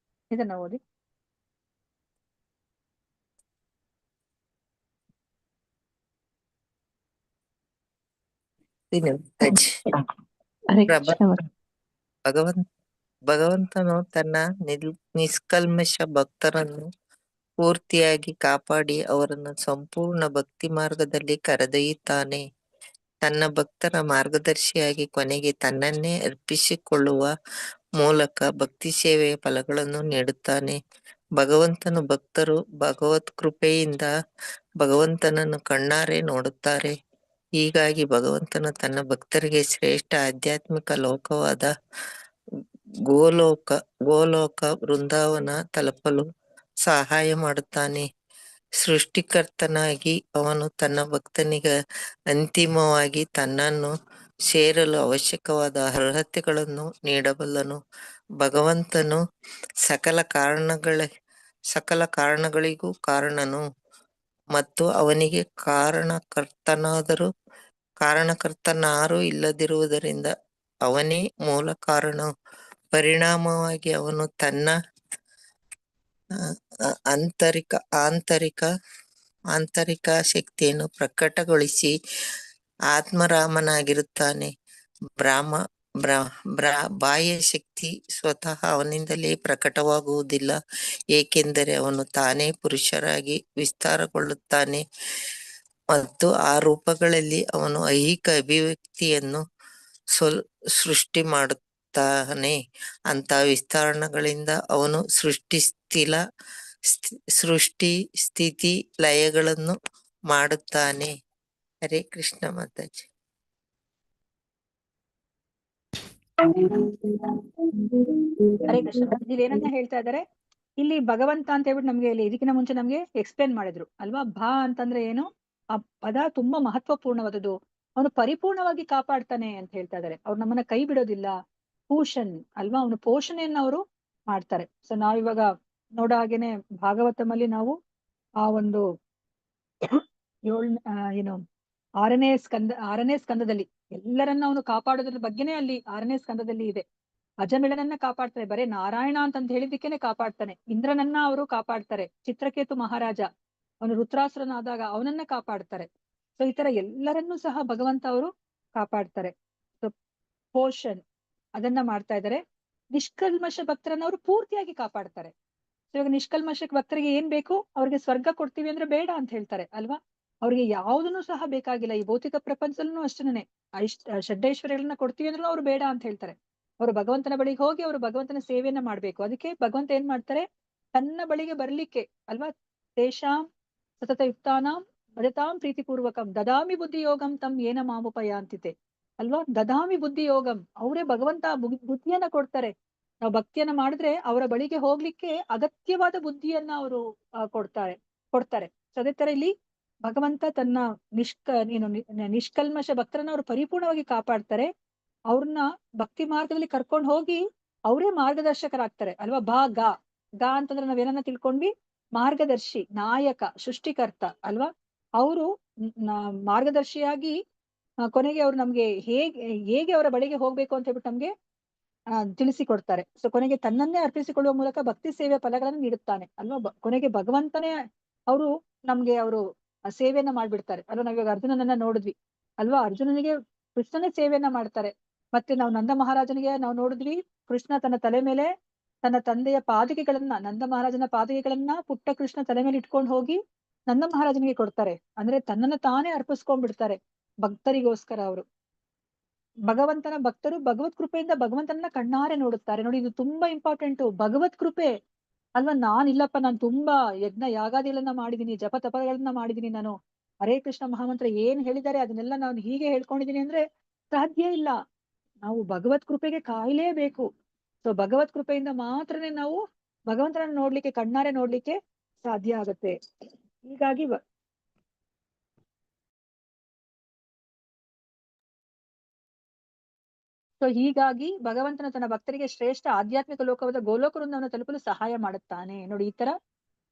ಇದನ್ನ ಓದಿ. ಹರೇ ಪ್ರಭ ಕೃಷ್ಣ. ಭಗವಂತನು ತನ್ನ ನಿಷ್ಕಲ್ಮಶ ಭಕ್ತರನ್ನು ಪೂರ್ತಿಯಾಗಿ ಕಾಪಾಡಿ ಅವರನ್ನು ಸಂಪೂರ್ಣ ಭಕ್ತಿ ಮಾರ್ಗದಲ್ಲಿ ಕರೆದೊಯ್ಯುತ್ತಾನೆ. ತನ್ನ ಭಕ್ತರ ಮಾರ್ಗದರ್ಶಿಯಾಗಿ ಕೊನೆಗೆ ತನ್ನನ್ನೇ ಅರ್ಪಿಸಿಕೊಳ್ಳುವ ಮೂಲಕ ಭಕ್ತಿ ಸೇವೆಯ ಫಲಗಳನ್ನು ನೀಡುತ್ತಾನೆ. ಭಗವಂತನು ಭಕ್ತರು ಭಗವತ್ ಕೃಪೆಯಿಂದ ಭಗವಂತನನ್ನು ಕಣ್ಣಾರೆ ನೋಡುತ್ತಾರೆ. ಹೀಗಾಗಿ ಭಗವಂತನು ತನ್ನ ಭಕ್ತರಿಗೆ ಶ್ರೇಷ್ಠ ಆಧ್ಯಾತ್ಮಿಕ ಲೋಕವಾದ ಗೋಲೋಕ ವೃಂದಾವನ ತಲುಪಲು ಸಹಾಯ ಮಾಡುತ್ತಾನೆ. ಸೃಷ್ಟಿಕರ್ತನಾಗಿ ಅವನು ತನ್ನ ಭಕ್ತನಿಗೆ ಅಂತಿಮವಾಗಿ ತನ್ನನ್ನು ಸೇರಲು ಅವಶ್ಯಕವಾದ ಅರ್ಹತೆಗಳನ್ನು ನೀಡಬಲ್ಲನು. ಭಗವಂತನು ಸಕಲ ಕಾರಣಗಳಿಗೂ ಕಾರಣನು ಮತ್ತು ಅವನಿಗೆ ಕಾರಣಕರ್ತನಾರೂ ಇಲ್ಲದಿರುವುದರಿಂದ ಅವನೇ ಮೂಲ ಕಾರಣ. ಪರಿಣಾಮವಾಗಿ ಅವನು ತನ್ನ ಆಂತರಿಕ ಶಕ್ತಿಯನ್ನು ಪ್ರಕಟಗೊಳಿಸಿ ಆತ್ಮರಾಮನಾಗಿರುತ್ತಾನೆ. ಬಾಹ್ಯ ಶಕ್ತಿ ಸ್ವತಃ ಅವನಿಂದಲೇ ಪ್ರಕಟವಾಗುವುದಿಲ್ಲ, ಏಕೆಂದರೆ ಅವನು ತಾನೇ ಪುರುಷರಾಗಿ ವಿಸ್ತಾರಗೊಳ್ಳುತ್ತಾನೆ ಮತ್ತು ಆ ರೂಪಗಳಲ್ಲಿ ಅವನು ಐಹಿಕ ಅಭಿವ್ಯಕ್ತಿಯನ್ನು ಸೃಷ್ಟಿ ಮಾಡುತ್ತಾನೆ. ಅಂತಹ ವಿಸ್ತರಣೆಗಳಿಂದ ಅವನು ಸೃಷ್ಟಿ ಸ್ಥಿತಿ ಲಯಗಳನ್ನು ಮಾಡುತ್ತಾನೆ. ಹರೇ ಕೃಷ್ಣ ಮಾತಾಜಿ. ಹರೇ ಕೃಷ್ಣ. ಇಲ್ಲಿ ಏನನ್ನ ಹೇಳ್ತಾ ಇದ್ದಾರೆ, ಇಲ್ಲಿ ಭಗವಂತ ಅಂತ ಹೇಳ್ಬಿಟ್ಟು ನಮ್ಗೆ ಇಲ್ಲಿ ಇದಕ್ಕಿಂತ ಮುಂಚೆ ನಮ್ಗೆ ಎಕ್ಸ್ಪ್ಲೇನ್ ಮಾಡಿದ್ರು ಅಲ್ವಾ. ಅಂತಂದ್ರೆ ಏನು, ಆ ಪದ ತುಂಬಾ ಮಹತ್ವಪೂರ್ಣವಾದದ್ದು. ಅವನು ಪರಿಪೂರ್ಣವಾಗಿ ಕಾಪಾಡ್ತಾನೆ ಅಂತ ಹೇಳ್ತಾ ಇದ್ದಾರೆ. ಅವ್ರು ನಮ್ಮನ್ನ ಕೈ ಬಿಡೋದಿಲ್ಲ. ಪೂಷನ್ ಅಲ್ವಾ, ಅವನು ಪೋಷಣೆಯನ್ನ ಅವರು ಮಾಡ್ತಾರೆ. ಸೊ ನಾವಿವಾಗ ನೋಡೋ ಹಾಗೇನೆ ಭಾಗವತಮಲ್ಲಿ ನಾವು ಆ ಒಂದು 6ನೇ ಸ್ಕಂದದಲ್ಲಿ ಎಲ್ಲರನ್ನ ಅವನು ಕಾಪಾಡೋದ್ರ ಬಗ್ಗೆನೇ ಅಲ್ಲಿ 6ನೇ ಸ್ಕಂದದಲ್ಲಿ ಇದೆ. ಅಜಮಿಳನನ್ನ ಕಾಪಾಡ್ತಾರೆ, ಬರೇ ನಾರಾಯಣ ಅಂತ ಹೇಳಿದ್ದಕ್ಕೇನೆ ಕಾಪಾಡ್ತಾನೆ. ಇಂದ್ರನನ್ನ ಅವರು ಕಾಪಾಡ್ತಾರೆ. ಚಿತ್ರಕೇತು ಮಹಾರಾಜ ಅವನು ರುದ್ರಾಸುರನಾದಾಗ ಅವನನ್ನ ಕಾಪಾಡ್ತಾರೆ. ಸೊ ಈ ತರ ಎಲ್ಲರನ್ನೂ ಸಹ ಭಗವಂತ ಅವರು ಕಾಪಾಡ್ತಾರೆ. ಸೊ ಪೋಷನ್ ಅದನ್ನ ಮಾಡ್ತಾ ಇದ್ದಾರೆ. ನಿಷ್ಕಲ್ಮಶ ಭಕ್ತರನ್ನ ಅವರು ಪೂರ್ತಿಯಾಗಿ ಕಾಪಾಡ್ತಾರೆ. ಇವಾಗ ನಿಷ್ಕಲ್ಮಶ ಭಕ್ತರಿಗೆ ಏನ್ ಬೇಕು, ಅವ್ರಿಗೆ ಸ್ವರ್ಗ ಕೊಡ್ತೀವಿ ಅಂದ್ರೆ ಬೇಡ ಅಂತ ಹೇಳ್ತಾರೆ ಅಲ್ವಾ. ಅವ್ರಿಗೆ ಯಾವುದನ್ನು ಸಹ ಬೇಕಾಗಿಲ್ಲ. ಈ ಭೌತಿಕ ಪ್ರಪಂಚದಲ್ಲೂ ಅಷ್ಟೇನೆ ಷಡ್ಡೈಶ್ವರ್ಯಗಳನ್ನ ಕೊಡ್ತೀವಿ ಅಂದ್ರೂ ಅವ್ರು ಬೇಡ ಅಂತ ಹೇಳ್ತಾರೆ. ಅವರು ಭಗವಂತನ ಬಳಿಗೆ ಹೋಗಿ ಅವರು ಭಗವಂತನ ಸೇವೆಯನ್ನ ಮಾಡ್ಬೇಕು. ಅದಕ್ಕೆ ಭಗವಂತ ಏನ್ ಮಾಡ್ತಾರೆ, ತನ್ನ ಬಳಿಗೆ ಬರ್ಲಿಕ್ಕೆ ಅಲ್ವಾ, ತೇಷಾಂ ಸತತ ಯುಕ್ತಾನಾಂ ಭಜತಾಂ ಪ್ರೀತಿಪೂರ್ವಕಂ ದದಾಮಿ ಬುದ್ಧಿ ಯೋಗಂ ತಮ್ ಏನ ಮಾಮುಪಯಾಂತಿತೆ ಅಲ್ವಾ. ದದಾಮಿ ಬುದ್ಧಿ ಯೋಗಂ, ಅವರೇ ಭಗವಂತ ಬುದ್ಧಿಯನ್ನ ಕೊಡ್ತಾರೆ. ನಾವು ಭಕ್ತಿಯನ್ನ ಮಾಡಿದ್ರೆ ಅವರ ಬಳಿಗೆ ಹೋಗ್ಲಿಕ್ಕೆ ಅಗತ್ಯವಾದ ಬುದ್ಧಿಯನ್ನ ಅವರು ಕೊಡ್ತಾರೆ. ಸೊ ಅದೇ ತರ ಇಲ್ಲಿ ಭಗವಂತ ತನ್ನ ನಿಷ್ಕಲ್ಮಶ ಭಕ್ತರನ್ನ ಅವ್ರು ಪರಿಪೂರ್ಣವಾಗಿ ಕಾಪಾಡ್ತಾರೆ. ಅವ್ರನ್ನ ಭಕ್ತಿ ಮಾರ್ಗದಲ್ಲಿ ಕರ್ಕೊಂಡು ಹೋಗಿ ಅವರೇ ಮಾರ್ಗದರ್ಶಕರಾಗ್ತಾರೆ ಅಲ್ವಾ. ಗಾ ಅಂತಂದ್ರೆ ನಾವೇನನ್ನ ತಿಳ್ಕೊಂಡ್ವಿ, ಮಾರ್ಗದರ್ಶಿ, ನಾಯಕ, ಸೃಷ್ಟಿಕರ್ತ ಅಲ್ವಾ. ಅವರು ಮಾರ್ಗದರ್ಶಿಯಾಗಿ ಕೊನೆಗೆ ಅವ್ರು ನಮ್ಗೆ ಹೇಗೆ ಅವರ ಬಳಿಗೆ ಹೋಗ್ಬೇಕು ಅಂತ ಹೇಳ್ಬಿಟ್ಟು ನಮ್ಗೆ ತಿಳಿಸಿಕೊಡ್ತಾರೆ. ಸೊ ಕೊನೆಗೆ ತನ್ನನ್ನೇ ಅರ್ಪಿಸಿಕೊಳ್ಳುವ ಮೂಲಕ ಭಕ್ತಿ ಸೇವೆಯ ಫಲಗಳನ್ನು ನೀಡುತ್ತಾನೆ ಅಲ್ವಾ. ಕೊನೆಗೆ ಭಗವಂತನೇ ಅವರು ನಮ್ಗೆ ಅವರು ಸೇವೆಯನ್ನ ಮಾಡ್ಬಿಡ್ತಾರೆ ಅಲ್ವಾ. ನಾವ್ ಇವಾಗ ಅರ್ಜುನನನ್ನ ನೋಡಿದ್ವಿ ಅಲ್ವಾ. ಅರ್ಜುನನಿಗೆ ಕೃಷ್ಣನೇ ಸೇವೆಯನ್ನ ಮಾಡ್ತಾರೆ. ಮತ್ತೆ ನಾವು ನಂದ ಮಹಾರಾಜನಿಗೆ ನಾವು ನೋಡಿದ್ವಿ, ಕೃಷ್ಣ ತನ್ನ ತಲೆ ಮೇಲೆ ತನ್ನ ತಂದೆಯ ಪಾದುಕೆಗಳನ್ನ, ನಂದ ಮಹಾರಾಜನ ಪಾದುಕೆಗಳನ್ನ ಪುಟ್ಟ ಕೃಷ್ಣ ತಲೆ ಮೇಲೆ ಇಟ್ಕೊಂಡು ಹೋಗಿ ನಂದ ಮಹಾರಾಜನಿಗೆ ಕೊಡ್ತಾರೆ. ಅಂದ್ರೆ ತನ್ನನ್ನ ತಾನೇ ಅರ್ಪಿಸ್ಕೊಂಡ್ಬಿಡ್ತಾರೆ ಭಕ್ತರಿಗೋಸ್ಕರ. ಅವರು ಭಗವಂತನ ಭಕ್ತರು ಭಗವತ್ ಕೃಪೆಯಿಂದ ಭಗವಂತನ ಕಣ್ಣಾರೆ ನೋಡುತ್ತಾರೆ. ನೋಡಿ, ಇದು ತುಂಬಾ ಇಂಪಾರ್ಟೆಂಟ್. ಭಗವತ್ ಕೃಪೆ ಅಲ್ವಾ. ನಾನಿಲ್ಲಪ್ಪ, ನಾನು ತುಂಬಾ ಯಜ್ಞ ಯಾಗಾದಿಗಳನ್ನ ಮಾಡಿದೀನಿ, ಜಪ ತಪಗಳನ್ನ ಮಾಡಿದೀನಿ, ನಾನು ಹರೇ ಕೃಷ್ಣ ಮಹಾಮಂತ್ರ ಏನ್ ಹೇಳಿದ್ದಾರೆ ಅದನ್ನೆಲ್ಲ ನಾನು ಹೀಗೆ ಹೇಳ್ಕೊಂಡಿದೀನಿ ಅಂದ್ರೆ ಸಾಧ್ಯ ಇಲ್ಲ. ನಾವು ಭಗವತ್ ಕೃಪೆಗೆ ಕಾಯ್ಲೇಬೇಕು. ಸೊ ಭಗವತ್ ಕೃಪೆಯಿಂದ ಮಾತ್ರನೇ ನಾವು ಭಗವಂತನನ್ನ ನೋಡ್ಲಿಕ್ಕೆ, ಕಣ್ಣಾರೆ ನೋಡ್ಲಿಕ್ಕೆ ಸಾಧ್ಯ ಆಗತ್ತೆ. ಹೀಗಾಗಿ ಹೀಗಾಗಿ ಭಗವಂತನ ತನ್ನ ಭಕ್ತರಿಗೆ ಶ್ರೇಷ್ಠ ಆಧ್ಯಾತ್ಮಿಕ ಲೋಕವಾದ ಗೋಲೋಕ ವೃಂದವನ್ನು ತಲುಪಲು ಸಹಾಯ ಮಾಡುತ್ತಾನೆ. ನೋಡಿ, ಈ ತರ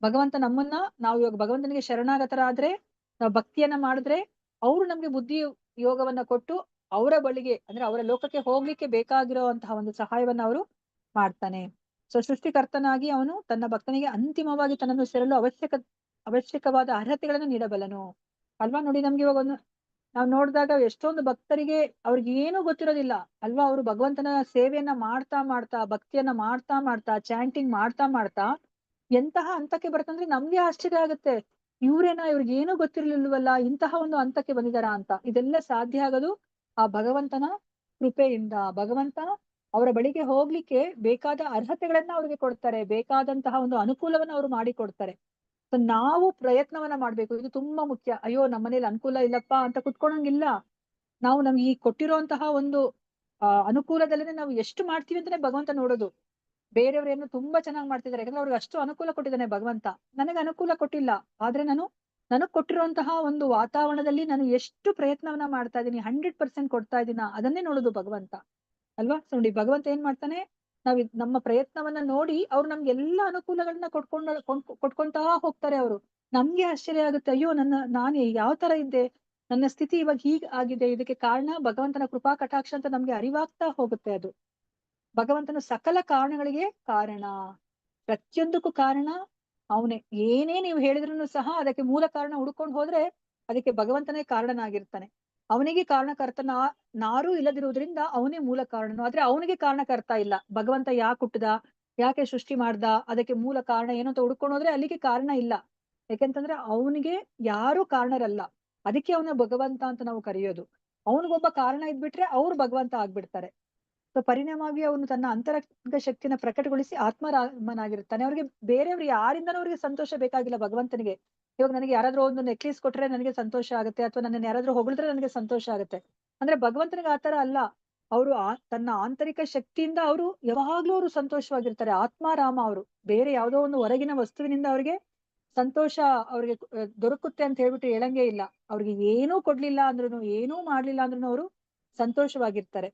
ಭಗವಂತ ನಮ್ಮನ್ನ, ನಾವು ಇವಾಗ ಭಗವಂತನಿಗೆ ಶರಣಾಗತರಾದ್ರೆ, ನಾವು ಭಕ್ತಿಯನ್ನ ಮಾಡಿದ್ರೆ, ಅವರು ನಮ್ಗೆ ಬುದ್ಧಿ ಯೋಗವನ್ನ ಕೊಟ್ಟು ಅವರ ಬಳಿಗೆ ಅಂದ್ರೆ ಅವರ ಲೋಕಕ್ಕೆ ಹೋಗ್ಲಿಕ್ಕೆ ಬೇಕಾಗಿರುವಂತಹ ಒಂದು ಸಹಾಯವನ್ನ ಅವರು ಮಾಡ್ತಾನೆ. ಸೊ ಸೃಷ್ಟಿಕರ್ತನಾಗಿ ಅವನು ತನ್ನ ಭಕ್ತನಿಗೆ ಅಂತಿಮವಾಗಿ ತನ್ನನ್ನು ಸೇರಲು ಅವಶ್ಯಕವಾದ ಅರ್ಹತೆಗಳನ್ನು ನೀಡಬಲ್ಲನು ಅಲ್ವಾ. ನೋಡಿ, ನಮ್ಗೆ ಇವಾಗ ನಾವು ನೋಡಿದಾಗ ಎಷ್ಟೊಂದು ಭಕ್ತರಿಗೆ ಅವ್ರಿಗೆ ಏನೂ ಗೊತ್ತಿರೋದಿಲ್ಲ ಅಲ್ವಾ. ಅವರು ಭಗವಂತನ ಸೇವೆಯನ್ನ ಮಾಡ್ತಾ ಭಕ್ತಿಯನ್ನ ಮಾಡ್ತಾ ಚಾಂಟಿಂಗ್ ಮಾಡ್ತಾ ಎಂತಹ ಹಂತಕ್ಕೆ ಬರ್ತಂದ್ರೆ ನಮ್ಗೆ ಆಶ್ಚರ್ಯ ಆಗುತ್ತೆ. ಇವ್ರಿಗೆ ಏನೂ ಗೊತ್ತಿರ್ಲಿಲ್ವಲ್ಲ, ಇಂತಹ ಒಂದು ಹಂತಕ್ಕೆ ಬಂದಿದಾರ ಅಂತ. ಇದೆಲ್ಲ ಸಾಧ್ಯ ಆಗೋದು ಆ ಭಗವಂತನ ಕೃಪೆಯಿಂದ. ಭಗವಂತ ಅವರ ಬಳಿಗೆ ಹೋಗ್ಲಿಕ್ಕೆ ಬೇಕಾದ ಅರ್ಹತೆಗಳನ್ನ ಅವ್ರಿಗೆ ಕೊಡ್ತಾರೆ, ಬೇಕಾದಂತಹ ಒಂದು ಅನುಕೂಲವನ್ನ ಅವರು ಮಾಡಿಕೊಡ್ತಾರೆ. ಸೊ ನಾವು ಪ್ರಯತ್ನವನ್ನ ಮಾಡ್ಬೇಕು. ಇದು ತುಂಬಾ ಮುಖ್ಯ. ಅಯ್ಯೋ, ನಮ್ಮನೇಲಿ ಅನುಕೂಲ ಇಲ್ಲಪ್ಪ ಅಂತ ಕುತ್ಕೊಳಂಗಿಲ್ಲ. ನಾವು ನಮ್ಗೆ ಈ ಕೊಟ್ಟಿರುವಂತಹ ಒಂದು ಅನುಕೂಲದಲ್ಲೇ ನಾವು ಎಷ್ಟು ಮಾಡ್ತೀವಿ ಅಂತಾನೆ ಭಗವಂತ ನೋಡೋದು. ಬೇರೆಯವ್ರು ಏನು ತುಂಬಾ ಚೆನ್ನಾಗಿ ಮಾಡ್ತಿದ್ದಾರೆ, ಯಾಕಂದ್ರೆ ಅವ್ರಿಗೆ ಅಷ್ಟು ಅನುಕೂಲ ಕೊಟ್ಟಿದ್ದಾನೆ ಭಗವಂತ. ನನಗೆ ಅನುಕೂಲ ಕೊಟ್ಟಿಲ್ಲ, ಆದ್ರೆ ನನಗ್ ಕೊಟ್ಟಿರುವಂತಹ ಒಂದು ವಾತಾವರಣದಲ್ಲಿ ನಾನು ಎಷ್ಟು ಪ್ರಯತ್ನವನ್ನ ಮಾಡ್ತಾ ಇದ್ದೀನಿ, 100% ಕೊಡ್ತಾ ಇದ್ದೀನ, ಅದನ್ನೇ ನೋಡೋದು ಭಗವಂತ ಅಲ್ವಾ. ಸೊ ನೋಡಿ, ಭಗವಂತ ಏನ್ ಮಾಡ್ತಾನೆ, ನಮ್ಮ ಪ್ರಯತ್ನವನ್ನ ನೋಡಿ ಅವ್ರು ನಮ್ಗೆ ಎಲ್ಲಾ ಅನುಕೂಲಗಳನ್ನ ಕೊಟ್ಕೊಂತಾ ಹೋಗ್ತಾರೆ. ಅವರು ನಮ್ಗೆ ಆಶ್ಚರ್ಯ ಆಗುತ್ತೆ, ಅಯ್ಯೋ ನಾನು ಯಾವ ತರ ಇದ್ದೆ, ನನ್ನ ಸ್ಥಿತಿ ಇವಾಗ ಹೀಗ್ ಆಗಿದೆ, ಇದಕ್ಕೆ ಕಾರಣ ಭಗವಂತನ ಕೃಪಾ ಕಟಾಕ್ಷ ಅಂತ ನಮ್ಗೆ ಅರಿವಾಗ್ತಾ ಹೋಗುತ್ತೆ. ಅದು ಭಗವಂತನ ಸಕಲ ಕಾರಣಗಳಿಗೆ ಕಾರಣ, ಪ್ರತಿಯೊಂದಕ್ಕೂ ಕಾರಣ ಅವನೇ. ಏನೇ ನೀವು ಹೇಳಿದ್ರು ಸಹ ಅದಕ್ಕೆ ಮೂಲ ಕಾರಣ ಹುಡ್ಕೊಂಡು ಹೋದ್ರೆ ಅದಕ್ಕೆ ಭಗವಂತನೇ ಕಾರಣನಾಗಿರ್ತಾನೆ. ಅವನಿಗೆ ಕಾರಣಕರ್ತನ ನಾರೂ ಇಲ್ಲದಿರುವುದರಿಂದ ಅವನೇ ಮೂಲ ಕಾರಣನು. ಆದ್ರೆ ಅವನಿಗೆ ಕಾರಣಕರ್ತ ಇಲ್ಲ. ಭಗವಂತ ಯಾಕೆ ಹುಟ್ಟದ, ಯಾಕೆ ಸೃಷ್ಟಿ ಮಾಡ್ದ, ಅದಕ್ಕೆ ಮೂಲ ಕಾರಣ ಏನು ಅಂತ ಹುಡ್ಕೊಂಡು ಹೋದ್ರೆ ಅಲ್ಲಿಗೆ ಕಾರಣ ಇಲ್ಲ. ಯಾಕೆಂತಂದ್ರೆ ಅವನಿಗೆ ಯಾರು ಕಾರಣರಲ್ಲ, ಅದಕ್ಕೆ ಅವನ ಭಗವಂತ ಅಂತ ನಾವು ಕರೆಯೋದು. ಅವನಿಗೊಬ್ಬ ಕಾರಣ ಇದ್ಬಿಟ್ರೆ ಅವ್ರು ಭಗವಂತ ಆಗ್ಬಿಡ್ತಾರೆ. ಸೊ ಪರಿಣಾಮವಾಗಿ ಅವನು ತನ್ನ ಅಂತರಂಗ ಶಕ್ತಿನ ಪ್ರಕಟಗೊಳಿಸಿ ಆತ್ಮರಾಮನಾಗಿರ್ತಾನೆ. ಅವ್ರಿಗೆ ಬೇರೆಯವ್ರು ಯಾರಿಂದನೂ ಅವ್ರಿಗೆ ಸಂತೋಷ ಬೇಕಾಗಿಲ್ಲ ಭಗವಂತನಿಗೆ. ಇವಾಗ ನನಗೆ ಯಾರಾದ್ರೂ ಒಂದು ನೆಕ್ಲೇಸ್ ಕೊಟ್ರೆ ನನಗೆ ಸಂತೋಷ ಆಗುತ್ತೆ, ಅಥವಾ ನನ್ನ ಯಾರಾದ್ರೂ ಹೊಗಳಿದ್ರೆ ನನಗೆ ಸಂತೋಷ ಆಗುತ್ತೆ. ಅಂದ್ರೆ ಭಗವಂತನಿಗೆ ಆತರ ಅಲ್ಲ. ಅವರು ತನ್ನ ಆಂತರಿಕ ಶಕ್ತಿಯಿಂದ ಅವರು ಯಾವಾಗ್ಲೂ ಅವರು ಸಂತೋಷವಾಗಿರ್ತಾರೆ. ಆತ್ಮಾರಾಮ ಅವರು. ಬೇರೆ ಯಾವುದೋ ಒಂದು ಹೊರಗಿನ ವಸ್ತುವಿನಿಂದ ಅವ್ರಿಗೆ ಸಂತೋಷ ಅವ್ರಿಗೆ ದೊರಕುತ್ತೆ ಅಂತ ಹೇಳ್ಬಿಟ್ಟು ಹೇಳಂಗೇ ಇಲ್ಲ. ಅವ್ರಿಗೆ ಏನೂ ಕೊಡ್ಲಿಲ್ಲ ಅಂದ್ರೂ, ಏನೂ ಮಾಡ್ಲಿಲ್ಲ ಅಂದ್ರೂ ಅವರು ಸಂತೋಷವಾಗಿರ್ತಾರೆ.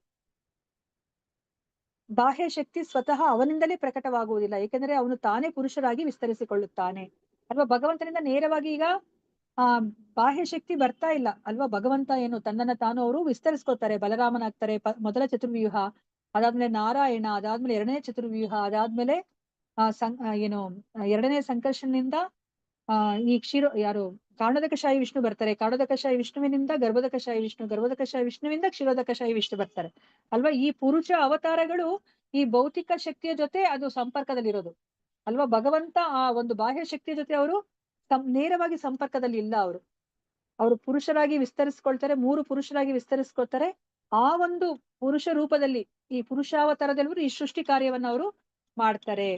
ಬಾಹ್ಯ ಶಕ್ತಿ ಸ್ವತಃ ಅವನಿಂದಲೇ ಪ್ರಕಟವಾಗುವುದಿಲ್ಲ, ಏಕೆಂದರೆ ಅವನು ತಾನೇ ಪುರುಷರಾಗಿ ವಿಸ್ತರಿಸಿಕೊಳ್ಳುತ್ತಾನೆ ಅಲ್ವಾ. ಭಗವಂತನಿಂದ ನೇರವಾಗಿ ಈಗ ಬಾಹ್ಯ ಶಕ್ತಿ ಬರ್ತಾ ಇಲ್ಲ ಅಲ್ವಾ. ಭಗವಂತ ಏನು ತನ್ನನ್ನ ತಾನು ಅವರು ವಿಸ್ತರಿಸ್ಕೊತಾರೆ. ಬಲರಾಮನಾಗ್ತಾರೆ ಮೊದಲ ಚತುರ್ವ್ಯೂಹ, ಅದಾದ್ಮೇಲೆ ನಾರಾಯಣ, ಅದಾದ್ಮೇಲೆ ಎರಡನೇ ಚತುರ್ವ್ಯೂಹ, ಅದಾದ್ಮೇಲೆ ಎರಡನೇ ಸಂಕರ್ಷಣದಿಂದ ಈ ಕಾರಣೋದಕಶಾಹಿ ವಿಷ್ಣು ಬರ್ತಾರೆ. ಕಾರಣೋದಕಶಾಹಿ ವಿಷ್ಣುವಿನಿಂದ ಗರ್ಭೋದಕಶಾಹಿ ವಿಷ್ಣು, ಗರ್ಭೋದಕಶಾಹಿ ವಿಷ್ಣುವಿಂದ ಕ್ಷೀರೋದಕಶಾಹಿ ವಿಷ್ಣು ಬರ್ತಾರೆ ಅಲ್ವಾ. ಈ ಪುರುಷ ಅವತಾರಗಳು ಈ ಭೌತಿಕ ಶಕ್ತಿಯ ಜೊತೆ ಅದು ಸಂಪರ್ಕದಲ್ಲಿರೋದು ಅಲ್ವಾ. ಭಗವಂತ ಆ ಒಂದು ಬಾಹ್ಯ ಶಕ್ತಿಯ ಜೊತೆ ಅವರು ನೇರವಾಗಿ ಸಂಪರ್ಕದಲ್ಲಿ ಇಲ್ಲ. ಅವರು ಪುರುಷರಾಗಿ ವಿಸ್ತರಿಸ್ಕೊಳ್ತಾರೆ, 3 ಪುರುಷರಾಗಿ ವಿಸ್ತರಿಸ್ಕೊಳ್ತಾರೆ. ಆ ಒಂದು ಪುರುಷ ರೂಪದಲ್ಲಿ ಈ ಪುರುಷಾವತಾರದಲ್ಲಿ ಈ ಸೃಷ್ಟಿ ಕಾರ್ಯವನ್ನ ಅವರು ಮಾಡ್ತಾರೆ.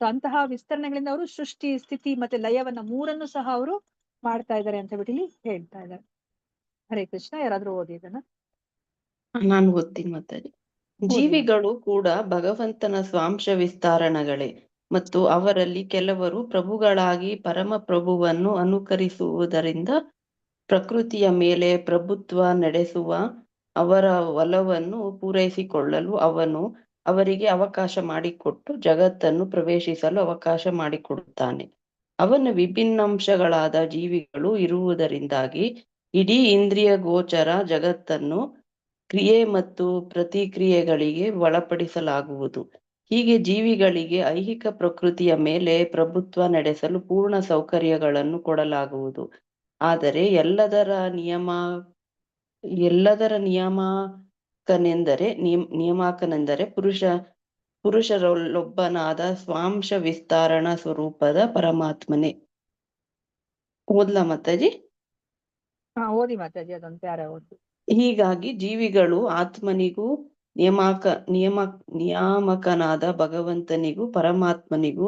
ಅಂತಹ ವಿಸ್ತರಣೆಗಳಿಂದ ಅವರು ಸೃಷ್ಟಿ, ಸ್ಥಿತಿ ಮತ್ತೆ ಲಯವನ್ನ ಮೂರನ್ನು ಸಹ ಅವರು ಮಾಡ್ತಾ ಇದ್ದಾರೆ ಅಂತ ಹೇಳ್ಬಿಟ್ಟು ಇಲ್ಲಿ ಹೇಳ್ತಾ ಇದ್ದಾರೆ. ಹರೇ ಕೃಷ್ಣ. ಯಾರಾದ್ರೂ ಓದಿ ಇದನ್ನ. ನಾನು ಓದ್ತೀನಿ ಮಾತಾಡಿ. ಜೀವಿಗಳು ಕೂಡ ಭಗವಂತನ ಸ್ವಾಂಶ ವಿಸ್ತಾರಣಗಳೇ. ಮತ್ತು ಅವರಲ್ಲಿ ಕೆಲವರು ಪ್ರಭುಗಳಾಗಿ ಪರಮ ಪ್ರಭುವನ್ನು ಅನುಕರಿಸುವುದರಿಂದ ಪ್ರಕೃತಿಯ ಮೇಲೆ ಪ್ರಭುತ್ವ ನಡೆಸುವ ಅವರ ಒಲವನ್ನು ಪೂರೈಸಿಕೊಳ್ಳಲು ಅವನು ಅವರಿಗೆ ಅವಕಾಶ ಮಾಡಿಕೊಟ್ಟು ಜಗತ್ತನ್ನು ಪ್ರವೇಶಿಸಲು ಅವಕಾಶ ಮಾಡಿಕೊಡುತ್ತಾನೆ. ಅವನ ವಿಭಿನ್ನಾಂಶಗಳಾದ ಜೀವಿಗಳು ಇರುವುದರಿಂದಾಗಿ ಇಡೀ ಇಂದ್ರಿಯ ಗೋಚರ ಜಗತ್ತನ್ನು ಕ್ರಿಯೆ ಮತ್ತು ಪ್ರತಿಕ್ರಿಯೆಗಳಿಗೆ ಒಳಪಡಿಸಲಾಗುವುದು. ಹೀಗೆ ಜೀವಿಗಳಿಗೆ ಐಹಿಕ ಪ್ರಕೃತಿಯ ಮೇಲೆ ಪ್ರಭುತ್ವ ನಡೆಸಲು ಪೂರ್ಣ ಸೌಕರ್ಯಗಳನ್ನು ಕೊಡಲಾಗುವುದು. ಆದರೆ ಎಲ್ಲದರ ನಿಯಾಮಕನೆಂದರೆ ಪುರುಷರಲ್ಲೊಬ್ಬನಾದ ಸ್ವಾಂಶ ವಿಸ್ತರಣ ಸ್ವರೂಪದ ಪರಮಾತ್ಮನೇ. ಓದ್ಲಾ ಮಾತಾಜಿ? ಓದಿ ಮಾತಾಜಿ, ಅದೊಂದು ಪ್ಯಾರ ಓದಿ. ಹೀಗಾಗಿ ಜೀವಿಗಳು ಆತ್ಮನಿಗೂ ನಿಯಾಮಕನಾದ ಭಗವಂತನಿಗೂ ಪರಮಾತ್ಮನಿಗೂ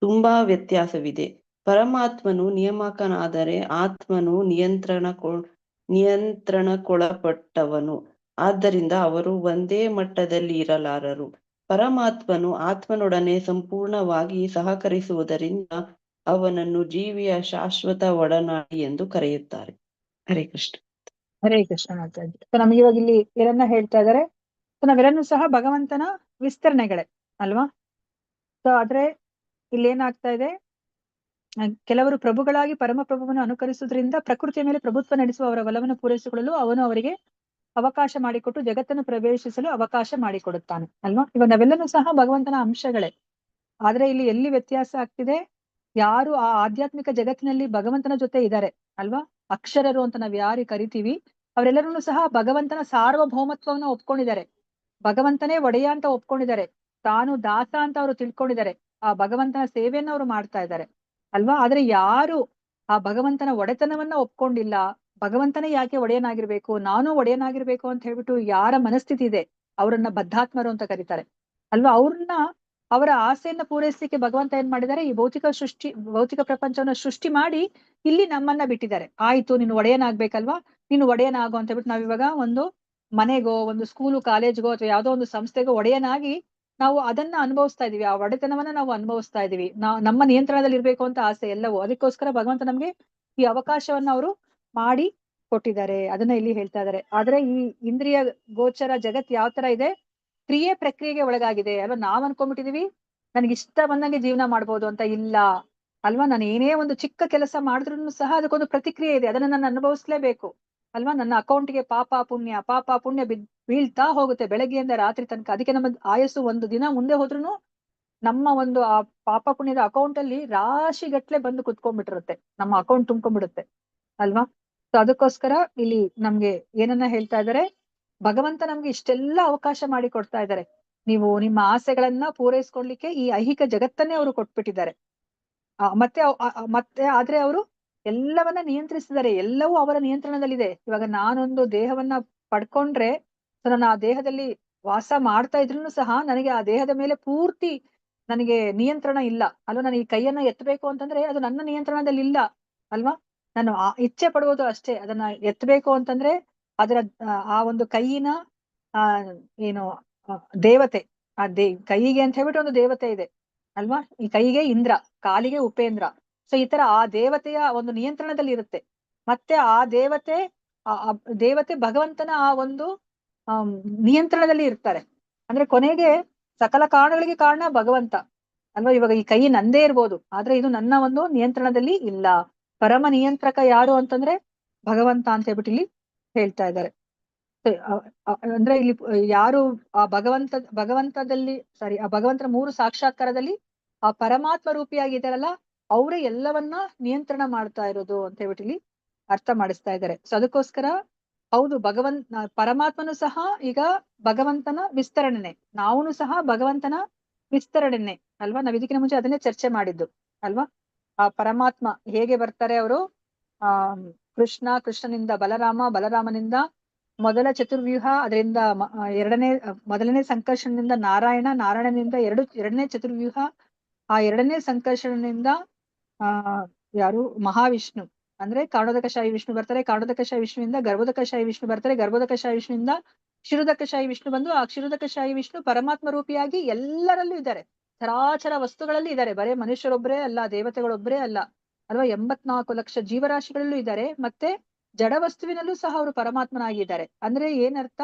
ತುಂಬಾ ವ್ಯತ್ಯಾಸವಿದೆ. ಪರಮಾತ್ಮನು ನಿಯಾಮಕನಾದರೆ ಆತ್ಮನು ನಿಯಂತ್ರಣಕ್ಕೊಳಪಟ್ಟವನು. ಆದ್ದರಿಂದ ಅವರು ಒಂದೇ ಮಟ್ಟದಲ್ಲಿ ಇರಲಾರರು. ಪರಮಾತ್ಮನು ಆತ್ಮನೊಡನೆ ಸಂಪೂರ್ಣವಾಗಿ ಸಹಕರಿಸುವುದರಿಂದ ಅವನನ್ನು ಜೀವಿಯ ಶಾಶ್ವತ ಒಡನಾಡಿ ಎಂದು ಕರೆಯುತ್ತಾರೆ. ಹರೇ ಕೃಷ್ಣ. ಹರೇ ಕೃಷ್ಣ ಮಾತಾಜಿ. ನಮ್ಗೆ ಇವಾಗ ಇಲ್ಲಿ ಏನನ್ನ ಹೇಳ್ತಾ ಇದಾರೆ? ನಾವೆಲ್ಲರೂ ಸಹ ಭಗವಂತನ ವಿಸ್ತರಣೆಗಳೇ ಅಲ್ವಾ? ಸೊ ಆದ್ರೆ ಇಲ್ಲಿ ಏನಾಗ್ತಾ ಇದೆ, ಕೆಲವರು ಪ್ರಭುಗಳಾಗಿ ಪರಮ ಪ್ರಭುವನ್ನು ಅನುಕರಿಸುವುದರಿಂದ ಪ್ರಕೃತಿಯ ಮೇಲೆ ಪ್ರಭುತ್ವ ನಡೆಸುವ ಅವರ ಒಲವನ್ನು ಪೂರೈಸಿಕೊಳ್ಳಲು ಅವನು ಅವರಿಗೆ ಅವಕಾಶ ಮಾಡಿಕೊಟ್ಟು ಜಗತ್ತನ್ನು ಪ್ರವೇಶಿಸಲು ಅವಕಾಶ ಮಾಡಿಕೊಡುತ್ತಾನೆ ಅಲ್ವಾ? ಇವಾಗ ನಾವೆಲ್ಲರೂ ಸಹ ಭಗವಂತನ ಅಂಶಗಳೇ. ಆದ್ರೆ ಇಲ್ಲಿ ಎಲ್ಲಿ ವ್ಯತ್ಯಾಸ ಆಗ್ತಿದೆ, ಯಾರು ಆ ಆಧ್ಯಾತ್ಮಿಕ ಜಗತ್ತಿನಲ್ಲಿ ಭಗವಂತನ ಜೊತೆ ಇದ್ದಾರೆ ಅಲ್ವಾ, ಅಕ್ಷರರು ಅಂತ ನಾವ್ ಯಾರು ಕರಿತೀವಿ, ಅವರೆಲ್ಲರೂ ಸಹ ಭಗವಂತನ ಸಾರ್ವಭೌಮತ್ವವನ್ನು ಒಪ್ಕೊಂಡಿದ್ದಾರೆ. ಭಗವಂತನೇ ಒಡೆಯ ಅಂತ ಒಪ್ಕೊಂಡಿದ್ದಾರೆ. ತಾನು ದಾಸ ಅಂತ ಅವರು ತಿಳ್ಕೊಂಡಿದ್ದಾರೆ. ಆ ಭಗವಂತನ ಸೇವೆಯನ್ನ ಅವರು ಮಾಡ್ತಾ ಇದ್ದಾರೆ ಅಲ್ವಾ? ಆದ್ರೆ ಯಾರು ಆ ಭಗವಂತನ ಒಡೆತನವನ್ನ ಒಪ್ಕೊಂಡಿಲ್ಲ, ಭಗವಂತನೇ ಯಾಕೆ ಒಡೆಯನಾಗಿರ್ಬೇಕು, ನಾನು ಒಡೆಯನಾಗಿರ್ಬೇಕು ಅಂತ ಹೇಳ್ಬಿಟ್ಟು ಯಾರ ಮನಸ್ಥಿತಿ ಇದೆ, ಅವರನ್ನ ಬದ್ಧಾತ್ಮರು ಅಂತ ಕರೀತಾರೆ ಅಲ್ವಾ? ಅವ್ರನ್ನ ಅವರ ಆಸೆಯನ್ನ ಪೂರೈಸಲಿಕ್ಕೆ ಭಗವಂತ ಏನ್ ಮಾಡಿದ್ದಾರೆ, ಈ ಭೌತಿಕ ಪ್ರಪಂಚವನ್ನ ಸೃಷ್ಟಿ ಮಾಡಿ ಇಲ್ಲಿ ನಮ್ಮನ್ನ ಬಿಟ್ಟಿದ್ದಾರೆ. ಆಯ್ತು, ನೀನು ಒಡೆಯನಾಗ್ಬೇಕಲ್ವಾ, ನೀನು ಒಡೆಯನಾಗು ಅಂತ ಹೇಳ್ಬಿಟ್ಟು ನಾವಿವಾಗ ಒಂದು ಮನೆಗೋ ಒಂದು ಸ್ಕೂಲು ಕಾಲೇಜ್ಗೋ ಅಥವಾ ಯಾವ್ದೋ ಒಂದು ಸಂಸ್ಥೆಗೋ ಒಡೆಯನಾಗಿ ನಾವು ಅದನ್ನ ಅನುಭವಿಸ್ತಾ ಇದೀವಿ. ಆ ಒಡೆತನವನ್ನ ನಾವು ಅನುಭವಿಸ್ತಾ ಇದೀವಿ. ನಮ್ಮ ನಿಯಂತ್ರಣದಲ್ಲಿ ಇರ್ಬೇಕು ಅಂತ ಆಸೆ ಎಲ್ಲವೂ. ಅದಕ್ಕೋಸ್ಕರ ಭಗವಂತ ನಮ್ಗೆ ಈ ಅವಕಾಶವನ್ನ ಅವರು ಮಾಡಿ ಕೊಟ್ಟಿದ್ದಾರೆ. ಅದನ್ನ ಇಲ್ಲಿ ಹೇಳ್ತಾ ಇದ್ದಾರೆ. ಆದ್ರೆ ಈ ಇಂದ್ರಿಯ ಗೋಚರ ಜಗತ್ ಯಾವ ತರ ಇದೆ, ಕ್ರಿಯೆ ಪ್ರಕ್ರಿಯೆಗೆ ಒಳಗಾಗಿದೆ ಅಲ್ವಾ? ನಾವ್ ಅನ್ಕೊಂಡ್ಬಿಟ್ಟಿದೀವಿ ನನ್ಗೆ ಇಷ್ಟ ಬಂದಂಗೆ ಜೀವನ ಮಾಡ್ಬೋದು ಅಂತ. ಇಲ್ಲ ಅಲ್ವಾ? ನಾನು ಏನೇ ಒಂದು ಚಿಕ್ಕ ಕೆಲಸ ಮಾಡಿದ್ರು ಸಹ ಅದಕ್ಕೊಂದು ಪ್ರತಿಕ್ರಿಯೆ ಇದೆ, ಅದನ್ನ ನಾನು ಅನುಭವಿಸ್ಲೇಬೇಕು ಅಲ್ವಾ? ನನ್ನ ಅಕೌಂಟ್ಗೆ ಪಾಪ ಪುಣ್ಯ ಬೀಳ್ತಾ ಹೋಗುತ್ತೆ ಬೆಳಗ್ಗೆಯಿಂದ ರಾತ್ರಿ ತನಕ. ಅದಕ್ಕೆ ನಮ್ಮ ಆಯಸ್ಸು ಒಂದು ದಿನ ಮುಂದೆ ಹೋದ್ರುನು ನಮ್ಮ ಒಂದು ಆ ಪಾಪ ಪುಣ್ಯದ ಅಕೌಂಟ್ ಅಲ್ಲಿ ರಾಶಿಗಟ್ಲೆ ಬಂದು ಕುತ್ಕೊಂಡ್ಬಿಟ್ಟಿರುತ್ತೆ, ನಮ್ಮ ಅಕೌಂಟ್ ತುಂಬ್ಕೊಂಡ್ಬಿಡುತ್ತೆ ಅಲ್ವಾ? ಸೊ ಅದಕ್ಕೋಸ್ಕರ ಇಲ್ಲಿ ನಮ್ಗೆ ಏನನ್ನ ಹೇಳ್ತಾ ಇದ್ದಾರೆ, ಭಗವಂತ ನಮ್ಗೆ ಇಷ್ಟೆಲ್ಲ ಅವಕಾಶ ಮಾಡಿ ಕೊಡ್ತಾ ಇದ್ದಾರೆ. ನೀವು ನಿಮ್ಮ ಆಸೆಗಳನ್ನ ಪೂರೈಸ್ಕೊಳ್ಲಿಕ್ಕೆ ಈ ಐಹಿಕ ಜಗತ್ತನ್ನೇ ಅವರು ಕೊಟ್ಬಿಟ್ಟಿದ್ದಾರೆ. ಮತ್ತೆ ಆದ್ರೆ ಅವರು ಎಲ್ಲವನ್ನ ನಿಯಂತ್ರಿಸಿದ್ದಾರೆ. ಎಲ್ಲವೂ ಅವರ ನಿಯಂತ್ರಣದಲ್ಲಿದೆ. ಇವಾಗ ನಾನೊಂದು ದೇಹವನ್ನ ಪಡ್ಕೊಂಡ್ರೆ ನನ್ನ ಆ ದೇಹದಲ್ಲಿ ವಾಸ ಮಾಡ್ತಾ ಇದ್ರು ಸಹ ನನಗೆ ಆ ದೇಹದ ಮೇಲೆ ಪೂರ್ತಿ ನನಗೆ ನಿಯಂತ್ರಣ ಇಲ್ಲ ಅಲ್ವಾ? ನಾನು ಈ ಕೈಯನ್ನ ಎತ್ತಬೇಕು ಅಂತಂದ್ರೆ ಅದು ನನ್ನ ನಿಯಂತ್ರಣದಲ್ಲಿ ಇಲ್ಲ ಅಲ್ವಾ? ನಾನು ಇಚ್ಛೆ ಪಡುವುದು ಅಷ್ಟೇ. ಅದನ್ನ ಎತ್ತಬೇಕು ಅಂತಂದ್ರೆ ಅದರ ಆ ಒಂದು ಕೈಯಿನ ಏನು ದೇವತೆ, ಕೈಗೆ ಅಂತ ಹೇಳ್ಬಿಟ್ಟು ಒಂದು ದೇವತೆ ಇದೆ ಅಲ್ವಾ? ಈ ಕೈಗೆ ಇಂದ್ರ, ಕಾಲಿಗೆ ಉಪೇಂದ್ರ. ಸೊ ಈ ತರ ಆ ದೇವತೆಯ ಒಂದು ನಿಯಂತ್ರಣದಲ್ಲಿ ಇರುತ್ತೆ. ಮತ್ತೆ ಆ ದೇವತೆ ಭಗವಂತನ ಆ ಒಂದು ನಿಯಂತ್ರಣದಲ್ಲಿ ಇರ್ತಾರೆ. ಅಂದ್ರೆ ಕೊನೆಗೆ ಸಕಲ ಕಾರಣಗಳಿಗೆ ಕಾರಣ ಭಗವಂತ ಅಲ್ವಾ? ಇವಾಗ ಈ ಕೈ ನಂದೇ ಇರ್ಬೋದು, ಆದ್ರೆ ಇದು ನನ್ನ ಒಂದು ನಿಯಂತ್ರಣದಲ್ಲಿ ಇಲ್ಲ. ಪರಮ ನಿಯಂತ್ರಕ ಯಾರು ಅಂತಂದ್ರೆ ಭಗವಂತ ಅಂತ ಹೇಳ್ಬಿಟ್ಟು ಇಲ್ಲಿ ಹೇಳ್ತಾ ಇದ್ದಾರೆ. ಅಂದ್ರೆ ಇಲ್ಲಿ ಯಾರು ಆ ಭಗವಂತನ 3 ಸಾಕ್ಷಾತ್ಕಾರದಲ್ಲಿ ಆ ಪರಮಾತ್ಮ ರೂಪಿಯಾಗಿದ್ದಾರಲ್ಲ, ಅವರೇ ಎಲ್ಲವನ್ನ ನಿಯಂತ್ರಣ ಮಾಡ್ತಾ ಇರೋದು ಅಂತ ಹೇಳ್ಬಿಟ್ಟು ಇಲ್ಲಿ ಅರ್ಥ ಮಾಡಿಸ್ತಾ ಇದ್ದಾರೆ. ಸೊ ಅದಕ್ಕೋಸ್ಕರ ಹೌದು, ಪರಮಾತ್ಮನು ಸಹ ಈಗ ಭಗವಂತನ ವಿಸ್ತರಣೆನೆ, ನಾವೂನು ಸಹ ಭಗವಂತನ ವಿಸ್ತರಣೆನೆ ಅಲ್ವಾ? ನಾವ್ ಇದಕ್ಕಿಂತ ಮುಂಚೆ ಅದನ್ನೇ ಚರ್ಚೆ ಮಾಡಿದ್ದು ಅಲ್ವಾ? ಆ ಪರಮಾತ್ಮ ಹೇಗೆ ಬರ್ತಾರೆ, ಅವರು ಕೃಷ್ಣನಿಂದ ಬಲರಾಮನಿಂದ ಮೊದಲ ಚತುರ್ವ್ಯೂಹ, ಅದರಿಂದ ಮೊದಲನೇ ಸಂಕರ್ಷಣದಿಂದ ನಾರಾಯಣನಿಂದ ಎರಡನೇ ಚತುರ್ವ್ಯೂಹ, ಆ ಎರಡನೇ ಸಂಕರ್ಷಣದಿಂದ ಯಾರು ಮಹಾವಿಷ್ಣು ಅಂದ್ರೆ ಕಾರಣೋದಕಶಾಹಿ ವಿಷ್ಣು ಬರ್ತಾರೆ. ಕಾರಣೋದಕಶಾಹಿ ವಿಷ್ಣುವಿಂದ ಗರ್ಭೋದಕಶಾಹಿ ವಿಷ್ಣು ಬರ್ತಾರೆ. ಗರ್ಭೋದಕಶಾಹಿ ವಿಷ್ಣುವಿಂದ ಕ್ಷೀರೋದಕಶಾಹಿ ವಿಷ್ಣು ಬಂದು ಆ ಕ್ಷೀರೋದಕಶಾಹಿ ವಿಷ್ಣು ಪರಮಾತ್ಮ ರೂಪಿಯಾಗಿ ಎಲ್ಲರಲ್ಲೂ ಇದ್ದಾರೆ, ಚರಾಚರ ವಸ್ತುಗಳಲ್ಲಿ ಇದ್ದಾರೆ, ಬರೇ ಮನುಷ್ಯರೊಬ್ಬರೇ ಅಲ್ಲ, ದೇವತೆಗಳೊಬ್ಬರೇ ಅಲ್ಲ ಅಲ್ವಾ, 84 ಲಕ್ಷ ಜೀವರಾಶಿಗಳಲ್ಲೂ ಇದ್ದಾರೆ, ಮತ್ತೆ ಜಡ ವಸ್ತುವಿನಲ್ಲೂ ಸಹ ಅವರು ಪರಮಾತ್ಮನಾಗಿದ್ದಾರೆ. ಅಂದ್ರೆ ಏನರ್ಥ,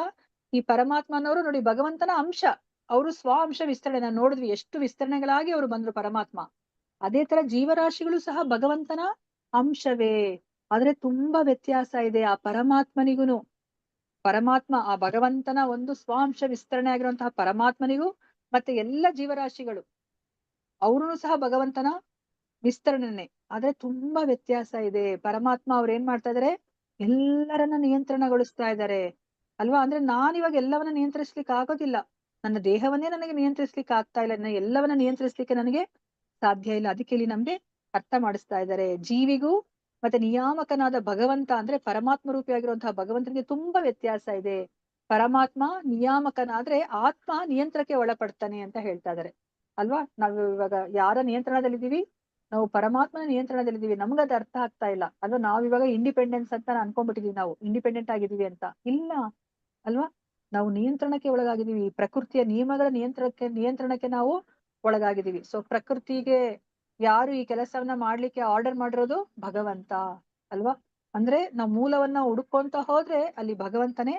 ಈ ಪರಮಾತ್ಮನವರು ನೋಡಿ ಭಗವಂತನ ಅಂಶ, ಅವರು ಸ್ವ ಅಂಶ ವಿಸ್ತರಣೆ ನಾವು ನೋಡಿದ್ವಿ, ಎಷ್ಟು ವಿಸ್ತರಣೆಗಳಾಗಿ ಅವರು ಬಂದ್ರು ಪರಮಾತ್ಮ. ಅದೇ ತರ ಜೀವರಾಶಿಗಳು ಸಹ ಭಗವಂತನ ಅಂಶವೇ, ಆದ್ರೆ ತುಂಬಾ ವ್ಯತ್ಯಾಸ ಇದೆ ಆ ಪರಮಾತ್ಮನಿಗೂ. ಪರಮಾತ್ಮ ಆ ಭಗವಂತನ ಒಂದು ಸ್ವಾಂಶ ವಿಸ್ತರಣೆ ಆಗಿರುವಂತಹ ಪರಮಾತ್ಮನಿಗೂ ಮತ್ತೆ ಎಲ್ಲ ಜೀವರಾಶಿಗಳು ಅವ್ರೂ ಸಹ ಭಗವಂತನ ವಿಸ್ತರಣೆನೆ, ಆದ್ರೆ ತುಂಬಾ ವ್ಯತ್ಯಾಸ ಇದೆ. ಪರಮಾತ್ಮ ಅವ್ರು ಏನ್ ಮಾಡ್ತಾ ಇದಾರೆ, ಎಲ್ಲರನ್ನ ನಿಯಂತ್ರಣಗೊಳಿಸ್ತಾ ಇದ್ದಾರೆ ಅಲ್ವಾ. ಅಂದ್ರೆ ನಾನಿವಾಗ ಎಲ್ಲವನ್ನ ನಿಯಂತ್ರಿಸ್ಲಿಕ್ಕೆ ಆಗೋದಿಲ್ಲ, ನನ್ನ ದೇಹವನ್ನೇ ನನಗೆ ನಿಯಂತ್ರಿಸ್ಲಿಕ್ಕೆ ಆಗ್ತಾ ಇಲ್ಲ, ಎಲ್ಲವನ್ನ ನಿಯಂತ್ರಿಸ್ಲಿಕ್ಕೆ ನನಗೆ ಸಾಧ್ಯ ಇಲ್ಲ. ಅದಕ್ಕೆ ಇಲ್ಲಿ ನಮ್ಗೆ ಅರ್ಥ ಮಾಡಿಸ್ತಾ ಇದ್ದಾರೆ. ಜೀವಿಗೂ ಮತ್ತೆ ನಿಯಾಮಕನಾದ ಭಗವಂತ ಅಂದ್ರೆ ಪರಮಾತ್ಮ ರೂಪಿಯಾಗಿರುವಂತಹ ಭಗವಂತನಿಗೆ ತುಂಬಾ ವ್ಯತ್ಯಾಸ ಇದೆ. ಪರಮಾತ್ಮ ನಿಯಾಮಕನಾದ್ರೆ ಆತ್ಮ ನಿಯಂತ್ರಣಕ್ಕೆ ಒಳಪಡ್ತಾನೆ ಅಂತ ಹೇಳ್ತಾ ಇದಾರೆ ಅಲ್ವಾ. ನಾವು ಇವಾಗ ಯಾರ ನಿಯಂತ್ರಣದಲ್ಲಿದ್ದೀವಿ, ನಾವು ಪರಮಾತ್ಮನ ನಿಯಂತ್ರಣದಲ್ಲಿದ್ದೀವಿ. ನಮ್ಗದು ಅರ್ಥ ಆಗ್ತಾ ಇಲ್ಲ ಅಲ್ವಾ. ನಾವ್ ಇವಾಗ ಇಂಡಿಪೆಂಡೆನ್ಸ್ ಅಂತ ಅನ್ಕೊಂಡ್ಬಿಟ್ಟಿದೀವಿ, ನಾವು ಇಂಡಿಪೆಂಡೆಂಟ್ ಆಗಿದೀವಿ ಅಂತ. ಇಲ್ಲ ಅಲ್ವಾ, ನಾವು ನಿಯಂತ್ರಣಕ್ಕೆ ಒಳಗಾಗಿದ್ದೀವಿ, ಪ್ರಕೃತಿಯ ನಿಯಮಗಳ ನಿಯಂತ್ರಣಕ್ಕೆ ನಾವು ಒಳಗಾಗಿದ್ದೀವಿ. ಸೊ ಪ್ರಕೃತಿಗೆ ಯಾರು ಈ ಕೆಲಸವನ್ನ ಮಾಡ್ಲಿಕ್ಕೆ ಆರ್ಡರ್ ಮಾಡಿರೋದು, ಭಗವಂತ ಅಲ್ವಾ. ಅಂದ್ರೆ ನಾವು ಮೂಲವನ್ನ ಹುಡುಕೊಂತ ಹೋದ್ರೆ ಅಲ್ಲಿ ಭಗವಂತನೇ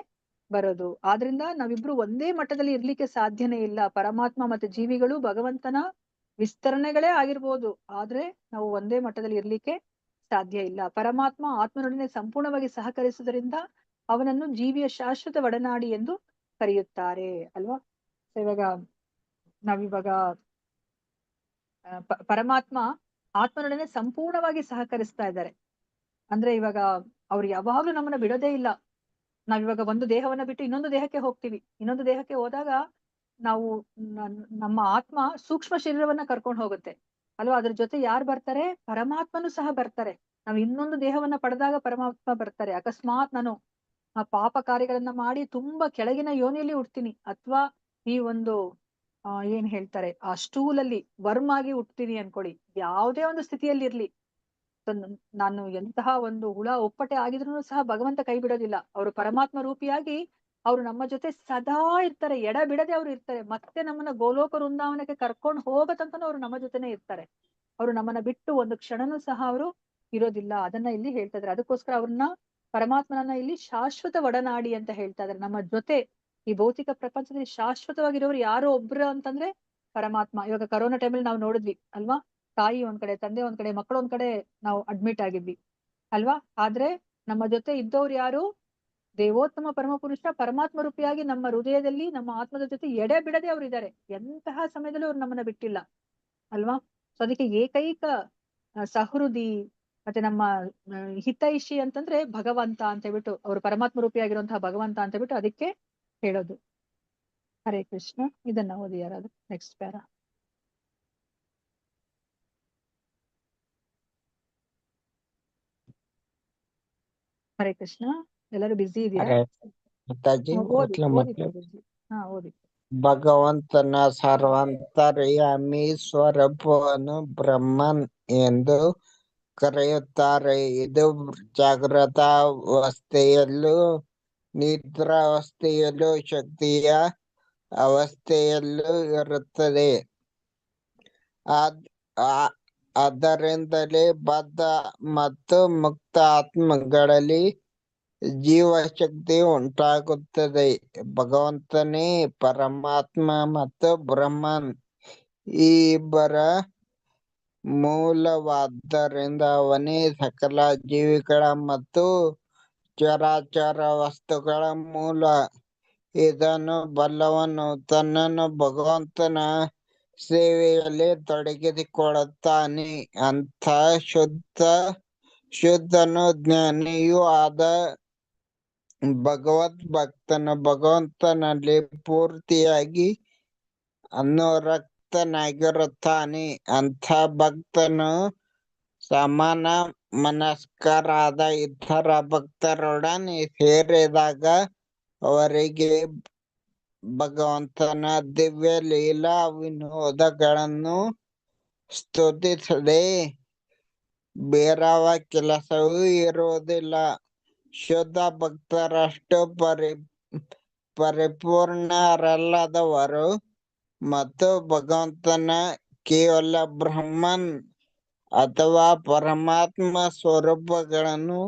ಬರೋದು. ಆದ್ರಿಂದ ನಾವಿಬ್ರು ಒಂದೇ ಮಟ್ಟದಲ್ಲಿ ಇರ್ಲಿಕ್ಕೆ ಸಾಧ್ಯನೇ ಇಲ್ಲ. ಪರಮಾತ್ಮ ಮತ್ತೆ ಜೀವಿಗಳು ಭಗವಂತನ ವಿಸ್ತರಣೆಗಳೇ ಆಗಿರ್ಬೋದು, ಆದ್ರೆ ನಾವು ಒಂದೇ ಮಟ್ಟದಲ್ಲಿ ಇರ್ಲಿಕ್ಕೆ ಸಾಧ್ಯ ಇಲ್ಲ. ಪರಮಾತ್ಮ ಆತ್ಮನೊಡನೆ ಸಂಪೂರ್ಣವಾಗಿ ಸಹಕರಿಸುವುದರಿಂದ ಅವನನ್ನು ಜೀವಿಯ ಶಾಶ್ವತ ಒಡನಾಡಿ ಎಂದು ಕರೆಯುತ್ತಾರೆ ಅಲ್ವಾ. ಇವಾಗ ನಾವಿವಾಗ ಪರಮಾತ್ಮ ಆತ್ಮನೊಡನೆ ಸಂಪೂರ್ಣವಾಗಿ ಸಹಕರಿಸ್ತಾ ಇದ್ದಾರೆ. ಅಂದ್ರೆ ಇವಾಗ ಅವ್ರು ಯಾವಾಗ್ಲೂ ನಮ್ಮನ್ನ ಬಿಡೋದೇ ಇಲ್ಲ. ನಾವಿವಾಗ ಒಂದು ದೇಹವನ್ನ ಬಿಟ್ಟು ಇನ್ನೊಂದು ದೇಹಕ್ಕೆ ಹೋಗ್ತೀವಿ, ಇನ್ನೊಂದು ದೇಹಕ್ಕೆ ಹೋದಾಗ ನಾವು ನಮ್ಮ ಆತ್ಮ ಸೂಕ್ಷ್ಮ ಶರೀರವನ್ನ ಕರ್ಕೊಂಡು ಹೋಗುತ್ತೆ ಅಲ್ವಾ. ಅದ್ರ ಜೊತೆ ಯಾರು ಬರ್ತಾರೆ, ಪರಮಾತ್ಮನು ಸಹ ಬರ್ತಾರೆ. ನಾವು ಇನ್ನೊಂದು ದೇಹವನ್ನ ಪಡೆದಾಗ ಪರಮಾತ್ಮ ಬರ್ತಾರೆ. ಅಕಸ್ಮಾತ್ ನಾನು ಆ ಪಾಪ ಕಾರ್ಯಗಳನ್ನ ಮಾಡಿ ತುಂಬಾ ಕೆಳಗಿನ ಯೋನಿಯಲ್ಲಿ ಹುಡ್ತೀನಿ, ಅಥವಾ ಈ ಒಂದು ಏನ್ ಹೇಳ್ತಾರೆ ಆ ಸ್ಟೂಲಲ್ಲಿ ವರ್ಮ್ ಆಗಿ ಹುಟ್ತೀನಿ ಅನ್ಕೊಳ್ಳಿ, ಯಾವುದೇ ಒಂದು ಸ್ಥಿತಿಯಲ್ಲಿ ಇರ್ಲಿ, ನಾನು ಎಂತಹ ಒಂದು ಹುಳ ಒಪ್ಪಟೆ ಆಗಿದ್ರು ಸಹ ಭಗವಂತ ಕೈ ಬಿಡೋದಿಲ್ಲ. ಅವರು ಪರಮಾತ್ಮ ರೂಪಿಯಾಗಿ ಅವ್ರು ನಮ್ಮ ಜೊತೆ ಸದಾ ಇರ್ತಾರೆ, ಎಡ ಬಿಡದೆ ಅವ್ರು ಇರ್ತಾರೆ. ಮತ್ತೆ ನಮ್ಮನ್ನ ಗೋಲೋಕ ವೃಂದಾವನಕ್ಕೆ ಕರ್ಕೊಂಡು ಹೋಗತಂಕನೂ ಅವ್ರು ನಮ್ಮ ಜೊತೆನೆ ಇರ್ತಾರೆ. ಅವ್ರು ನಮ್ಮನ್ನ ಬಿಟ್ಟು ಒಂದು ಕ್ಷಣನೂ ಸಹ ಅವರು ಇರೋದಿಲ್ಲ. ಅದನ್ನ ಇಲ್ಲಿ ಹೇಳ್ತಾ ಇದ್ದಾರೆ. ಅದಕ್ಕೋಸ್ಕರ ಅವ್ರನ್ನ ಪರಮಾತ್ಮನನ್ನ ಇಲ್ಲಿ ಶಾಶ್ವತ ಒಡನಾಡಿ ಅಂತ ಹೇಳ್ತಾ ಇದ್ದಾರೆ. ನಮ್ಮ ಜೊತೆ ಈ ಭೌತಿಕ ಪ್ರಪಂಚದಲ್ಲಿ ಶಾಶ್ವತವಾಗಿರೋರು ಯಾರೋ ಒಬ್ರು ಅಂತಂದ್ರೆ ಪರಮಾತ್ಮ. ಇವಾಗ ಕರೋನಾ ಟೈಮಲ್ಲಿ ನಾವು ನೋಡಿದ್ವಿ ಅಲ್ವಾ, ತಾಯಿ ಒಂದ್ ಕಡೆ, ತಂದೆ ಒಂದ್ ಕಡೆ, ಮಕ್ಕಳು ಒಂದ್ ಕಡೆ ನಾವು ಅಡ್ಮಿಟ್ ಆಗಿದ್ವಿ ಅಲ್ವಾ. ಆದ್ರೆ ನಮ್ಮ ಜೊತೆ ಇದ್ದವ್ರು ಯಾರು, ದೇವೋತ್ತಮ ಪರಮ ಪುರುಷ ಪರಮಾತ್ಮ ರೂಪಿಯಾಗಿ ನಮ್ಮ ಹೃದಯದಲ್ಲಿ ನಮ್ಮ ಆತ್ಮದ ಜೊತೆ ಎಡೆ ಬಿಡದೆ ಅವ್ರು ಇದ್ದಾರೆ. ಎಂತಹ ಸಮಯದಲ್ಲೂ ಅವ್ರು ನಮ್ಮನ್ನ ಬಿಟ್ಟಿಲ್ಲ ಅಲ್ವಾ. ಸೊ ಅದಕ್ಕೆ ಏಕೈಕ ಸಹೃದಿ ಮತ್ತೆ ನಮ್ಮ ಹಿತೈಷಿ ಅಂತಂದ್ರೆ ಭಗವಂತ ಅಂತ ಹೇಳ್ಬಿಟ್ಟು, ಅವರು ಪರಮಾತ್ಮ ರೂಪಿಯಾಗಿರುವಂತಹ ಭಗವಂತ ಅಂತ ಹೇಳ್ಬಿಟ್ಟು ಅದಕ್ಕೆ ಹೇಳೋದು. ಹರೇ ಕೃಷ್ಣ. ಇದನ್ನ ಓದಿ ಯಾರಾದ್ರು ನೆಕ್ಸ್ಟ್ ಪ್ಯಾರ. ಹರೇ ಕೃಷ್ಣ. ಎಲ್ಲರೂ ಬ್ಯುಸಿ ಇದೆಯಾ? ಮಾತಾಜಿ ಓದಿ ಪ್ರಭುಜಿ. ಹಾ ಓದಿ. ಭಗವಂತನ ಸರ್ವಾಂತರ್ಯಾಮಿ ಸ್ವರೂಪವನ್ನು ಬ್ರಹ್ಮನ್ ಎಂದು ಕರೆಯುತ್ತಾರೆ. ಇದು ಜಾಗೃತ ಅವಸ್ಥೆಯಲ್ಲೂ ನಿದ್ರಾವಸ್ಥೆಯಲ್ಲೂ ಶಕ್ತಿಯ ಅವಸ್ಥೆಯಲ್ಲೂ ಇರುತ್ತದೆ. ಆದ್ದರಿಂದಲೇ ಬದ್ಧ ಮತ್ತು ಮುಕ್ತ ಆತ್ಮಗಳಲ್ಲಿ ಜೀವಶಕ್ತಿ ಉಂಟಾಗುತ್ತದೆ. ಭಗವಂತನೇ ಪರಮಾತ್ಮ ಮತ್ತು ಬ್ರಹ್ಮನ್ ಈ ಇಬ್ಬರ ಮೂಲವಾದ್ದರಿಂದ ಅವನೇ ಸಕಲ ಜೀವಿಗಳ ಮತ್ತು ಚರಾಚರ ವಸ್ತುಗಳ ಮೂಲ. ಇದನ್ನು ಬಲ್ಲವನು ತನ್ನನ್ನು ಭಗವಂತನ ಸೇವೆಯಲ್ಲಿ ತೊಡಗಿಸಿಕೊಳ್ಳುತ್ತಾನೆ. ಅಂಥ ಶುದ್ಧನು ಜ್ಞಾನಿಯೂ ಆದ ಭಗವದ್ ಭಕ್ತನು ಭಗವಂತನಲ್ಲಿ ಪೂರ್ತಿಯಾಗಿ ಅನುರಕ್ತನಾಗಿರುತ್ತಾನೆ. ಅಂಥ ಭಕ್ತನು ಸಮಾನ ಮನಸ್ಕರಾದ ಇತರ ಭಕ್ತರೊಡನೆ ಸೇರಿದಾಗ ಅವರಿಗೆ ಭಗವಂತನ ದಿವ್ಯ ಲೀಲಾ ವಿನೋದಗಳನ್ನು ಸ್ತುತಿಸದೆ ಬೇರಾವ ಕೆಲಸವೂ ಇರುವುದಿಲ್ಲ. ಶುದ್ಧ ಭಕ್ತರಷ್ಟು ಪರಿಪೂರ್ಣರಲ್ಲದವರು ಮತ್ತು ಭಗವಂತನ ಕೇವಲ ಬ್ರಹ್ಮನ್ ಅಥವಾ ಪರಮಾತ್ಮ ಸ್ವರೂಪಗಳನ್ನು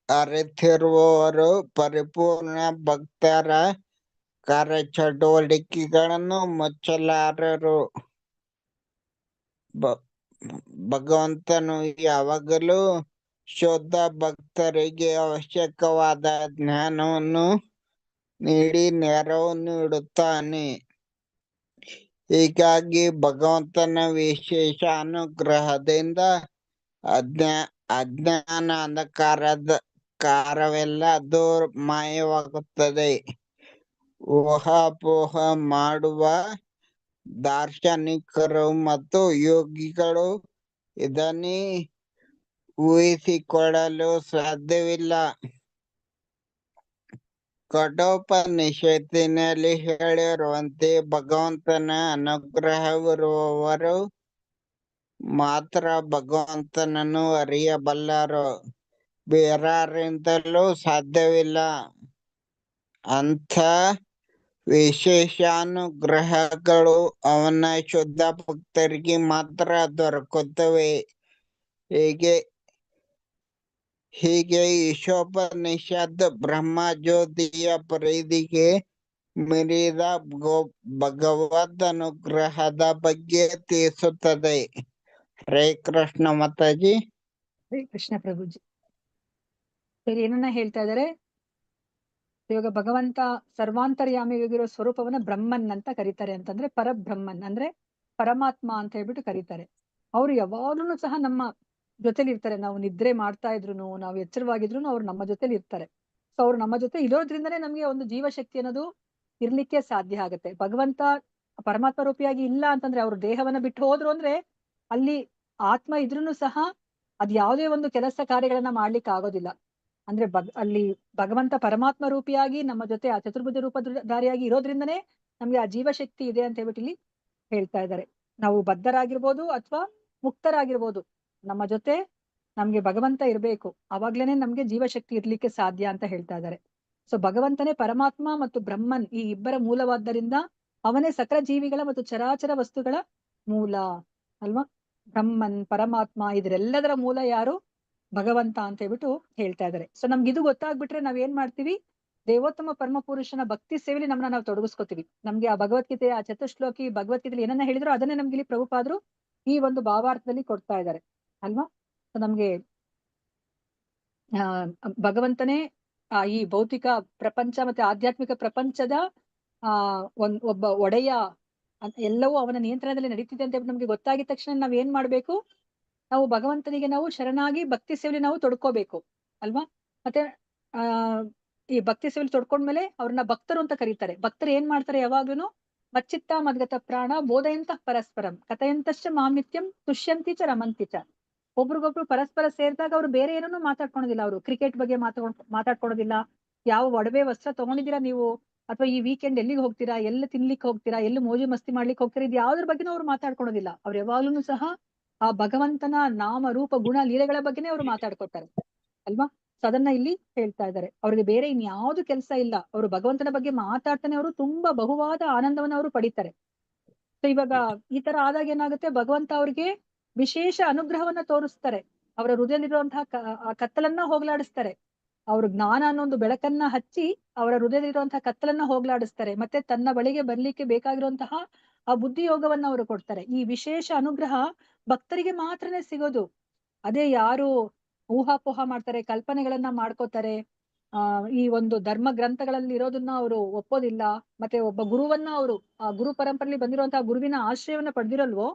ಅರಿತಿರುವವರು ಪರಿಪೂರ್ಣ ಭಕ್ತರ ಕಾರ್ಯಚಟುವಟಿಕೆಗಳನ್ನು ಮುಚ್ಚಲಾರರು. ಭಗವಂತನು ಯಾವಾಗಲೂ ಶುದ್ಧ ಭಕ್ತರಿಗೆ ಅವಶ್ಯಕವಾದ ಜ್ಞಾನವನ್ನು ನೀಡಿ ನೆರವು ನೀಡುತ್ತಾನೆ. ಹೀಗಾಗಿ ಭಗವಂತನ ವಿಶೇಷ ಅನುಗ್ರಹದಿಂದ ಅಜ್ಞಾನ ಅಂಧಕಾರವೆಲ್ಲ ಮಾಯವಾಗುತ್ತದೆ. ಊಹಾಪೋಹ ಮಾಡುವ ದಾರ್ಶನಿಕರು ಮತ್ತು ಯೋಗಿಗಳು ಇದನ್ನೇ ಊಹಿಸಿಕೊಳ್ಳಲು ಸಾಧ್ಯವಿಲ್ಲ. ಕಠೋಪನಿಷತ್ತಿನಲ್ಲಿ ಹೇಳಿರುವಂತೆ ಭಗವಂತನ ಅನುಗ್ರಹವಿರುವವರು ಮಾತ್ರ ಭಗವಂತನನ್ನು ಅರಿಯಬಲ್ಲರು. ಬೇರಾರಿಂದಲೂ ಸಾಧ್ಯವಿಲ್ಲ. ಅಂಥ ವಿಶೇಷಾನುಗ್ರಹಗಳು ಅವನ ಶುದ್ಧ ಭಕ್ತರಿಗೆ ಮಾತ್ರ ದೊರಕುತ್ತವೆ. ಹೀಗೆ ಈಶೋಪನಿಷತ್ ಬ್ರಹ್ಮ ಜ್ಯೋತಿಯ ಪರಿಧಿಗೆ ಮೀರಿದ ಭಗವದ್ ಅನುಗ್ರಹದ ಬಗ್ಗೆ ತಿಳಿಸುತ್ತದೆ. ಹರೇ ಕೃಷ್ಣ ಮಾತಾಜಿ. ಹರೇ ಕೃಷ್ಣ ಪ್ರಭುಜಿ. ಇಲ್ಲಿ ಏನನ್ನ ಹೇಳ್ತಾ ಇದಾರೆ, ಇವಾಗ ಭಗವಂತ ಸರ್ವಾಂತರ್ಯಾಮಿಯಾಗಿರೋ ಸ್ವರೂಪವನ್ನ ಬ್ರಹ್ಮನ್ ಅಂತ ಕರೀತಾರೆ. ಅಂತಂದ್ರೆ ಪರಬ್ರಹ್ಮನ್ ಅಂದ್ರೆ ಪರಮಾತ್ಮ ಅಂತ ಹೇಳ್ಬಿಟ್ಟು ಕರೀತಾರೆ. ಅವ್ರು ಯಾವಾಗ್ಲೂ ಸಹ ನಮ್ಮ ಜೊತೆಲಿ ಇರ್ತಾರೆ. ನಾವು ನಿದ್ರೆ ಮಾಡ್ತಾ ಇದ್ರು, ನಾವು ಎಚ್ಚರವಾಗಿದ್ರು ಅವ್ರು ನಮ್ಮ ಜೊತೆಲಿ ಇರ್ತಾರೆ. ಸೊ ಅವ್ರು ನಮ್ಮ ಜೊತೆ ಇರೋದ್ರಿಂದನೇ ನಮ್ಗೆ ಒಂದು ಜೀವಶಕ್ತಿ ಅನ್ನೋದು ಇರ್ಲಿಕ್ಕೆ ಸಾಧ್ಯ ಆಗುತ್ತೆ. ಭಗವಂತ ಪರಮಾತ್ಮ ರೂಪಿಯಾಗಿ ಇಲ್ಲ ಅಂತಂದ್ರೆ, ಅವ್ರ ದೇಹವನ್ನ ಬಿಟ್ಟು ಹೋದ್ರು ಅಂದ್ರೆ ಅಲ್ಲಿ ಆತ್ಮ ಇದ್ರೂನು ಸಹ ಅದ್ ಯಾವುದೇ ಒಂದು ಕೆಲಸ ಕಾರ್ಯಗಳನ್ನ ಮಾಡ್ಲಿಕ್ಕೆ ಆಗೋದಿಲ್ಲ. ಅಂದ್ರೆ ಅಲ್ಲಿ ಭಗವಂತ ಪರಮಾತ್ಮ ರೂಪಿಯಾಗಿ ನಮ್ಮ ಜೊತೆ ಆ ಚತುರ್ಭುಜ ರೂಪಧಾರಿಯಾಗಿ ಇರೋದ್ರಿಂದನೇ ನಮ್ಗೆ ಆ ಜೀವಶಕ್ತಿ ಇದೆ ಅಂತ ಹೇಳ್ಬಿಟ್ಟು ಇಲ್ಲಿ ಹೇಳ್ತಾ ಇದ್ದಾರೆ. ನಾವು ಬದ್ಧರಾಗಿರ್ಬೋದು ಅಥವಾ ಮುಕ್ತರಾಗಿರ್ಬೋದು, ನಮ್ಮ ಜೊತೆ ನಮ್ಗೆ ಭಗವಂತ ಇರ್ಬೇಕು, ಅವಾಗ್ಲೇನೆ ನಮ್ಗೆ ಜೀವಶಕ್ತಿ ಇರ್ಲಿಕ್ಕೆ ಸಾಧ್ಯ ಅಂತ ಹೇಳ್ತಾ ಇದ್ದಾರೆ. ಸೊ ಭಗವಂತನೇ ಪರಮಾತ್ಮ ಮತ್ತು ಬ್ರಹ್ಮನ್ ಈ ಇಬ್ಬರ ಮೂಲವಾದ್ದರಿಂದ ಅವನೇ ಸಕಲ ಜೀವಿಗಳ ಮತ್ತು ಚರಾಚರ ವಸ್ತುಗಳ ಮೂಲ ಅಲ್ವಾ. ಬ್ರಹ್ಮನ್ ಪರಮಾತ್ಮ ಇದರೆಲ್ಲದರ ಮೂಲ ಯಾರು? ಭಗವಂತ ಅಂತ ಹೇಳ್ಬಿಟ್ಟು ಹೇಳ್ತಾ ಇದ್ದಾರೆ. ಸೊ ನಮ್ಗೆ ಇದು ಗೊತ್ತಾಗ್ಬಿಟ್ರೆ ನಾವ್ ಏನ್ ಮಾಡ್ತೀವಿ, ದೇವೋತ್ತಮ ಪರಮ ಪುರುಷನ ಭಕ್ತಿ ಸೇವೆಲಿ ನಮ್ಮನ್ನ ನಾವು ತೊಡಗಿಸ್ಕೊತೀವಿ. ನಮ್ಗೆ ಆ ಭಗವದ್ಗೀತೆ ಆ ಚತುಶ್ಲೋಕಿ ಭಗವದ್ಗೀತೆಯಲ್ಲಿ ಏನನ್ನ ಹೇಳಿದ್ರು ಅದನ್ನೇ ನಮ್ಗೆ ಇಲ್ಲಿ ಪ್ರಭುಪಾದರು ಈ ಒಂದು ಭಾವಾರ್ಥದಲ್ಲಿ ಕೊಡ್ತಾ ಇದ್ದಾರೆ ಅಲ್ವಾ. ನಮ್ಗೆ ಭಗವಂತನೇ ಈ ಭೌತಿಕ ಪ್ರಪಂಚ ಮತ್ತೆ ಆಧ್ಯಾತ್ಮಿಕ ಪ್ರಪಂಚದ ಒಬ್ಬ ಒಡೆಯ, ಎಲ್ಲವೂ ಅವನ ನಿಯಂತ್ರಣದಲ್ಲಿ ನಡೀತಿದೆ ಅಂತ ನಮ್ಗೆ ಗೊತ್ತಾಗಿದ ತಕ್ಷಣ ನಾವ್ ಏನ್ ಮಾಡ್ಬೇಕು, ನಾವು ಭಗವಂತನಿಗೆ ನಾವು ಶರಣಾಗಿ ಭಕ್ತಿ ಸೇವೆಯಲ್ಲಿ ನಾವು ತೊಡ್ಕೋಬೇಕು ಅಲ್ವಾ. ಮತ್ತೆ ಈ ಭಕ್ತಿ ಸೇವೆಯಲ್ಲಿ ತೊಡ್ಕೊಂಡ್ಮೇಲೆ ಅವ್ರನ್ನ ಭಕ್ತರು ಅಂತ ಕರೀತಾರೆ. ಭಕ್ತರು ಏನ್ ಮಾಡ್ತಾರೆ, ಯಾವಾಗ್ಲೂ ಮಚ್ಚಿತ್ತ ಮದ್ಗತ ಪ್ರಾಣ ಬೋಧಯಂತ ಪರಸ್ಪರಂ ಕಥಯಂತಶ್ಚ ಮಾಮಿತ್ಯಂ ತುಷ್ಯಂತಿ ಚ ರಮಂತಿ ಚ. ಒಬ್ರಿಗೊಬ್ರು ಪರಸ್ಪರ ಸೇರಿದಾಗ ಅವ್ರು ಬೇರೆ ಏನನ್ನು ಮಾತಾಡ್ಕೊಳೋದಿಲ್ಲ. ಅವರು ಕ್ರಿಕೆಟ್ ಬಗ್ಗೆ ಮಾತಾಡ್ಕೊಳೋದಿಲ್ಲ, ಯಾವ ಒಡವೆ ವಸ್ತ್ರ ತಗೊಂಡಿದ್ದೀರಾ ನೀವು, ಅಥವಾ ಈ ವೀಕೆಂಡ್ ಎಲ್ಲಿಗೆ ಹೋಗ್ತೀರಾ, ಎಲ್ಲಿ ತಿನ್ಲಿಕ್ಕೆ ಹೋಗ್ತೀರಾ, ಎಲ್ಲಿ ಮೋಜು ಮಸ್ತಿ ಮಾಡ್ಲಿಕ್ಕೆ ಹೋಗ್ತೀರಾ, ಇದು ಯಾವ್ದ್ರ ಬಗ್ಗೆನೂ ಅವ್ರು ಮಾತಾಡ್ಕೊಳೋದಿಲ್ಲ. ಅವ್ರು ಯಾವಾಗ್ಲೂ ಸಹ ಆ ಭಗವಂತನ ನಾಮ ರೂಪ ಗುಣ ಲೀಲೆಗಳ ಬಗ್ಗೆನೇ ಅವ್ರು ಮಾತಾಡ್ಕೊತಾರೆ ಅಲ್ವಾ. ಸೊ ಅದನ್ನ ಇಲ್ಲಿ ಹೇಳ್ತಾ ಇದ್ದಾರೆ. ಅವ್ರಿಗೆ ಬೇರೆ ಇನ್ಯಾವುದು ಕೆಲಸ ಇಲ್ಲ, ಅವರು ಭಗವಂತನ ಬಗ್ಗೆ ಮಾತಾಡ್ತಾನೆ ಅವರು ತುಂಬಾ ಬಹುವಾದ ಆನಂದವನ್ನ ಅವರು ಪಡಿತಾರೆ. ಸೊ ಇವಾಗ ಈ ತರ ಆದಾಗ ಏನಾಗುತ್ತೆ, ಭಗವಂತ ಅವ್ರಿಗೆ ವಿಶೇಷ ಅನುಗ್ರಹವನ್ನ ತೋರಿಸ್ತಾರೆ. ಅವರ ಹೃದಯದಲ್ಲಿರುವಂತಹ ಕತ್ತಲನ್ನ ಹೋಗ್ಲಾಡಿಸ್ತಾರೆ. ಅವ್ರ ಜ್ಞಾನ ಅನ್ನೋ ಒಂದು ಬೆಳಕನ್ನ ಹಚ್ಚಿ ಅವರ ಹೃದಯದಲ್ಲಿರುವಂತಹ ಕತ್ತಲನ್ನ ಹೋಗ್ಲಾಡಿಸ್ತಾರೆ. ಮತ್ತೆ ತನ್ನ ಬಳಿಗೆ ಬರ್ಲಿಕ್ಕೆ ಬೇಕಾಗಿರುವಂತಹ ಆ ಬುದ್ಧಿ ಯೋಗವನ್ನ ಅವರು ಕೊಡ್ತಾರೆ. ಈ ವಿಶೇಷ ಅನುಗ್ರಹ ಭಕ್ತರಿಗೆ ಮಾತ್ರನೇ ಸಿಗೋದು. ಅದೇ ಯಾರು ಊಹಾಪೋಹ ಮಾಡ್ತಾರೆ, ಕಲ್ಪನೆಗಳನ್ನ ಮಾಡ್ಕೋತಾರೆ, ಈ ಒಂದು ಧರ್ಮ ಗ್ರಂಥಗಳಲ್ಲಿ ಇರೋದನ್ನ ಅವರು ಒಪ್ಪೋದಿಲ್ಲ, ಮತ್ತೆ ಒಬ್ಬ ಗುರುವನ್ನ ಅವರು ಆ ಗುರು ಪರಂಪರೆಯಲ್ಲಿ ಬಂದಿರುವಂತಹ ಗುರುವಿನ ಆಶ್ರಯವನ್ನ ಪಡೆದಿರಲ್ವೋ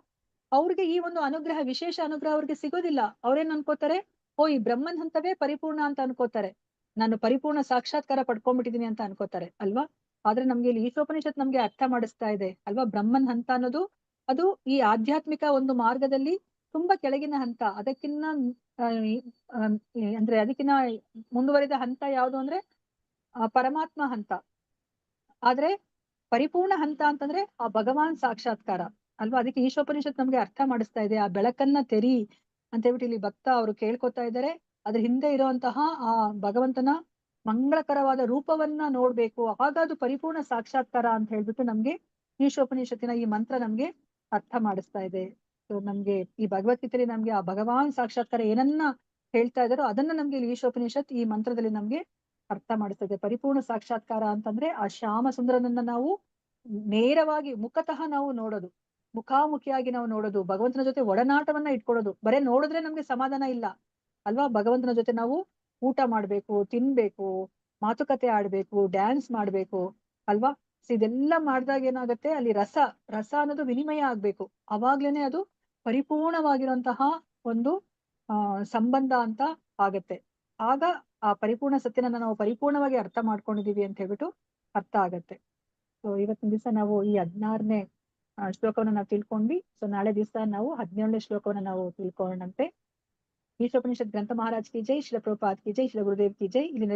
ಅವ್ರಿಗೆ ಈ ಒಂದು ಅನುಗ್ರಹ, ವಿಶೇಷ ಅನುಗ್ರಹ ಅವ್ರಿಗೆ ಸಿಗೋದಿಲ್ಲ. ಅವ್ರೇನ್ ಅನ್ಕೋತಾರೆ, ಓ ಈ ಬ್ರಹ್ಮನ್ ಹಂತವೇ ಪರಿಪೂರ್ಣ ಅಂತ ಅನ್ಕೋತಾರೆ, ನಾನು ಪರಿಪೂರ್ಣ ಸಾಕ್ಷಾತ್ಕಾರ ಪಡ್ಕೊಂಡ್ಬಿಟ್ಟಿದೀನಿ ಅಂತ ಅನ್ಕೋತಾರೆ ಅಲ್ವಾ. ಆದ್ರೆ ನಮ್ಗೆ ಇಲ್ಲಿ ಈಶೋಪನಿಷತ್ ನಮ್ಗೆ ಅರ್ಥ ಮಾಡಿಸ್ತಾ ಇದೆ ಅಲ್ವಾ, ಬ್ರಹ್ಮನ್ ಹಂತ ಅನ್ನೋದು ಅದು ಈ ಆಧ್ಯಾತ್ಮಿಕ ಒಂದು ಮಾರ್ಗದಲ್ಲಿ ತುಂಬಾ ಕೆಳಗಿನ ಹಂತ. ಅದಕ್ಕಿನ್ನ ಅಂದ್ರೆ ಅದಕ್ಕಿನ್ನ ಮುಂದುವರಿದ ಹಂತ ಯಾವುದು ಅಂದ್ರೆ ಪರಮಾತ್ಮ ಹಂತ. ಆದ್ರೆ ಪರಿಪೂರ್ಣ ಹಂತ ಅಂತಂದ್ರೆ ಆ ಭಗವಾನ್ ಸಾಕ್ಷಾತ್ಕಾರ ಅಲ್ವಾ. ಅದಕ್ಕೆ ಈಶೋಪನಿಷತ್ ನಮ್ಗೆ ಅರ್ಥ ಮಾಡಿಸ್ತಾ ಇದೆ, ಆ ಬೆಳಕನ್ನ ತೆರಿ ಅಂತ ಹೇಳ್ಬಿಟ್ಟು ಇಲ್ಲಿ ಭಕ್ತ ಅವರು ಕೇಳ್ಕೊತಾ ಇದ್ದಾರೆ. ಅದ್ರ ಹಿಂದೆ ಇರುವಂತಹ ಆ ಭಗವಂತನ ಮಂಗಳಕರವಾದ ರೂಪವನ್ನ ನೋಡ್ಬೇಕು, ಆಗ ಅದು ಪರಿಪೂರ್ಣ ಸಾಕ್ಷಾತ್ಕಾರ ಅಂತ ಹೇಳ್ಬಿಟ್ಟು ನಮ್ಗೆ ಈಶೋಪನಿಷತ್ತಿನ ಈ ಮಂತ್ರ ನಮ್ಗೆ ಅರ್ಥ ಮಾಡಿಸ್ತಾ ಇದೆ. ಸೊ ನಮ್ಗೆ ಈ ಭಗವದ್ಗೀತೆಯಲ್ಲಿ ನಮ್ಗೆ ಆ ಭಗವಾನ್ ಸಾಕ್ಷಾತ್ಕಾರ ಏನನ್ನ ಹೇಳ್ತಾ ಇದಾರೋ ಅದನ್ನ ನಮ್ಗೆ ಇಲ್ಲಿ ಈಶೋಪನಿಷತ್ ಈ ಮಂತ್ರದಲ್ಲಿ ನಮ್ಗೆ ಅರ್ಥ ಮಾಡಿಸ್ತದೆ. ಪರಿಪೂರ್ಣ ಸಾಕ್ಷಾತ್ಕಾರ ಅಂತಂದ್ರೆ ಆ ಶ್ಯಾಮ ಸುಂದರನನ್ನ ನಾವು ನೇರವಾಗಿ ಮುಖತಃ ನಾವು ನೋಡೋದು, ಮುಖಾಮುಖಿಯಾಗಿ ನಾವು ನೋಡೋದು, ಭಗವಂತನ ಜೊತೆ ಒಡನಾಟವನ್ನ ಇಟ್ಕೊಳ್ಳೋದು. ಬರೇ ನೋಡಿದ್ರೆ ನಮ್ಗೆ ಸಮಾಧಾನ ಇಲ್ಲ ಅಲ್ವಾ? ಭಗವಂತನ ಜೊತೆ ನಾವು ಊಟ ಮಾಡ್ಬೇಕು, ತಿನ್ಬೇಕು, ಮಾತುಕತೆ ಆಡ್ಬೇಕು, ಡ್ಯಾನ್ಸ್ ಮಾಡ್ಬೇಕು ಅಲ್ವಾ? ಇದೆಲ್ಲ ಮಾಡಿದಾಗ ಏನಾಗುತ್ತೆ, ಅಲ್ಲಿ ರಸ ಅನ್ನೋದು ವಿನಿಮಯ ಆಗ್ಬೇಕು. ಅವಾಗ್ಲೇನೆ ಅದು ಪರಿಪೂರ್ಣವಾಗಿರುವಂತಹ ಒಂದು ಸಂಬಂಧ ಅಂತ ಆಗತ್ತೆ. ಆಗ ಆ ಪರಿಪೂರ್ಣ ಸತ್ಯನ ನಾವು ಪರಿಪೂರ್ಣವಾಗಿ ಅರ್ಥ ಮಾಡ್ಕೊಂಡಿದೀವಿ ಅಂತ ಹೇಳ್ಬಿಟ್ಟು ಅರ್ಥ ಆಗತ್ತೆ. ಸೊ ಇವತ್ತಿನ ದಿವಸ ನಾವು ಈ 16ನೇ ಶ್ಲೋಕವನ್ನ ನಾವು ತಿಳ್ಕೊಂಡ್ವಿ. ಸೊ ನಾಳೆ ದಿವಸ ನಾವು 17ನೇ ಶ್ಲೋಕವನ್ನ ನಾವು ತಿಳ್ಕೊಳ್ಳೋಣಂತೆ. ಈಶೋಪನಿಷತ್ ಗ್ರಂಥ ಮಹಾರಾಜ್ ಕಿ ಜೈ, ಶಿಲ ಪ್ರಭುಪಾದ್ ಕಿ ಜೈ, ಶಿಲ ಗುರುದೇವ್ ಕಿ ಜೈ. ಇಲ್ಲಿ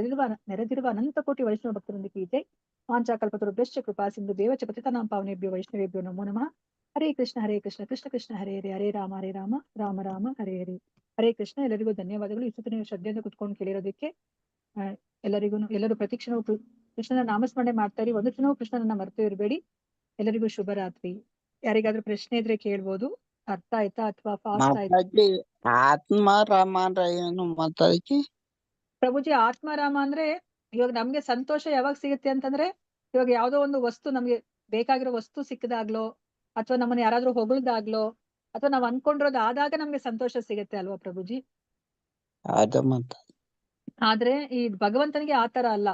ನೆರೆದಿರುವ ಅನಂತ ಕೋಟಿ ವೈಷ್ಣವ ಭಕ್ತರೊಂದಿಗೆ ಕಿ ಜೈ. ವಾಂಚಾಕಲ್ಪತರುಭ್ಯಶ್ಚ ಕೃಪಾ ಸಿಂಧು ದೇವಚ ಪತಿತಾನಾಂ ಪಾವನೇಭ್ಯೋ ವೈಷ್ಣವೇಭ್ಯೋ ನಮೋ ನಮಃ. ಹರೇ ಕೃಷ್ಣ ಕೃಷ್ಣ ಕೃಷ್ಣ ಹರೇ ಹರೇ, ಹರೇ ರಾಮ ರಾಮ ರಾಮ ಹರೇ ಹರೇ. ಹರೇ ಕೃಷ್ಣ. ಎಲ್ಲರಿಗೂ ಧನ್ಯವಾದಗಳು. ಇಷ್ಟು ನೀವು ಶ್ರದ್ಧೆಯಿಂದ ಕುತ್ಕೊಂಡು ಕೇಳಿರೋದಕ್ಕೆ. ಎಲ್ಲರೂ ಪ್ರತಿಕ್ಷಣವು ಕೃಷ್ಣನ ನಾಮಸ್ಮರಣೆ ಮಾಡ್ತಾ ಇರಿ. ಒಂದು ಕ್ಷಣವೂ ಕೃಷ್ಣನನ್ನ ಮರೆತು ಇರಬೇಡಿ. ಎಲ್ಲರಿಗೂ ಶುಭರಾತ್ರಿ. ಯಾರಿಗಾದ್ರೂ ಪ್ರಶ್ನೆ ಇದ್ರೆ ಕೇಳ್ಬೋದು. ಅರ್ಥ ಆಯ್ತಾ ಅಥವಾ ಫಾಸ್ಟ್ ಆಯ್ತಾ? ಆತ್ಮಾರಾಮ ಅಂದ್ರೆ ಏನು ಮಾತಾಡಿ? ಪ್ರಭುಜಿ, ಆತ್ಮಾರಾಮ ಅಂದ್ರೆ ಇವಾಗ ನಮ್ಗೆ ಸಂತೋಷ ಯಾವಾಗ ಸಿಗುತ್ತೆ ಅಂತಂದ್ರೆ, ಇವಾಗ ಯಾವ್ದೋ ಒಂದು ವಸ್ತು ನಮ್ಗೆ ಬೇಕಾಗಿರೋ ವಸ್ತು ಸಿಕ್ಕದಾಗ್ಲೋ, ಅಥವಾ ನಮ್ಮನ್ನ ಯಾರಾದ್ರೂ ಹೊಗಳ್ದಾಗ್ಲೋ, ಅಥವಾ ನಾವ್ ಅನ್ಕೊಂಡಿರೋದು ಆದಾಗ ನಮ್ಗೆ ಸಂತೋಷ ಸಿಗುತ್ತೆ ಅಲ್ವಾ ಪ್ರಭುಜಿ? ಅದು ಮಾತಾಡಿ. ಆದ್ರೆ ಈ ಭಗವಂತನಿಗೆ ಆತರ ಅಲ್ಲ.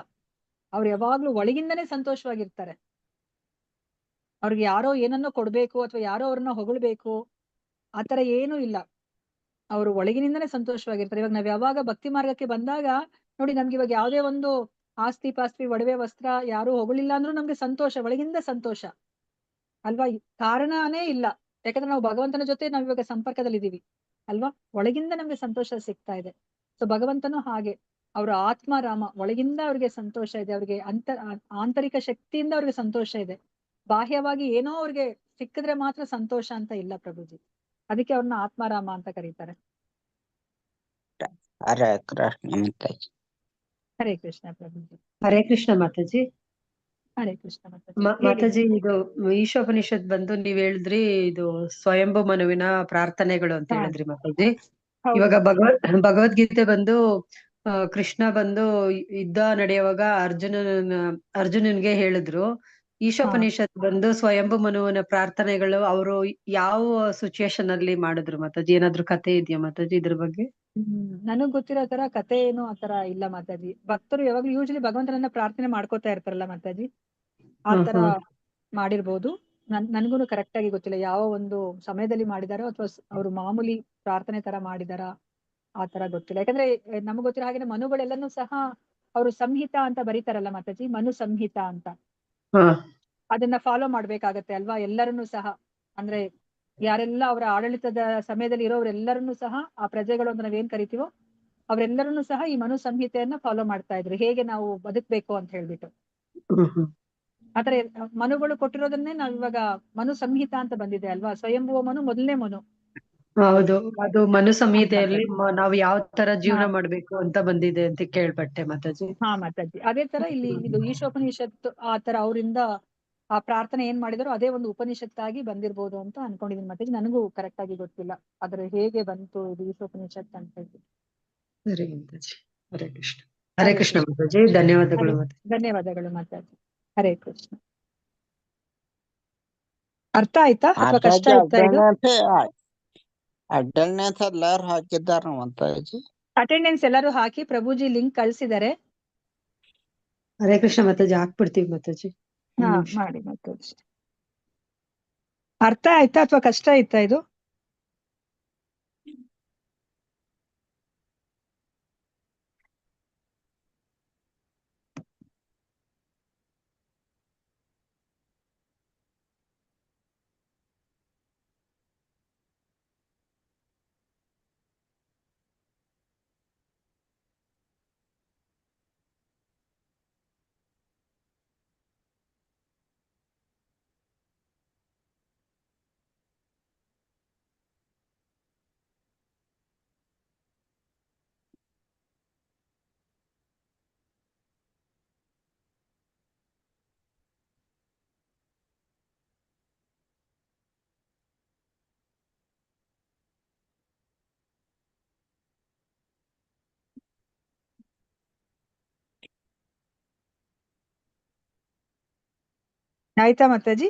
ಅವ್ರು ಯಾವಾಗ್ಲೂ ಒಳಗಿಂದನೇ ಸಂತೋಷವಾಗಿರ್ತಾರೆ. ಅವ್ರಿಗೆ ಯಾರೋ ಏನನ್ನೋ ಕೊಡ್ಬೇಕು ಅಥವಾ ಯಾರೋ ಅವ್ರನ್ನ ಹೊಗಳ್ಬೇಕು ಆತರ ಏನೂ ಇಲ್ಲ. ಅವರು ಒಳಗಿನಿಂದನೇ ಸಂತೋಷವಾಗಿರ್ತಾರೆ. ಇವಾಗ ನಾವ್ ಯಾವಾಗ ಭಕ್ತಿ ಮಾರ್ಗಕ್ಕೆ ಬಂದಾಗ ನೋಡಿ, ನಮ್ಗೆ ಇವಾಗ ಯಾವ್ದೇ ಒಂದು ಆಸ್ತಿ ಪಾಸ್ತಿ ಒಡವೆ ವಸ್ತ್ರ ಯಾರು ಹೊಗಳಿಲ್ಲ ಅಂದ್ರೂ ನಮ್ಗೆ ಸಂತೋಷ, ಒಳಗಿಂದ ಸಂತೋಷ ಅಲ್ವಾ? ಕಾರಣನೇ ಇಲ್ಲ, ಯಾಕಂದ್ರೆ ನಾವು ಭಗವಂತನ ಜೊತೆ ನಾವ್ ಇವಾಗ ಸಂಪರ್ಕದಲ್ಲಿ ಇದೀವಿ ಅಲ್ವಾ? ಒಳಗಿಂದ ನಮ್ಗೆ ಸಂತೋಷ ಸಿಗ್ತಾ ಇದೆ. ಸೊ ಭಗವಂತನು ಹಾಗೆ, ಅವ್ರ ಆತ್ಮಾರಾಮ, ಒಳಗಿಂದ ಅವ್ರಿಗೆ ಸಂತೋಷ ಇದೆ. ಅವ್ರಿಗೆ ಆಂತರಿಕ ಶಕ್ತಿಯಿಂದ ಅವ್ರಿಗೆ ಸಂತೋಷ ಇದೆ. ಬಾಹ್ಯವಾಗಿ ಏನೋ ಅವ್ರಿಗೆ ಸಿಕ್ಕಿದ್ರೆ ಮಾತ್ರ ಸಂತೋಷ ಅಂತ ಇಲ್ಲ ಪ್ರಭುಜಿ. ಅದಕ್ಕೆ ಅವ್ರನ್ನ ಆತ್ಮಾರಾಮ ಅಂತ ಕರೀತಾರೆ. ಹರೇ ಕೃಷ್ಣ ಮಾತಾಜಿ. ಹರೇ ಕೃಷ್ಣ ಪ್ರಭುಜಿ. ಹರೇ ಕೃಷ್ಣ ಮಾತಾಜಿ. ಹರೇ ಕೃಷ್ಣ ಮಾತಾಜಿ, ಇದು ಈಶೋಪನಿಷತ್ ಬಂದು ನೀವ್ ಹೇಳಿದ್ರಿ ಇದು ಸ್ವಯಂಭೂ ಮನುವಿನ ಪ್ರಾರ್ಥನೆಗಳು ಅಂತ ಹೇಳಿದ್ರಿ ಮಾತಾಜಿ. ಇವಾಗ ಭಗವದ್ಗೀತೆ ಬಂದು ಕೃಷ್ಣ ಬಂದು ಯುದ್ಧ ನಡೆಯುವಾಗ ಅರ್ಜುನನ್ಗೆ ಹೇಳಿದ್ರು. ಈಶೋಪನಿಷತ್ ಬಂದು ಸ್ವಯಂಭೂ ಮನುವಿನ ಪ್ರಾರ್ಥನೆಗಳು ಅವರು ಯಾವ ಸಿಚುಯೇಷನ್ ಅಲ್ಲಿ ಮಾಡಿದ್ರು ಮಾತಾಜಿ? ಏನಾದ್ರು ಕತೆ ಇದೆಯಾ ಮಾತಾಜಿ ಇದ್ರ ಬಗ್ಗೆ? ನನಗ್ ಗೊತ್ತಿರೋ ತರ ಕತೆ ಏನು ಆತರ ಇಲ್ಲ ಮಾತಾಜಿ. ಭಕ್ತರು ಯಾವಾಗ್ಲೂ ಯೂಶಲಿ ಭಗವಂತನನ್ನ ಪ್ರಾರ್ಥನೆ ಮಾಡ್ಕೋತಾ ಇರ್ತಾರಲ್ಲ ಮಾತಾಜಿ, ಆತರ ಮಾಡಿರ್ಬೋದು. ನನ್ಗೂನು ಕರೆಕ್ಟ್ ಆಗಿ ಗೊತ್ತಿಲ್ಲ ಯಾವ ಒಂದು ಸಮಯದಲ್ಲಿ ಮಾಡಿದಾರೋ ಅಥವಾ ಅವ್ರು ಮಾಮೂಲಿ ಪ್ರಾರ್ಥನೆ ತರ ಮಾಡಿದಾರ, ಆ ತರ ಗೊತ್ತಿಲ್ಲ. ಯಾಕಂದ್ರೆ ನಮಗ್ ಗೊತ್ತಿರೋ ಹಾಗೆ ಮನುಗಳೆಲ್ಲನೂ ಸಹ ಅವರು ಸಂಹಿತ ಅಂತ ಬರೀತಾರಲ್ಲ ಮಾತಾಜಿ, ಮನು ಸಂಹಿತ ಅಂತ. ಅದನ್ನ ಫಾಲೋ ಮಾಡ್ಬೇಕಾಗತ್ತೆ ಅಲ್ವಾ ಎಲ್ಲರನ್ನೂ ಸಹ. ಅಂದ್ರೆ ಯಾರೆಲ್ಲ ಅವರ ಆಡಳಿತದ ಸಮಯದಲ್ಲಿ ಇರೋರೆಲ್ಲರನ್ನೂ ಸಹ, ಆ ಪ್ರಜೆಗಳು ಅಂತ ನಾವೇನ್ ಕರಿತೀವೋ ಅವರೆಲ್ಲರನ್ನೂ ಸಹ ಈ ಮನು ಸಂಹಿತೆಯನ್ನ ಫಾಲೋ ಮಾಡ್ತಾ ಇದ್ರು, ಹೇಗೆ ನಾವು ಬದುಕ್ಬೇಕು ಅಂತ ಹೇಳ್ಬಿಟ್ಟು. ಆತರ ಮನುಗಳು ಕೊಟ್ಟಿರೋದನ್ನೇ ನಾವ್ ಇವಾಗ ಮನು ಸಂಹಿತ ಅಂತ ಬಂದಿದೆ ಅಲ್ವಾ. ಸ್ವಯಂಭುವ ಮನು ಮೊದಲನೇ ಮನು. ಹೌದು, ಅದು ಮನು ಸಂಹಿತೆಯಲ್ಲಿ ನಾವು ಯಾವ ತರ ಜೀವನ ಮಾಡ್ಬೇಕು ಅಂತ ಬಂದಿದೆ ಅಂತ ಕೇಳ್ಪಟ್ಟೆ ಮಾತಾಜಿ. ಹಾ ಮಾತಾಜಿ, ಅದೇ ತರ ಇಲ್ಲಿ ಇದು ಈಶೋಪನಿಷತ್ತು ಆ ತರ ಅವರಿಂದ ಆ ಪ್ರಾರ್ಥನೆ ಏನ್ ಮಾಡಿದಾರೋ ಅದೇ ಒಂದು ಉಪನಿಷತ್ತಾಗಿ ಬಂದಿರ್ಬೋದು ಅಂತ ಅನ್ಕೊಂಡಿದೀನಿ ಮಾತಾಜಿ. ನನಗೂ ಕರೆಕ್ಟ್ ಆಗಿ ಗೊತ್ತಿಲ್ಲ ಅದ್ರ ಹೇಗೆ ಬಂತು ಇದು ಈಶೋಪನಿಷತ್ ಅಂತ ಹೇಳಿ. ಸರಿ ಮಾತಾಜಿ. ಹರೇ ಕೃಷ್ಣ. ಹರೇ ಕೃಷ್ಣ ಮಾತಾಜಿ, ಧನ್ಯವಾದಗಳು ಮಾತಾಜಿ. ಧನ್ಯವಾದಗಳು ಮಾತಾಜಿ. ಹರೇ ಕೃಷ್ಣ. ಅರ್ಥ ಆಯ್ತಾ ಅಥವಾ ಕಷ್ಟ ಆಯ್ತಾ ಇದು? ಅಟೆಂಡೆನ್ಸ್ ಎಲ್ಲಾರು ಹಾಕಿದಾರ ಮಾತಾಜಿ? ಅಟೆಂಡೆನ್ಸ್ ಎಲ್ಲರೂ ಹಾಕಿ ಪ್ರಭುಜಿ ಲಿಂಕ್ ಕಳ್ಸಿದಾರೆ. ಹರೇ ಕೃಷ್ಣ ಮಾತಾಜಿ, ಹಾಕ್ಬಿಡ್ತೀವಿ ಮಾತಾಜಿ. ಮಾಡಿ ಮಾತಾಜಿ. ಅರ್ಥ ಆಯ್ತಾ ಅಥವಾ ಕಷ್ಟ ಆಯ್ತಾ ಇದು? ಆಯ್ತಾ ಮಾತಾಜಿ?